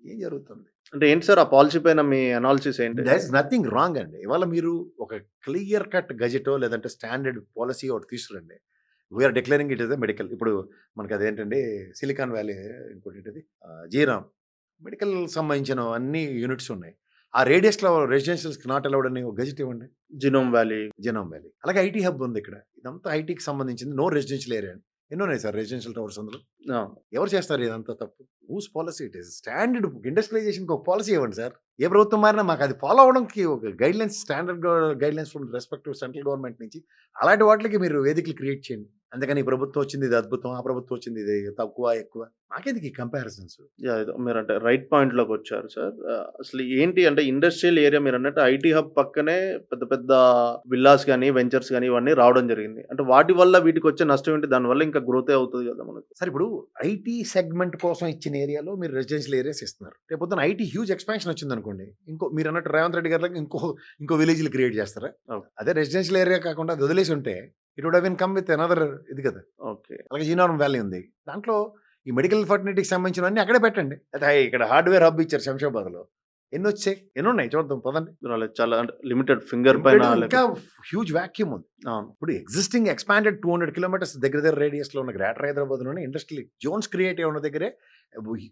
ఏం జరుగుతుంది? అంటే ఏంటి సార్ ఆ పాలిసీ పైన మీ అనాలిసిస్ ఏంటి? దేర్ ఇస్ నథింగ్ రాంగ్ అండి. ఇవాళ మీరు ఒక క్లియర్ కట్ గజెటో లేదంటే స్టాండర్డ్ పాలిసీ ఒకటి తీసుకురండి. We are declaring it is a medical. ఇప్పుడు మనకి అదేంటండి సిలికాన్ వ్యాలీ ఇంకోటేంటిది జీరామ్ మెడికల్ సంబంధించిన అన్ని యూనిట్స్ ఉన్నాయి. ఆ రేడియస్‌లో రెసిడెన్షియల్స్‌కి నాట్ అలౌడ్ అని ఒక గజెట్ ఇవ్వండి. Genome valley. Genome valley. అలాగే ఐటీ హబ్ ఉంది ఇక్కడ. ఇదంతా ఐటీకి సంబంధించింది. నో రెసిడెన్షియల్ ఏరియా అని. ఎన్ని ఉన్నాయి సార్ రెసిడెన్షియల్ టవర్స్ అందులో? ఆ! ఎవరు చేస్తారు ఇదంతా తప్పు? Whose policy it is? Standard ఇండస్ట్రియలైజేషన్‌కి ఒక పాలిసీ ఇవ్వండి సార్. ఏ ప్రభుత్వం మారినా మాకు అది ఫాలో అవ్వడానికి ఒక guidelines standard guidelines from respective central government నుంచి అలాంటి వాటికి మీరు వేదికలు క్రియేట్ చేయండి. అంతేగాని ఈ ప్రభుత్వం వచ్చింది ఇది అద్భుతం, ఆ ప్రభుత్వం వచ్చింది ఇది తక్కువ, ఎక్కువ. మాకెందుకు ఈ కంపారిజన్స్? యాహ్! ఏదో మీరంటే రైట్ పాయింట్‌లోకొచ్చారు సార్. అసలు ఏంటి అంటే ఇండస్ట్రియల్ ఏరియా మీరన్నట్టు ఐటీ హబ్ పక్కనే పెద్ద పెద్ద విల్లాస్ గాని, వెంచర్స్ గాని ఇవన్నీ రావడం జరిగింది. అంటే వాటి వల్ల వీటికొచ్చే నష్టం ఏంటి? దానివల్ల ఇంకా గ్రోతే అవుతది కదా మనకు. సార్ ఇప్పుడు ఐటీ సెగ్మెంట్ కోసం ఇచ్చిన ఏరియాలో మీరు రెసిడెన్షియల్ ఏరియాస్ ఇస్తున్నారు. రేపొద్దున ఐటీ హ్యూజ్ ఎక్స్‌పాన్షన్ వచ్చిందనుకోండి. మీరన్నట్టు రేవంత్ రెడ్డి గారిలాగా ఇంకో విలేజ్‌లు క్రియేట్ చేస్తారా? ఓకే. అదే రెసిడెన్షియల్ ఏరియా కాకుండా అది వదిలేసి ఉంటే it would have been come with another ఇది కదా! ఓకే. అలాగే జీనార్మ్ వ్యాలీ ఉంది. దాంట్లో ఈ మెడికల్ ఫర్టిలిటీకి సంబంధించినవన్నీ అక్కడే పెట్టండి. అయితే ఇక్కడ హార్డ్‌వేర్ హబ్ ఇచ్చారు శంషాబాద్‌లో. ఎన్నొచ్చాయి? ఎన్నున్నాయి చూద్దాం పదండి. వాళ్ళకి చాలా అంటే లిమిటెడ్ ఫింగర్ పైన ఇంకా హ్యూజ్ వాక్యూమ్ ఉంది. అవును. ఇప్పుడు ఎగ్జిస్టింగ్ ఎక్స్‌పాండెడ్ 200 కిలోమీటర్స్ దగ్గర రేడియస్‌లో ఉన్న గ్రేటర్ హైదరాబాద్‌లోనే ఇండస్ట్రియల్ జోన్స్ క్రియేట్ అయి ఉన్న దగ్గరే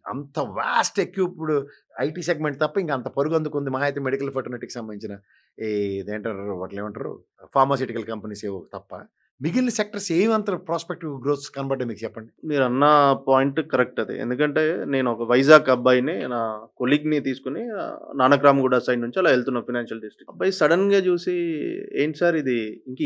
అంత వాస్ట్ ఎక్విప్డ్ ఐటీ సెగ్మెంట్ తప్ప ఇంకా అంత పరుగు అందుకుంది మహా అయితే మెడికల్ ఫర్టిలిటీకి సంబంధించిన ఇదేంటారు వాటిని ఏమంటారు ఫార్మాస్యూటికల్ కంపెనీస్ ఏవో తప్ప మిగిలిన సెక్టర్స్ ఏమంత ప్రాస్పెక్టివ్ గ్రోత్స్ కనబడ్డాయి మీకు చెప్పండి? మీరన్న పాయింట్ కరెక్ట్ అది. ఎందుకంటే నేను ఒక వైజాగ్ అబ్బాయిని నా కొలీగ్‌ని తీసుకొని నానక్రామ్‌గూడ సైడ్ నుంచి అలా వెళ్తున్నా ఫైనాన్షియల్ డిస్ట్రిక్ట్. అబ్బాయి సడెన్‌గా చూసి ఏంటి సార్ ఇది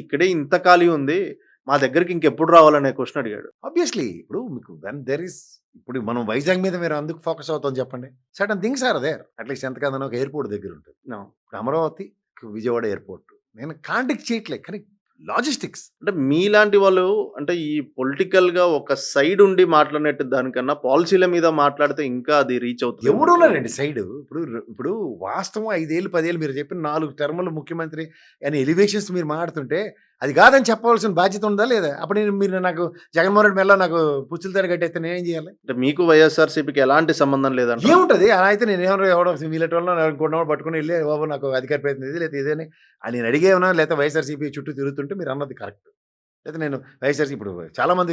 ఇక్కడే ఇంత ఖాళీ ఉంది. మా దగ్గరికి ఇంకెప్పుడు రావాలనే క్వెషన్ అడిగాడు. ఆబ్వియస్లీ ఇప్పుడు మీకు వెన్ దెర్ ఇస్ ఇప్పుడు మనం వైజాగ్ మీద మీరు అందుకు ఫోకస్ అవుతాం చెప్పండి. Certain things are there. At least ఎంత కాదన్నా ఒక ఎయిర్‌పోర్ట్ దగ్గర ఉంటుంది. నో. ఇప్పుడు అమరావతి, విజయవాడ ఎయిర్‌పోర్ట్. నేను కాంటాక్ట్ చేయట్లే. కానీ లాజిస్టిక్స్ అంటే మీలాంటి వాళ్ళు అంటే ఈ పొలిటికల్‌గా ఒక సైడ్ ఉండి మాట్లాడినట్టు దానికన్నా పాలిసీల మీద మాట్లాడితే ఇంకా అది రీచ్ అవుతది. ఎవడున్నాడండి సైడు? ఇప్పుడు వాస్తవం 5 ఏళ్ళు, 10 ఏళ్ళు మీరు చెప్పిన 4 టర్ములు ముఖ్యమంత్రి అని ఎలివేషన్స్ మీరు మాట్లాడుతుంటే అది కాదని చెప్పవలసిన బాధ్యత ఉందా లేదా? అప్పుడు మీరు నాకు జగన్మోహన్ రెడ్డి మెడలో నాకు పుచ్చులు తాడు కట్టేస్తే నేనేం చేయాలి? అంటే మీకు వైఎస్ఆర్‌సీపీకి ఎలాంటి సంబంధం లేదంటారా? ఏముంటది? అలా అయితే నేనేమన్నా ఎవడో మీలాంటి వాళ్ళనో ఇంకోడినో పట్టుకొని ఎళ్లి బాబు నాకు అధికార ప్రయత్నం ఇది లేతే ఇదని అని నేను అడిగేమన్నా లేకపోతే వైఎస్ఆర్‌సీపీ చుట్టూ తిరుగుతుంటే మీరు అన్నది కరెక్ట్. లేతే నేను వైఎస్ఆర్‌సీ ఇప్పుడు చాలామంది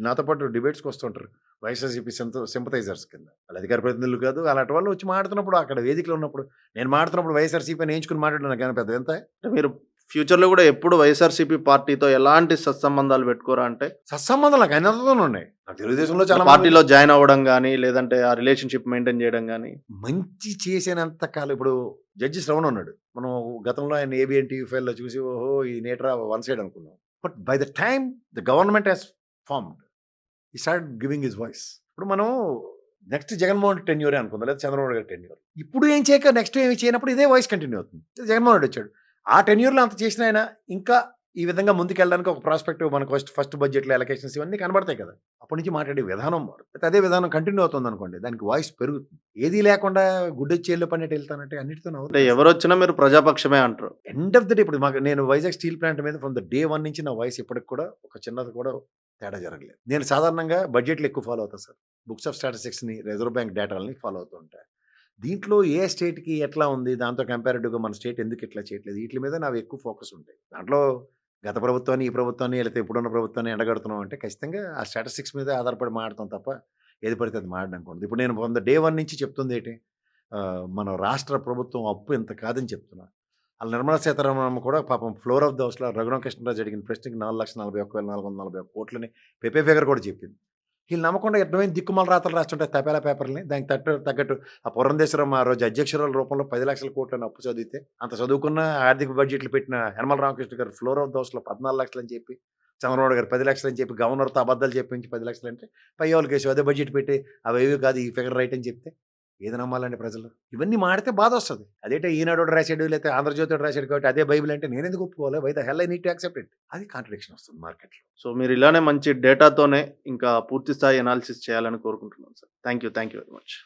నాతో పాటు డిబేట్స్‌కి వస్తుంటారు. వైఎస్ఆర్‌సీపీ సింపథైజర్స్ కింద. వాళ్ళు అధికార ప్రతినిధులు కాదు. అలాంటి వాళ్ళు వచ్చి మాట్లాడుతున్నప్పుడు అక్కడ వేదికలో ఉన్నప్పుడు నేను మాట్లాడుతున్నప్పుడు వైఎస్ఆర్‌సీపీని ఎంచుకొని మాట్లాడడం నాకేమైనా పెద్ద వింత? అంటే మీరు ఫ్యూచర్‌లో గూడా ఎప్పుడు వైఎస్ఆర్‌సీపీ పార్టీతో ఎలాంటి సత్సంబంధాలు పెట్టుకోరా అంటే? సత్సంబంధాలు నాకు అన్నిటితోనే ఉన్నాయి. నాకు తెలుగుదేశంలో చాలా మంది పార్టీలో జాయిన్ అవ్వడం గాని, లేదంటే ఆ రిలేషన్‌షిప్ మెయింటైన్ చేయడం గాని. మంచి చేసినంత కాలం ఇప్పుడు జడ్జి శ్రవణ్ ఉన్నాడు. మనం గతంలో ఆయన ఏబిఎన్ టీవీ ఫైల్‌లో చూసి ఓహో! ఈ నేట్రా వన్ సైడ్ అనుకున్నాం. But by the time the government has formed he started giving his voice. ఇప్పుడు మనం నెక్స్ట్ జగన్మోహన్ టెన్యూరే అనుకుందాం. లేదా చంద్రబాబు గారి టెన్యూర్. ఇప్పుడు ఏం చేయక నెక్స్ట్ ఏమి చేయనప్పుడు ఇదే వాయిస్ కంటిన్యూ అవుతుంది. జగన్మోహన్ రెడ్డి వచ్చాడు. ఆ టెన్యూర్‌లో అంత చేసిన ఆయన ఇంకా ఈ విధంగా ముందుకెళ్ళడానికి ఒక ప్రాస్పెక్టివ్ మనకు ఫస్ట్ బడ్జెట్‌లో అలొకేషన్స్ ఇవన్నీ కనబడతాయి కదా! అప్పటి నుంచి మాట్లాడే విధానం మారుతుంది. అదే విధానం కంటిన్యూ అవుతుందనుకోండి. దానికి వాయిస్ పెరుగుతుంది. ఏది లేకుండా గుడ్డొచ్చి చేల్లో పడినట్టు వెళ్తానంటే అన్నిటితోనే అంటే అవుతుంది. ఎవరొచ్చినా మీరు ప్రజాపక్షమే అంటారు. ఎండ్ ఆఫ్ ద డే ఇప్పుడు నేను వైజాగ్ స్టీల్ ప్లాంట్ మీద ఫ్రమ్ ద డే 1 నుంచి నా వాయిస్ ఇప్పటికి కూడా ఒక చిన్నది కూడా తేడా జరగలేదు. నేను సాధారణంగా బడ్జెట్‌లు ఎక్కువ ఫాలో అవుతా సార్. బుక్స్ ఆఫ్ స్టాటిస్టిక్స్‌ని, రిజర్వ్ బ్యాంక్ డేటాలని ఫాలో అవుతూ ఉంటా. దీంట్లో ఏ స్టేట్‌కి ఎట్లా ఉంది? దాంతో కంపారిటివ్‌గా మన స్టేట్ ఎందుకు ఇట్లా చేయట్లేదు? ఈట్లి మీద నావి ఎక్కువ ఫోకస్ ఉంటాయి. దాంట్లో గత ప్రభుత్వాన్ని, ఈ ప్రభుత్వాన్ని లేకపోతే ఇప్పుడున్న ప్రభుత్వాన్ని ఎండగడుతున్నాం అంటే ఖచ్చితంగా ఆ స్టాటిస్టిక్స్ మీదే ఆధారపడి మాట్లాడతాం తప్ప ఏది పడితే అది మాట్లాడడానికి ఉండదు. ఇప్పుడు నేను ఫ్రమ్ ద డే 1 నుంచి చెప్తుంది ఏంటి? మన రాష్ట్ర ప్రభుత్వం అప్పు ఇంత కాదని చెప్తున్నా. ఆళ్ళ నిర్మలా సీతారామన్ కూడా పాపం ఫ్లోర్ ఆఫ్ ద హౌస్‌లో రఘురామకృష్ణరాజు అడిగిన ప్రశ్నకి 4,41,441 పెప్పే ఫిగర్ కూడా చెప్పింది. వీళ్ళు నమ్మకుండా అడ్డమైన దిక్కుమాల రాతలు రాస్తుంటారు తపాలా పేపర్‌లని. దానికి తగ్గట్టు ఆ పురంధేశ్వరమ్మ ఆ రోజు అధ్యక్షురాలు రూపంలో 10,00,00,000 అప్పు చదివితే, అంత చదువుకున్న ఆర్థిక బడ్జెట్‌లు పెట్టిన యనమల రామకృష్ణ గారు ఫ్లోర్ ఆఫ్ ద హౌస్‌లో 14,00,000 అని చెప్పి, చంద్రబాబు గారు 10,00,000 అని చెప్పి, గవర్నర్‌తో అబద్ధాలు చెప్పించి 10,00,000 అంటే పయ్యోళ్ళకేసి అదే బడ్జెట్ పెట్టి అవేవి కాదు ఈ ఫిగర్ రైట్ అని చెప్తే ఏది నమ్మాలండి ప్రజలు? ఇవన్నీ మాడితే బాధొస్తది. అదేంటే ఈనాడోడు రాసాడు లేకపోతే ఆంధ్రజ్యోతోడు రాసాడు కాబట్టి అదే బైబిల్ అంటే నేనెందుకు ఒప్పుకోవాలి? Why the hell I need to accept it? అది కాంట్రడిక్షన్ వస్తుంది మార్కెట్‌లో. సో మీరు ఇలానే మంచి డేటాతోనే ఇంకా పూర్తి స్థాయి అనాలిసిస్ చేయాలని కోరుకుంటున్నాను sir. Thank you very much.